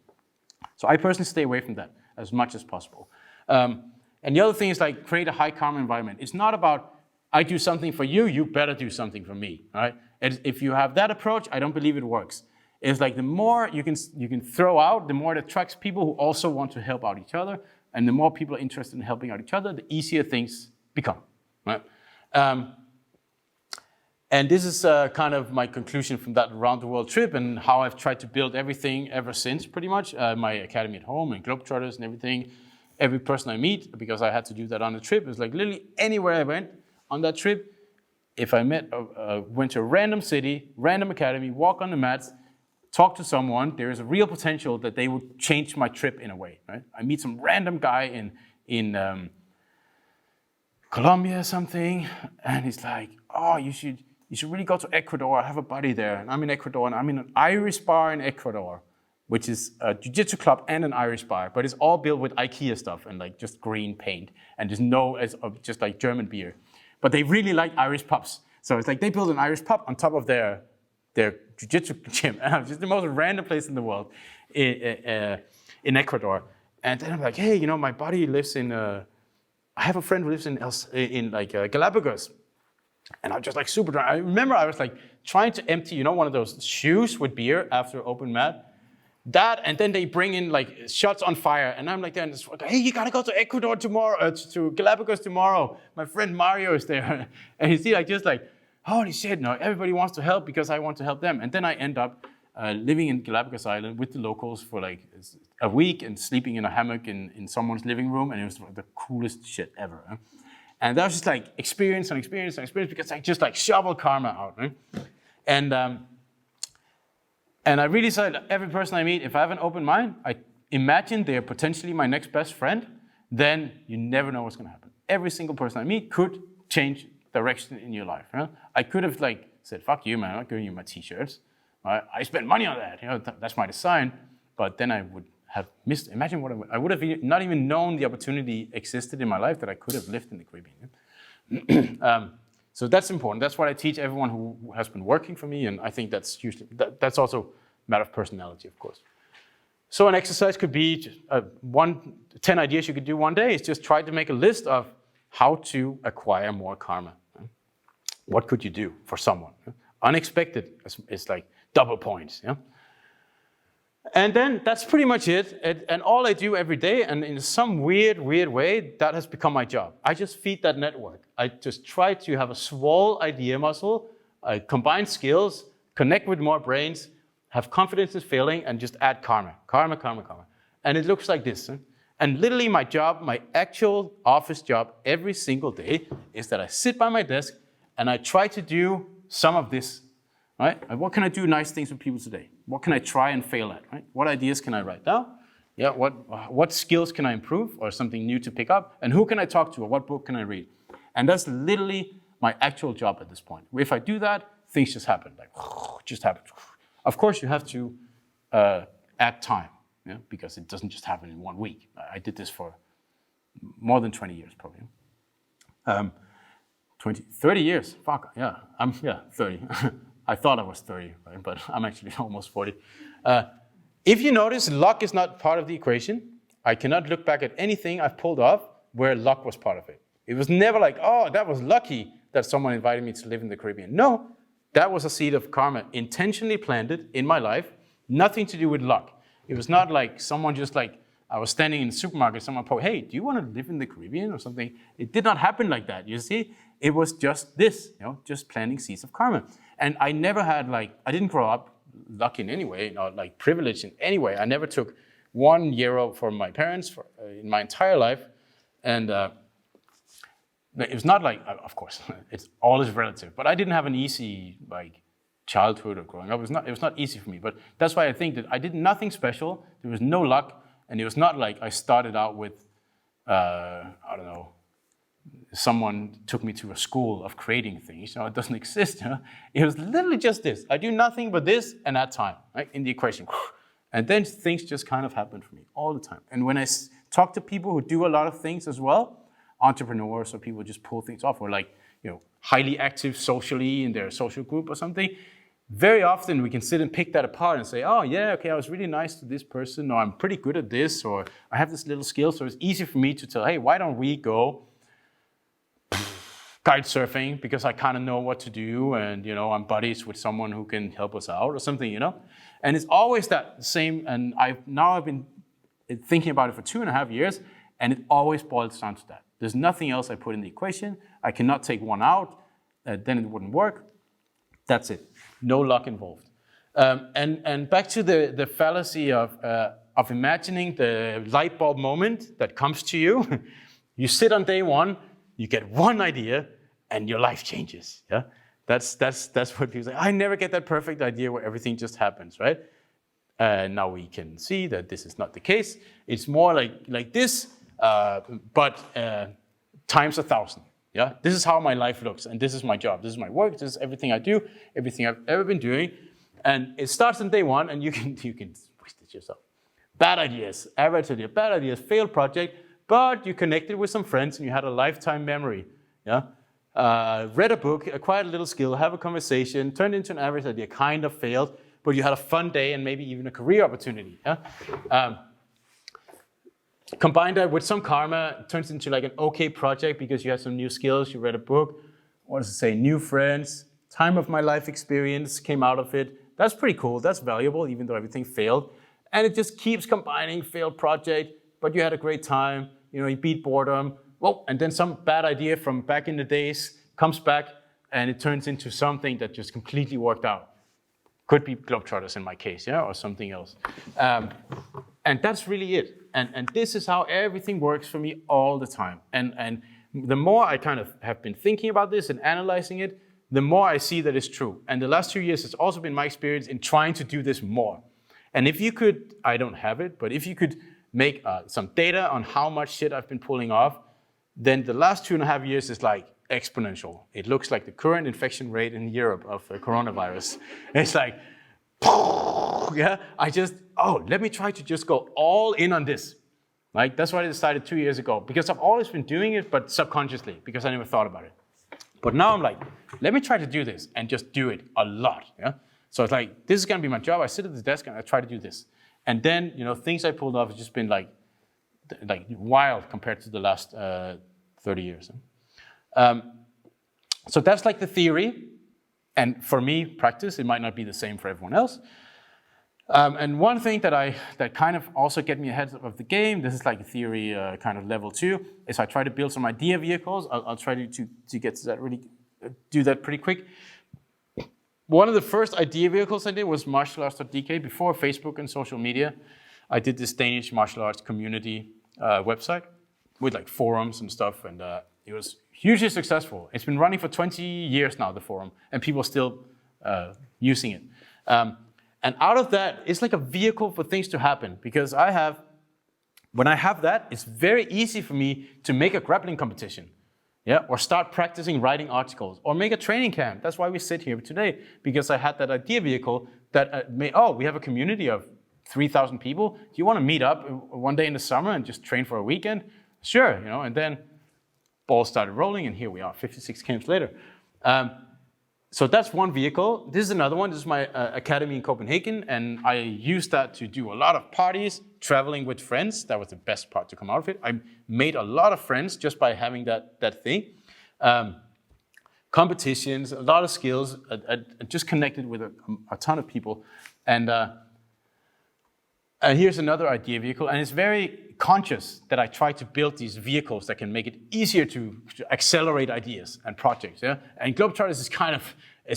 So I personally stay away from that as much as possible. And the other thing is like create a high calm environment. It's not about I do something for you, you better do something for me, all right? If you have that approach, I don't believe it works. It's like the more you can throw out, the more it attracts people who also want to help out each other, and the more people are interested in helping out each other, the easier things become, right? And this is kind of my conclusion from that around the world trip and how I've tried to build everything ever since, pretty much. My academy at home and Globetrotters and everything. Every person I meet, because I had to do that on the trip, it was like literally anywhere I went on that trip, if I went to a random city, random academy, walk on the mats, talk to someone, there is a real potential that they would change my trip in a way, right? I meet some random guy in Colombia or something, and he's like, oh, you should really go to Ecuador. I have a buddy there, and I'm in Ecuador, and I'm in an Irish bar in Ecuador, which is a jiu-jitsu club and an Irish bar, but it's all built with IKEA stuff and like just green paint, and there's just like German beer. But they really like Irish pubs. So it's like they built an Irish pub on top of their jiu-jitsu gym. And it's just the most random place in the world, in Ecuador. And then I'm like, hey, my buddy lives in, I have a friend who lives in Galapagos. And I'm just like super drunk. I remember I was like trying to empty, you know, one of those shoes with beer after open mat. That, and then they bring in like shots on fire, and I'm like, there, and it's like, hey, you gotta go to Ecuador tomorrow, to Galapagos tomorrow. My friend Mario is there, and you see, like, just like, holy shit, no, everybody wants to help because I want to help them. And then I end up living in Galapagos Island with the locals for like a week and sleeping in a hammock in someone's living room, and it was like the coolest shit ever. Huh? And that was just like experience because I just like shovel karma out. Right? And I really said, every person I meet, if I have an open mind, I imagine they're potentially my next best friend, then you never know what's going to happen. Every single person I meet could change direction in your life. Right? I could have like said, fuck you, man, I'm not giving you my t-shirts. I spent money on that. You know, that's my design. But then I would have missed, imagine what I would have not even known the opportunity existed in my life that I could have lived in the Caribbean. So that's important. That's what I teach everyone who has been working for me, and I think that's usually that's also a matter of personality, of course. So an exercise could be 10 ideas you could do one day is just try to make a list of how to acquire more karma. What could you do for someone? Unexpected is like double points. Yeah? And then that's pretty much it. And all I do every day, and in some weird way, that has become my job. I just feed that network. I just try to have a small idea muscle, combine skills, connect with more brains, have confidence in failing, and just add karma. And it looks like this. And literally my job, my actual office job every single day is that I sit by my desk and I try to do some of this. Right? What can I do nice things with people today? What can I try and fail at? Right? What ideas can I write down? Yeah, what skills can I improve or something new to pick up? And who can I talk to or what book can I read? And that's literally my actual job at this point. If I do that, things just happen. Like, just happen. Of course, you have to add time, yeah? Because it doesn't just happen in 1 week. I did this for more than 20 years, probably. 30 years, fuck, yeah, I'm 30. I thought I was 30, right? But I'm actually almost 40. If you notice, luck is not part of the equation. I cannot look back at anything I've pulled off where luck was part of it. It was never like, oh, that was lucky that someone invited me to live in the Caribbean. No, that was a seed of karma intentionally planted in my life, nothing to do with luck. It was not like someone just like, I was standing in the supermarket, someone poked, hey, do you want to live in the Caribbean or something? It did not happen like that, you see? It was just this, just planting seeds of karma. And I never had I didn't grow up lucky in any way, or like privileged in any way. I never took €1 from my parents in my entire life. And it was not like, of course, it's all is relative, but I didn't have an easy childhood or growing up. It was not easy for me, but that's why I think that I did nothing special. There was no luck, and it was not like I started out with, I don't know, someone took me to a school of creating things. It doesn't exist. It was literally just this. I do nothing but this and add time, right, in the equation. And then things just kind of happen for me all the time. And when I talk to people who do a lot of things as well, entrepreneurs or people who just pull things off, or highly active socially in their social group or something, very often we can sit and pick that apart and say, oh yeah, okay, I was really nice to this person, or I'm pretty good at this, or I have this little skill, so it's easy for me to tell, hey, why don't we go kite surfing, because I kind of know what to do, and I'm buddies with someone who can help us out or something, And it's always that same, and I've been thinking about it for 2.5 years, and it always boils down to that. There's nothing else I put in the equation. I cannot take one out, then it wouldn't work. That's it. No luck involved. And back to the fallacy of imagining the light bulb moment that comes to you. You sit on day one, you get one idea, and your life changes. Yeah, that's what people say. I never get that perfect idea where everything just happens, right? Now we can see that this is not the case. It's more like this, but times 1,000. Yeah, this is how my life looks, and this is my job. This is my work. This is everything I do, everything I've ever been doing, and it starts on day one, and you can twist it yourself. Bad ideas, average idea, bad ideas, failed project, but you connected with some friends and you had a lifetime memory. Yeah, read a book, acquired a little skill, have a conversation, turned into an average idea, kind of failed, but you had a fun day and maybe even a career opportunity. Yeah. Combine that with some karma, it turns into like an okay project because you have some new skills, you read a book, what does it say? New friends, time of my life experience came out of it. That's pretty cool. That's valuable, even though everything failed. And it just keeps combining failed project, but you had a great time. You beat boredom. Well, and then some bad idea from back in the days comes back, and it turns into something that just completely worked out. Could be Globetrotters in my case, or something else. And that's really it. And this is how everything works for me all the time. And the more I kind of have been thinking about this and analyzing it, the more I see that it's true. And the last 2 years has also been my experience in trying to do this more. And if you could, I don't have it, but if you could make some data on how much shit I've been pulling off, then the last 2.5 years is like exponential. It looks like the current infection rate in Europe of coronavirus. It's like, let me try to just go all in on this. Like, that's what I decided 2 years ago, because I've always been doing it, but subconsciously, because I never thought about it. But now I'm like, let me try to do this and just do it a lot. So it's like, this is gonna be my job. I sit at the desk and I try to do this. And then, things I pulled off have just been like wild compared to the last 30 years. So that's like the theory. And for me, practice, it might not be the same for everyone else. And one thing that kind of also get me ahead of the game, this is like a theory kind of level 2, is I try to build some idea vehicles. I'll try to get to that do that pretty quick. One of the first idea vehicles I did was martialarts.dk before Facebook and social media. I did this Danish martial arts community website with like forums and stuff, and it was hugely successful. It's been running for 20 years now, the forum, and people are still using it. And out of that, it's like a vehicle for things to happen, because when I have that, it's very easy for me to make a grappling competition, or start practicing writing articles, or make a training camp. That's why we sit here today, because I had that idea vehicle that we have a community of 3,000 people. Do you want to meet up one day in the summer and just train for a weekend? Sure, and then balls started rolling, and here we are, 56 camps later. So that's one vehicle. This is another one. This is my academy in Copenhagen, and I used that to do a lot of parties, traveling with friends. That was the best part to come out of it. I made a lot of friends just by having that thing. Competitions, a lot of skills. I just connected with a ton of people. And here's another idea vehicle, and it's very conscious that I try to build these vehicles that can make it easier to accelerate ideas and projects. And Globetrotters is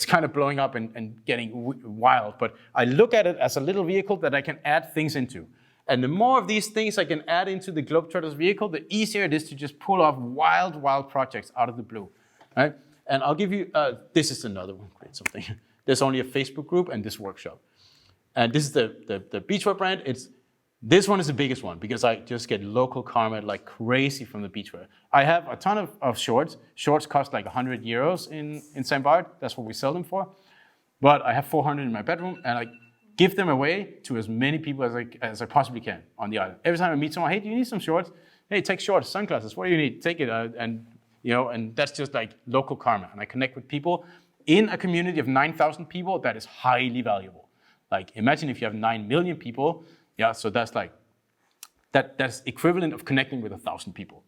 kind of blowing up and getting wild, but I look at it as a little vehicle that I can add things into. And the more of these things I can add into the Globetrotters vehicle, the easier it is to just pull off wild projects out of the blue. Right? And I'll give you, this is another one, create something. There's only a Facebook group and this workshop. And this is the beachwear brand. This one is the biggest one, because I just get local karma like crazy from the beachwear. I have a ton of shorts. Shorts cost like 100 euros in St. Bart. That's what we sell them for. But I have 400 in my bedroom, and I give them away to as many people as I possibly can on the island. Every time I meet someone, hey, do you need some shorts? Hey, take shorts, sunglasses, what do you need? Take it. And that's just like local karma. And I connect with people in a community of 9,000 people that is highly valuable. Like, imagine if you have 9 million people. So that's like, that's equivalent of connecting with 1,000 people,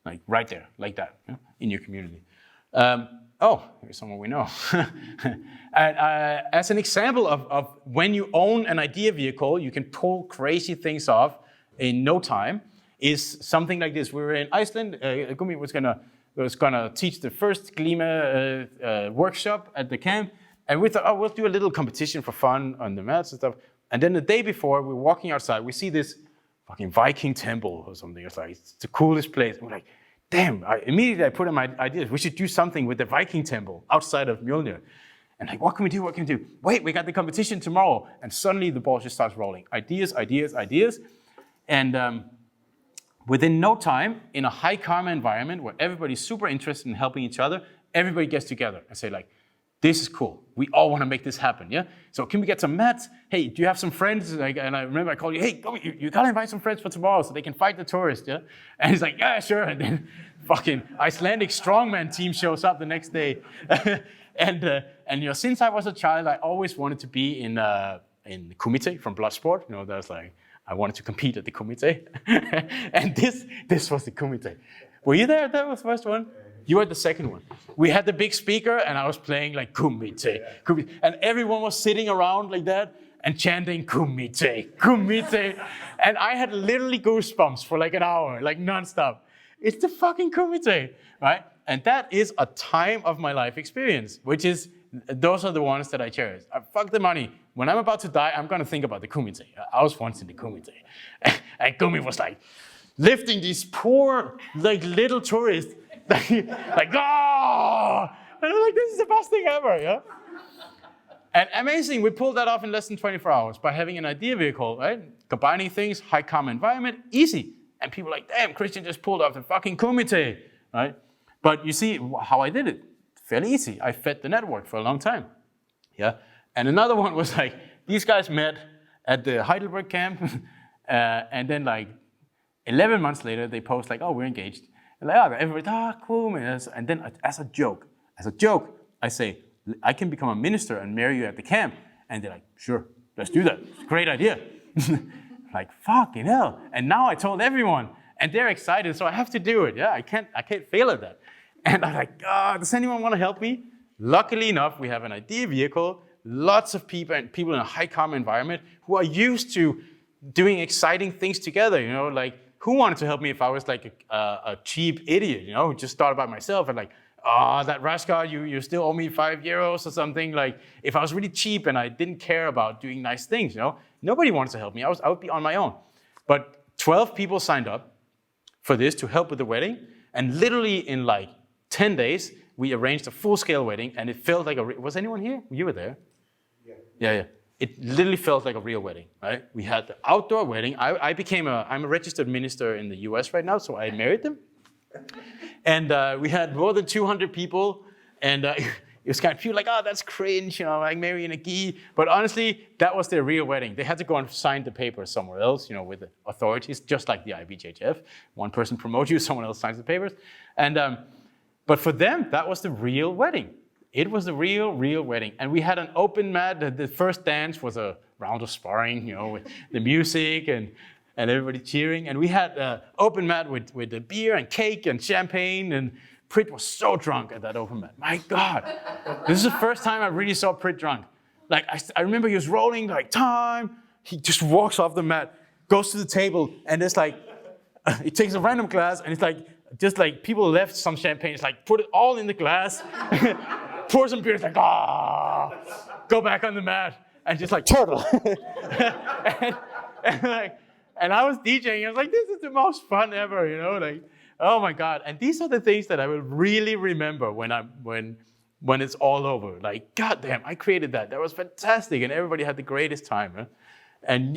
like right there, like that, in your community. Here's someone we know. And as an example of when you own an idea vehicle, you can pull crazy things off in no time, is something like this. We were in Iceland. Gumi was gonna teach the first Glima workshop at the camp, and we thought, we'll do a little competition for fun on the mats and stuff. And then the day before, we're walking outside, we see this fucking Viking temple or something. It's like, it's the coolest place. And we're like, damn, immediately I put in my ideas, we should do something with the Viking temple outside of Mjolnir. And like, what can we do? Wait, we got the competition tomorrow. And suddenly the ball just starts rolling. Ideas. And within no time, in a high karma environment where everybody's super interested in helping each other, everybody gets together and say like, this is cool. We all want to make this happen, So can we get some mats? Hey, do you have some friends? And I remember I called you, hey, go, you gotta invite some friends for tomorrow so they can fight the tourists, And he's like, yeah, sure. And then fucking Icelandic strongman team shows up the next day. And since I was a child, I always wanted to be in kumite from Bloodsport. That's like, I wanted to compete at the kumite. And this was the kumite. Were you there? That was the first one? You were the second one. We had the big speaker, and I was playing like kumite, kumite, and everyone was sitting around like that and chanting kumite, kumite, and I had literally goosebumps for like an hour, like nonstop. It's the fucking kumite, right? And that is a time of my life experience, which is, those are the ones that I cherish. Fuck the money. When I'm about to die, I'm gonna think about the kumite. I was once in the kumite, and Gumi was like lifting these poor, like little tourists. Like, oh! And I'm like, this is the best thing ever, yeah? And amazing, we pulled that off in less than 24 hours by having an idea vehicle, right? Combining things, high common environment, easy. And people are like, damn, Christian just pulled off the fucking kumite, right? But you see how I did it, fairly easy. I fed the network for a long time, yeah? And another one was like, these guys met at the Heidelberg camp, and then like 11 months later, they post like, oh, we're engaged. And like, oh, everybody, cool, man. And then as a joke, I say, I can become a minister and marry you at the camp. And they're like, sure, let's do that. It's a great idea. Like, fucking hell. And now I told everyone, and they're excited, so I have to do it. Yeah, I can't fail at that. And I'm like, does anyone want to help me? Luckily enough, we have an idea vehicle, lots of people and people in a high common environment who are used to doing exciting things together, you know, like, who wanted to help me if I was like a cheap idiot, you know, who just thought about myself and like, that Raskar, you still owe me €5 or something. Like, if I was really cheap and I didn't care about doing nice things, you know, nobody wants to help me. I would be on my own. But 12 people signed up for this to help with the wedding. And literally in like 10 days, we arranged a full-scale wedding, and it felt like was anyone here? You were there? Yeah. It literally felt like a real wedding, right? We had the outdoor wedding. I'm a registered minister in the US right now, so I married them. And we had more than 200 people, and it was kind of people like, oh, that's cringe, you know, like marrying a gi. But honestly, that was their real wedding. They had to go and sign the papers somewhere else, you know, with the authorities, just like the IBJJF. One person promotes you, someone else signs the papers. And but for them, that was the real wedding. It was the real wedding. And we had an open mat. The first dance was a round of sparring, you know, with the music and everybody cheering. And we had an open mat with the beer and cake and champagne. And Prit was so drunk at that open mat. My God. This is the first time I really saw Prit drunk. Like, I remember he was rolling, like, time. He just walks off the mat, goes to the table, and it's like, he takes a random glass, and it's like, just like people left some champagne. It's like, put it all in the glass. Pour some beer, it's like, go back on the mat, and just like, turtle. and I was DJing, I was like, this is the most fun ever, you know, like, oh my God. And these are the things that I will really remember when it's all over. Like, goddamn, I created that. That was fantastic, and everybody had the greatest time. Huh? And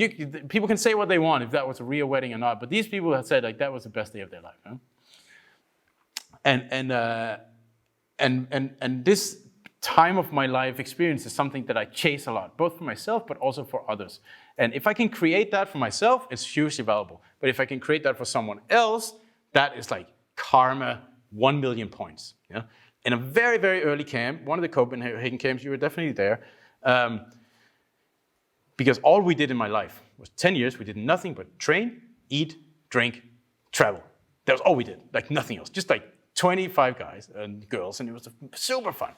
people can say what they want, if that was a real wedding or not, but these people have said, like, that was the best day of their life. Huh? And this time of my life experience is something that I chase a lot, both for myself, but also for others. And if I can create that for myself, it's hugely valuable. But if I can create that for someone else, that is like karma, 1 million points. Yeah? In a very, very early camp, one of the Copenhagen camps, you were definitely there, because all we did in my life was 10 years, we did nothing but train, eat, drink, travel. That was all we did, like nothing else, just like 25 guys and girls, and it was super fun.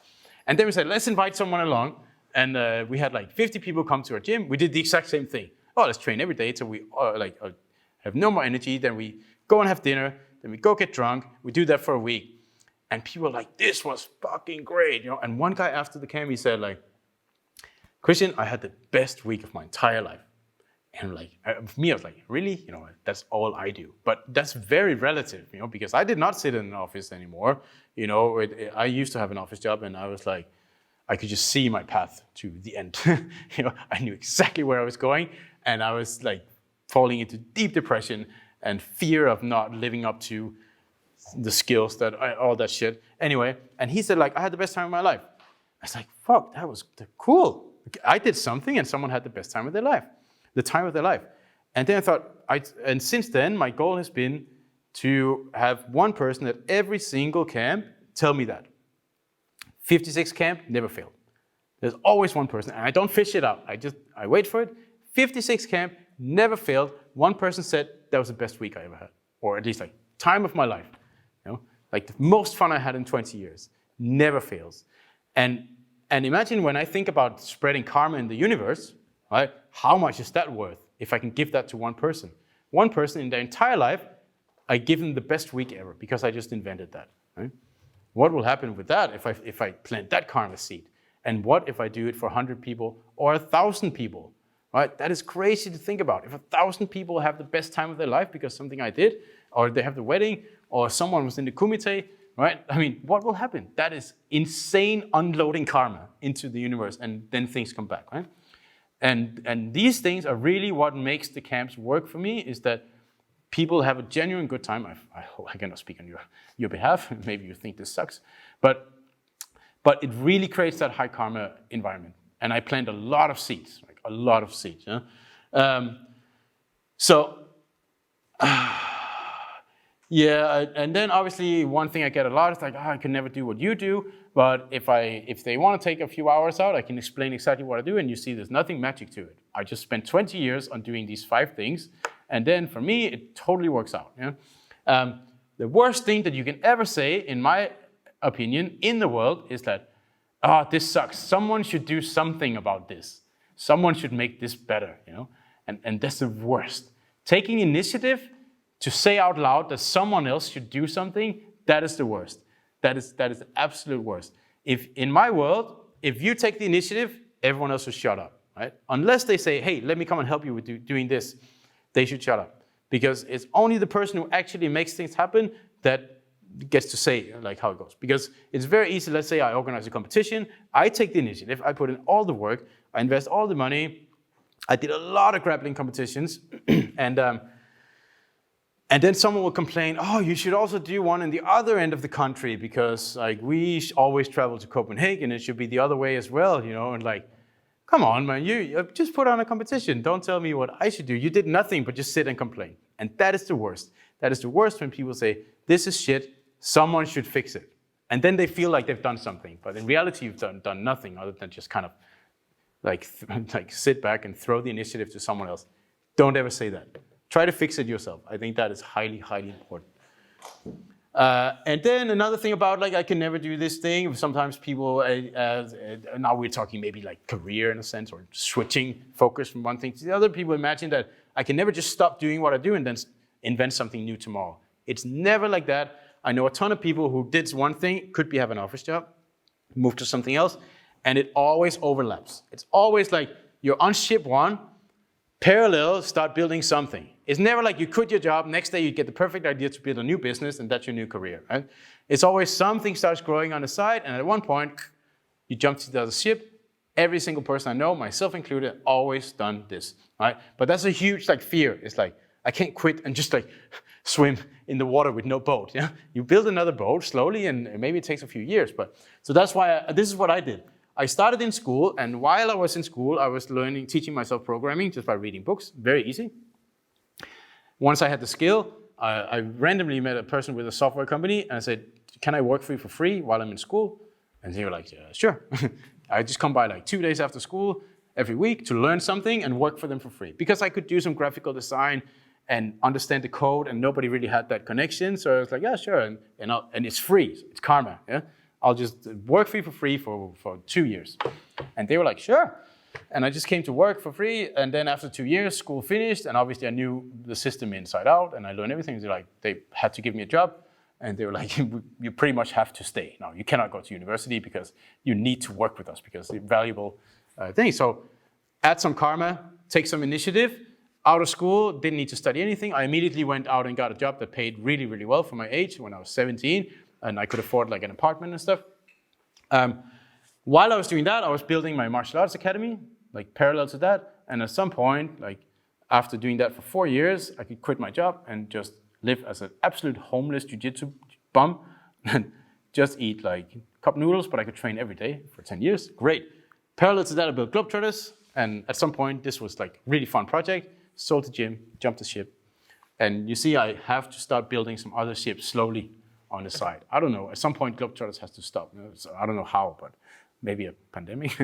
And then we said, let's invite someone along, and we had like 50 people come to our gym. We did the exact same thing. Oh, let's train every day till we have no more energy. Then we go and have dinner. Then we go get drunk. We do that for a week. And people were like, this was fucking great, you know. And one guy after the camp, he said like, Christian, I had the best week of my entire life. And like, for me, I was like, really? You know, that's all I do. But that's very relative, you know, because I did not sit in an office anymore. You know, I used to have an office job, and I was like, I could just see my path to the end. You know, I knew exactly where I was going, and I was like falling into deep depression and fear of not living up to the skills all that shit. Anyway, and he said like, I had the best time of my life. I was like, fuck, that was cool. I did something, and someone had the best time of their life. The time of their life. And then I thought, and since then, my goal has been to have one person at every single camp tell me that. 56 camp, never failed. There's always one person, and I don't fish it out. I wait for it. 56 camp, never failed. One person said that was the best week I ever had, or at least like time of my life. You know, Like the most fun I had in 20 years. Never fails. And imagine when I think about spreading karma in the universe, right? How much is that worth if I can give that to one person? One person in their entire life, I give them the best week ever because I just invented that. Right? What will happen with that if I plant that karma seed? And what if I do it for 100 people or 1,000 people? Right? That is crazy to think about. If 1,000 people have the best time of their life because something I did, or they have the wedding, or someone was in the kumite, right? I mean, what will happen? That is insane unloading karma into the universe, and then things come back, right? And these things are really what makes the camps work for me, is that people have a genuine good time. I cannot speak on your behalf. Maybe you think this sucks, but it really creates that high karma environment. And I plant a lot of seeds, like a lot of seeds. Yeah? Yeah, and then obviously one thing I get a lot is like, I can never do what you do, but if they want to take a few hours out, I can explain exactly what I do, and you see there's nothing magic to it. I just spent 20 years on doing these 5 things, and then for me, it totally works out. Yeah? The worst thing that you can ever say, in my opinion, in the world is that, this sucks. Someone should do something about this. Someone should make this better, you know? And that's the worst. Taking initiative to say out loud that someone else should do something, that is the worst. That is the absolute worst. If in my world, if you take the initiative, everyone else should shut up, right? Unless they say, hey, let me come and help you with doing this, they should shut up. Because it's only the person who actually makes things happen that gets to say like how it goes. Because it's very easy, let's say I organize a competition, I take the initiative, I put in all the work, I invest all the money, I did a lot of grappling competitions, and then someone will complain, oh, you should also do one in the other end of the country because like we always travel to Copenhagen, it should be the other way as well, you know, and like, come on, man, you just put on a competition. Don't tell me what I should do. You did nothing but just sit and complain. And that is the worst. That is the worst when people say, this is shit, someone should fix it. And then they feel like they've done something. But in reality, you've done nothing other than just kind of like sit back and throw the initiative to someone else. Don't ever say that. Try to fix it yourself. I think that is highly, highly important. And then another thing about like, I can never do this thing. Sometimes people, now we're talking maybe like career in a sense, or switching focus from one thing to the other. People imagine that I can never just stop doing what I do and then invent something new tomorrow. It's never like that. I know a ton of people who did one thing, could have an office job, move to something else, and it always overlaps. It's always like you're on ship 1, parallel, start building something. It's never like you quit your job, next day you get the perfect idea to build a new business, and that's your new career, right? It's always something starts growing on the side, and at one point, you jump to the other ship. Every single person I know, myself included, always done this, right? But that's a huge like fear. It's like, I can't quit and just like swim in the water with no boat, yeah? You build another boat slowly, and maybe it takes a few years, but so that's why this is what I did. I started in school, and while I was in school, I was teaching myself programming just by reading books, very easy. Once I had the skill, I randomly met a person with a software company, and I said, can I work for you for free while I'm in school? And they were like, yeah, sure. I just come by like 2 days after school every week to learn something and work for them for free. Because I could do some graphical design and understand the code, and nobody really had that connection. So I was like, yeah, sure, and it's free, it's karma, yeah? I'll just work for you for free for 2 years. And they were like, sure. And I just came to work for free, and then after 2 years, school finished, and obviously I knew the system inside out, and I learned everything. They had to give me a job, and they were like, you pretty much have to stay. Now, you cannot go to university because you need to work with us because it's a valuable thing. So add some karma, take some initiative. Out of school, didn't need to study anything. I immediately went out and got a job that paid really, really well for my age when I was 17, and I could afford like an apartment and stuff. While I was doing that, I was building my martial arts academy, like parallel to that. And at some point, like after doing that for 4 years, I could quit my job and just live as an absolute homeless jiu-jitsu bum and just eat like cup noodles, but I could train every day for 10 years. Great. Parallel to that, I built Globetrotters. And at some point, this was like a really fun project. Sold the gym, jumped the ship. And you see, I have to start building some other ships slowly on the side. I don't know, at some point, Globetrotters has to stop. So I don't know how, but maybe a pandemic.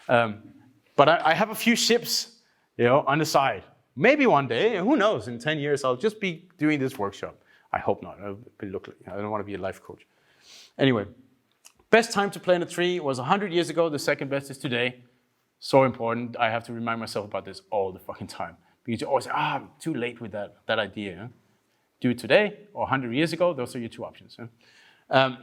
But I have a few ships, on the side. Maybe one day, who knows, in 10 years, I'll just be doing this workshop. I hope not. I don't want to be a life coach. Anyway, best time to plant a tree was 100 years ago. The second best is today. So important. I have to remind myself about this all the fucking time. Because you always say, I'm too late with that idea. Huh? Do it today or 100 years ago. Those are your two options. Huh?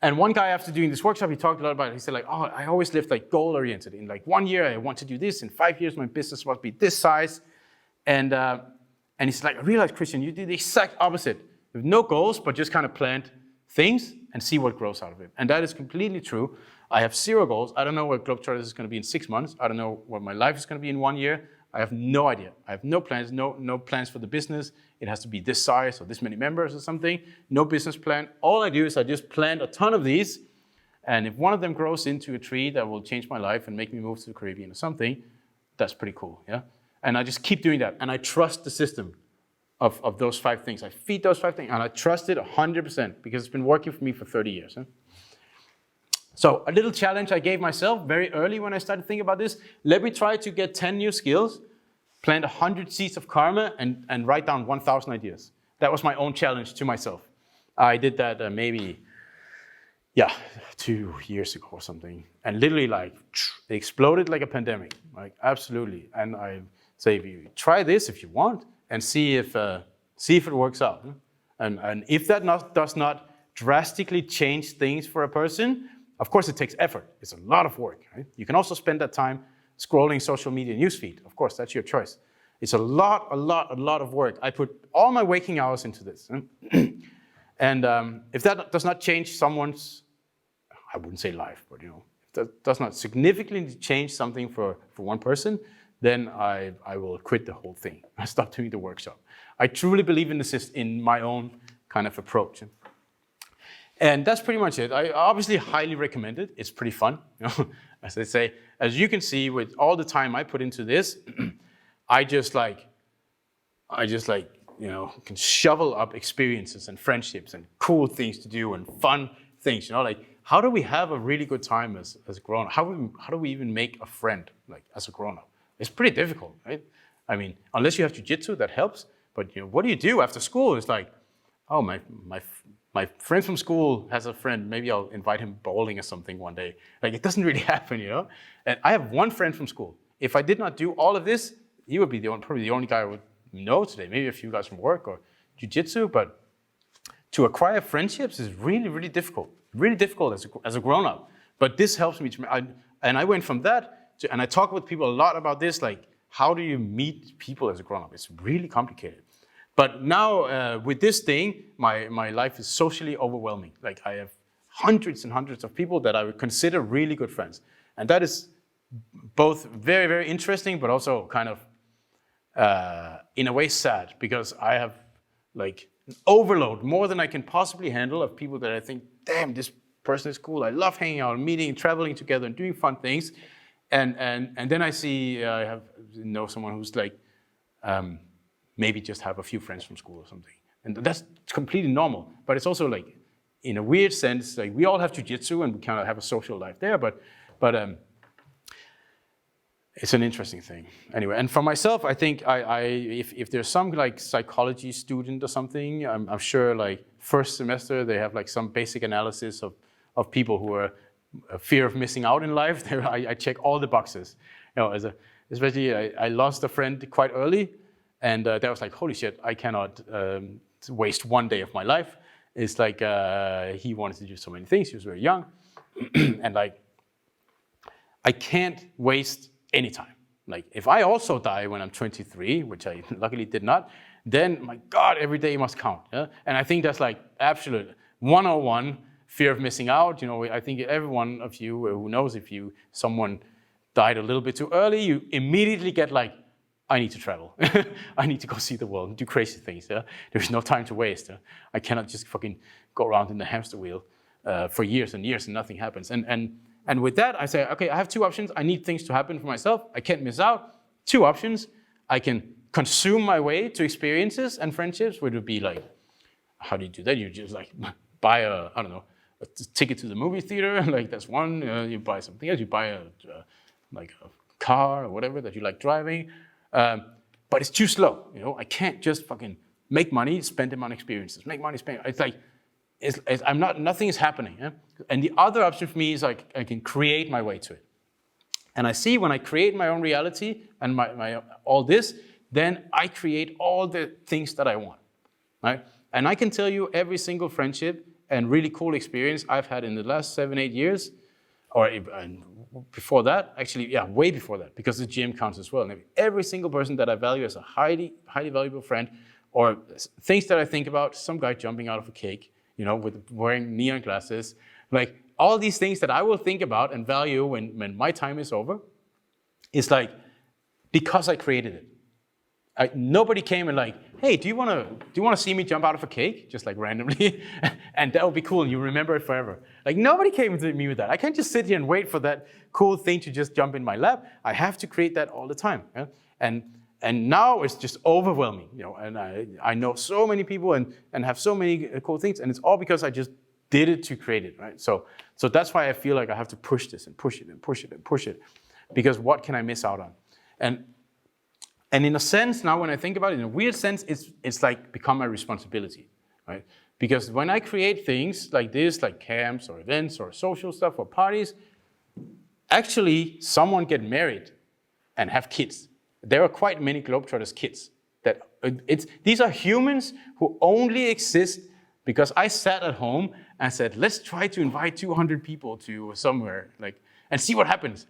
And one guy, after doing this workshop, he talked a lot about it. He said, like, I always lived like goal-oriented. In like 1 year, I want to do this. In 5 years, my business must be this size. And he's like, I realized, Christian, you do the exact opposite. With no goals, but just kind of plant things and see what grows out of it. And that is completely true. I have 0 goals. I don't know what Globetrotters is going to be in 6 months. I don't know what my life is going to be in 1 year. I have no idea. I have no plans, no plans for the business. It has to be this size or this many members or something. No business plan. All I do is I just plant a ton of these. And if one of them grows into a tree that will change my life and make me move to the Caribbean or something, that's pretty cool, yeah? And I just keep doing that. And I trust the system of those 5 things. I feed those 5 things, and I trust it 100% because it's been working for me for 30 years. Huh? So a little challenge I gave myself very early when I started thinking about this. Let me try to get 10 new skills, plant 100 seeds of karma, and write down 1,000 ideas. That was my own challenge to myself. I did that maybe 2 years ago or something. And literally like, it exploded like a pandemic. Like, absolutely. And I say, if you try this if you want, and see if it works out. And if that does not drastically change things for a person, of course it takes effort. It's a lot of work. Right? You can also spend that time scrolling social media newsfeed. Of course, that's your choice. It's a lot of work. I put all my waking hours into this. And if that does not change someone's, I wouldn't say life, but if that does not significantly change something for one person, then I will quit the whole thing. I stop doing the workshop. I truly believe in the system, in my own kind of approach. And that's pretty much it. I obviously highly recommend it. It's pretty fun. As I say, as you can see, with all the time I put into this, I just can shovel up experiences and friendships and cool things to do and fun things. Like, how do we have a really good time as a grown-up? How do we even make a friend, like, as a grown-up? It's pretty difficult, right? I mean, unless you have jiu-jitsu, that helps. But what do you do after school? It's like, oh, my friend from school has a friend. Maybe I'll invite him bowling or something one day. Like, it doesn't really happen, And I have one friend from school. If I did not do all of this, he would be probably the only guy I would know today. Maybe a few guys from work or jiu-jitsu. But to acquire friendships is really, really difficult. Really difficult as a grown-up. But this helps me. And I went from that. And I talk with people a lot about this, like, how do you meet people as a grown-up? It's really complicated. But now, with this thing, my life is socially overwhelming. Like, I have hundreds and hundreds of people that I would consider really good friends. And that is both very, very interesting, but also kind of, in a way, sad, because I have, like, an overload, more than I can possibly handle, of people that I think, damn, this person is cool. I love hanging out, meeting, traveling together, and doing fun things. And then I see I know someone who's like maybe just have a few friends from school or something, and that's completely normal. But it's also like, in a weird sense, like, we all have jiu-jitsu and we kind of have a social life there, but it's an interesting thing. Anyway, and for myself, I think if there's some like psychology student or something, I'm sure like first semester they have like some basic analysis of people who are fear of missing out in life. There, I check all the boxes. Especially I lost a friend quite early, and that was like, holy shit, I cannot waste 1 day of my life. It's like he wanted to do so many things. He was very young, and like, I can't waste any time. Like, if I also die when I'm 23, which I luckily did not, then my God, every day must count. Yeah? And I think that's like absolute 101. Fear of missing out. I think every one of you who knows, if someone died a little bit too early, you immediately get like, I need to travel. I need to go see the world and do crazy things. Yeah? There's no time to waste. Yeah? I cannot just fucking go around in the hamster wheel for years and years and nothing happens. And with that, I say, okay, I have 2 options. I need things to happen for myself. I can't miss out. 2 options. I can consume my way to experiences and friendships, which would be like, how do you do that? You just like buy a ticket to the movie theater, like that's one. You buy something else. You buy a car or whatever that you like driving, but it's too slow. I can't just fucking make money, spend them on experiences. Make money, spend. It's like, nothing is happening. Yeah? And the other option for me is like, I can create my way to it. And I see when I create my own reality and my all this, then I create all the things that I want, right? And I can tell you every single friendship and really cool experience I've had in the last 7-8 years, or before that, actually, yeah, way before that, because the gym counts as well. And every single person that I value as a highly, highly valuable friend, or things that I think about, some guy jumping out of a cake, you know, with wearing neon glasses, like all these things that I will think about and value when my time is over, is like, because I created it. Nobody came and like, hey, do you want to see me jump out of a cake? Just like randomly. And that would be cool and you remember it forever. Like nobody came to me with that. I can't just sit here and wait for that cool thing to just jump in my lap. I have to create that all the time. Yeah? And now it's just overwhelming, you know, and I know so many people and have so many cool things, and it's all because I just did it to create it, right? So that's why I feel like I have to push this and push it and push it and push it, because what can I miss out on? And in a sense, now when I think about it, in a weird sense, it's like become my responsibility, right? Because when I create things like this, like camps or events or social stuff or parties, actually someone get married and have kids. There are quite many Globetrotters kids. These are humans who only exist because I sat at home and said, let's try to invite 200 people to somewhere, and see what happens.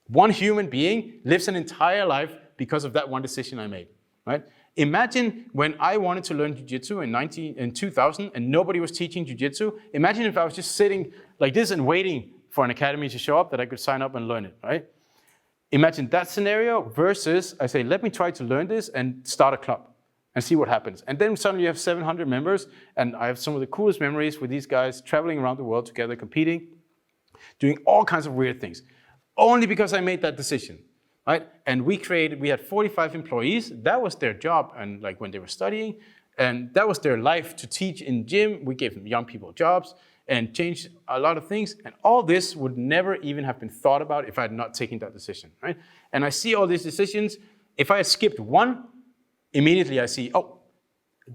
One human being lives an entire life because of that one decision I made, right? Imagine when I wanted to learn jiu-jitsu in 2000 and nobody was teaching jiu-jitsu. Imagine if I was just sitting like this and waiting for an academy to show up that I could sign up and learn it, right? Imagine that scenario versus I say, let me try to learn this and start a club and see what happens. And then suddenly you have 700 members, and I have some of the coolest memories with these guys traveling around the world together, competing, doing all kinds of weird things, only because I made that decision, right? And we had 45 employees. That was their job, and like when they were studying, and that was their life to teach in gym. We gave them young people jobs and changed a lot of things. And all this would never even have been thought about if I had not taken that decision, right? And I see all these decisions. If I had skipped one, immediately I see, oh,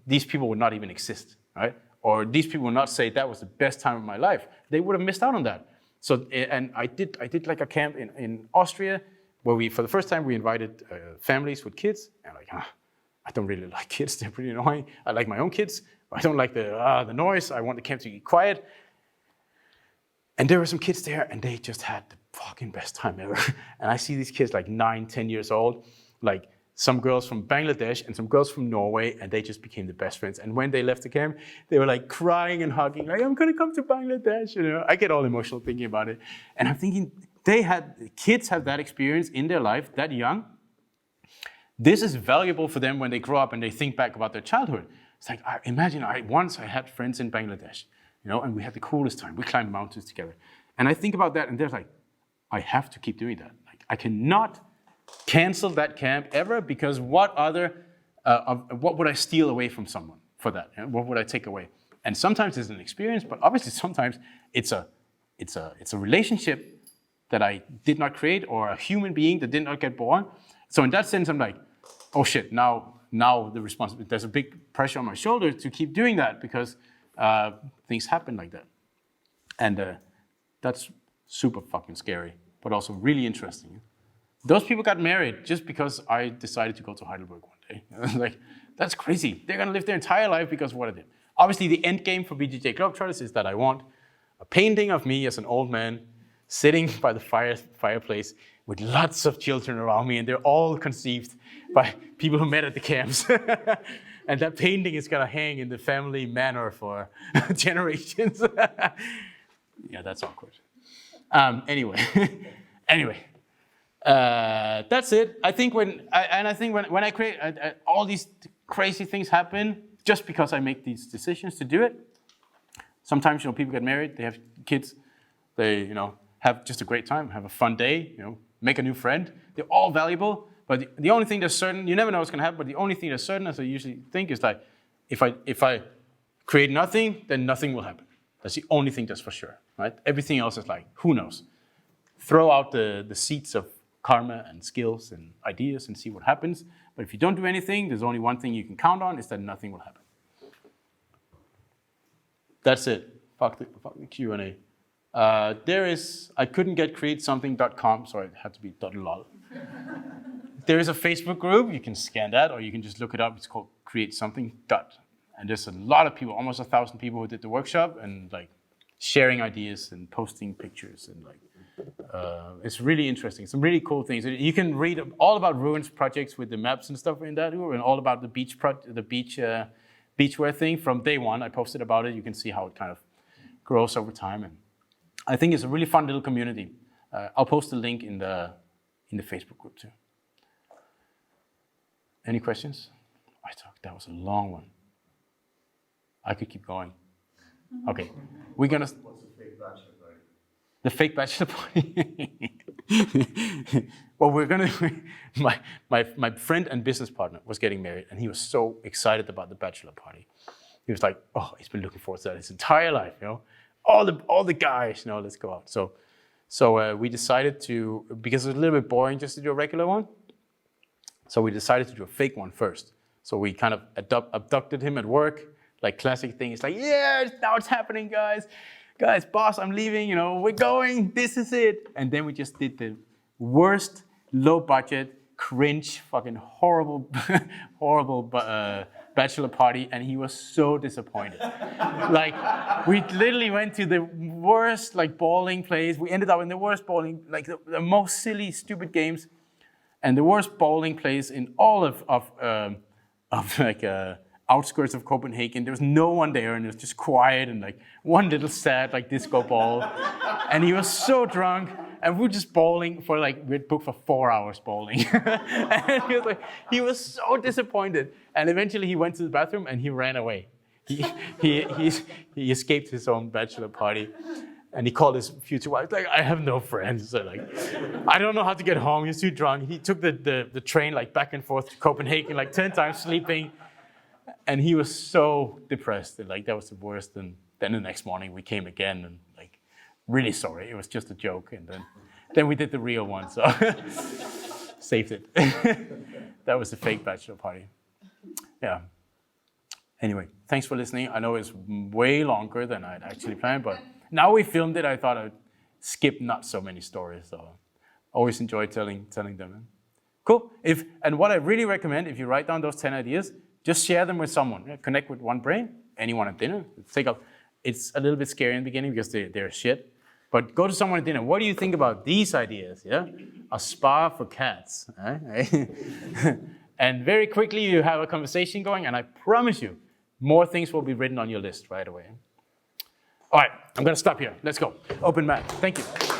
these people would not even exist, right? Or these people would not say that was the best time of my life. They would have missed out on that. So, and I did like a camp in Austria where for the first time, we invited families with kids. And I don't really like kids, they're pretty annoying. I like my own kids. I don't like the noise. I want the camp to be quiet. And there were some kids there, and they just had the fucking best time ever. And I see these kids like 9, 10 years old, like some girls from Bangladesh and some girls from Norway, and they just became the best friends. And when they left the camp, they were like crying and hugging, like, I'm gonna come to Bangladesh, you know. I get all emotional thinking about it. And I'm thinking, kids have that experience in their life, that young. This is valuable for them when they grow up and they think back about their childhood. It's like, imagine once I had friends in Bangladesh, you know, and we had the coolest time. We climbed mountains together. And I think about that, and they're like, I have to keep doing that. Like, I cannot cancel that camp ever, because what would I steal away from someone for that? You know, what would I take away? And sometimes it's an experience, but obviously sometimes it's a relationship that I did not create, or a human being that did not get born. So in that sense, I'm like, oh shit, now the responsibility, there's a big pressure on my shoulder to keep doing that, because things happen like that. And that's super fucking scary, but also really interesting. Those people got married just because I decided to go to Heidelberg one day. Like, that's crazy. They're gonna live their entire life because of what I did. Obviously, the end game for BJJ Globetrotters is that I want a painting of me as an old man sitting by the fireplace with lots of children around me, and they're all conceived by people who met at the camps. And that painting is gonna hang in the family manor for generations. Yeah, that's awkward. Anyway, that's it. I think when I create, all these crazy things happen just because I make these decisions to do it. Sometimes, you know, people get married, they have kids, they, you know, have just a great time, have a fun day, you know, make a new friend. They're all valuable. But the only thing that's certain, you never know what's going to happen, but the only thing that's certain, as I usually think, is like, if I create nothing, then nothing will happen. That's the only thing that's for sure, right? Everything else is like, who knows? Throw out the seeds of karma and skills and ideas and see what happens. But if you don't do anything, there's only one thing you can count on, is that nothing will happen. That's it. Fuck the Q&A. I couldn't get createsomething.com, so it had to be .lol. There is a Facebook group, you can scan that, or you can just look it up. It's called Create Something. And there's a lot of people, almost 1,000 people who did the workshop, and like sharing ideas and posting pictures, and like it's really interesting. Some really cool things. You can read all about Ruins projects with the maps and stuff in that group, and all about the beachwear thing from day one. I posted about it. You can see how it kind of grows over time, and I think it's a really fun little community. I'll post the link in the Facebook group too. Any questions? That was a long one. I could keep going. Okay, we're gonna. What's the fake bachelor party? The fake bachelor party. Well, we're gonna. My friend and business partner was getting married, and he was so excited about the bachelor party. He was like, "Oh, he's been looking forward to that his entire life, you know. All the guys, you know, let's go out." So we decided to, because it was a little bit boring just to do a regular one. So we decided to do a fake one first. So we kind of abducted him at work, like classic thing. It's like, yeah, now it's happening, guys. Guys, boss, I'm leaving, you know, we're going, this is it. And then we just did the worst, low budget, cringe, fucking horrible, horrible bachelor party, and he was so disappointed. Like, we literally went to the worst, like, bowling place. We ended up in the worst bowling, like the most silly, stupid games, and the worst bowling place in all of outskirts of Copenhagen. There was no one there, and it was just quiet, and like one little sad like disco ball. And he was so drunk, and we were just bowling for like, we'd booked for 4 hours bowling. And he was so disappointed. And eventually he went to the bathroom and he ran away. He escaped his own bachelor party. And he called his future wife, like, I have no friends. So, like, I don't know how to get home. He's too drunk. He took the train like back and forth to Copenhagen like 10 times sleeping. And he was so depressed. And, like, that was the worst. And then the next morning we came again and like, really sorry. It was just a joke. And then we did the real one. So saved it. That was the fake bachelor party. Yeah. Anyway, thanks for listening. I know it's way longer than I'd actually planned, but now we filmed it, I thought I'd skip not so many stories. So I always enjoy telling them. Cool. And what I really recommend, if you write down those 10 ideas, just share them with someone. Connect with one brain, anyone at dinner. It's a little bit scary in the beginning because they're shit. But go to someone at dinner. What do you think about these ideas? Yeah, a spa for cats. And very quickly you have a conversation going, and I promise you, more things will be written on your list right away. All right, I'm going to stop here. Let's go. Open mat. Thank you.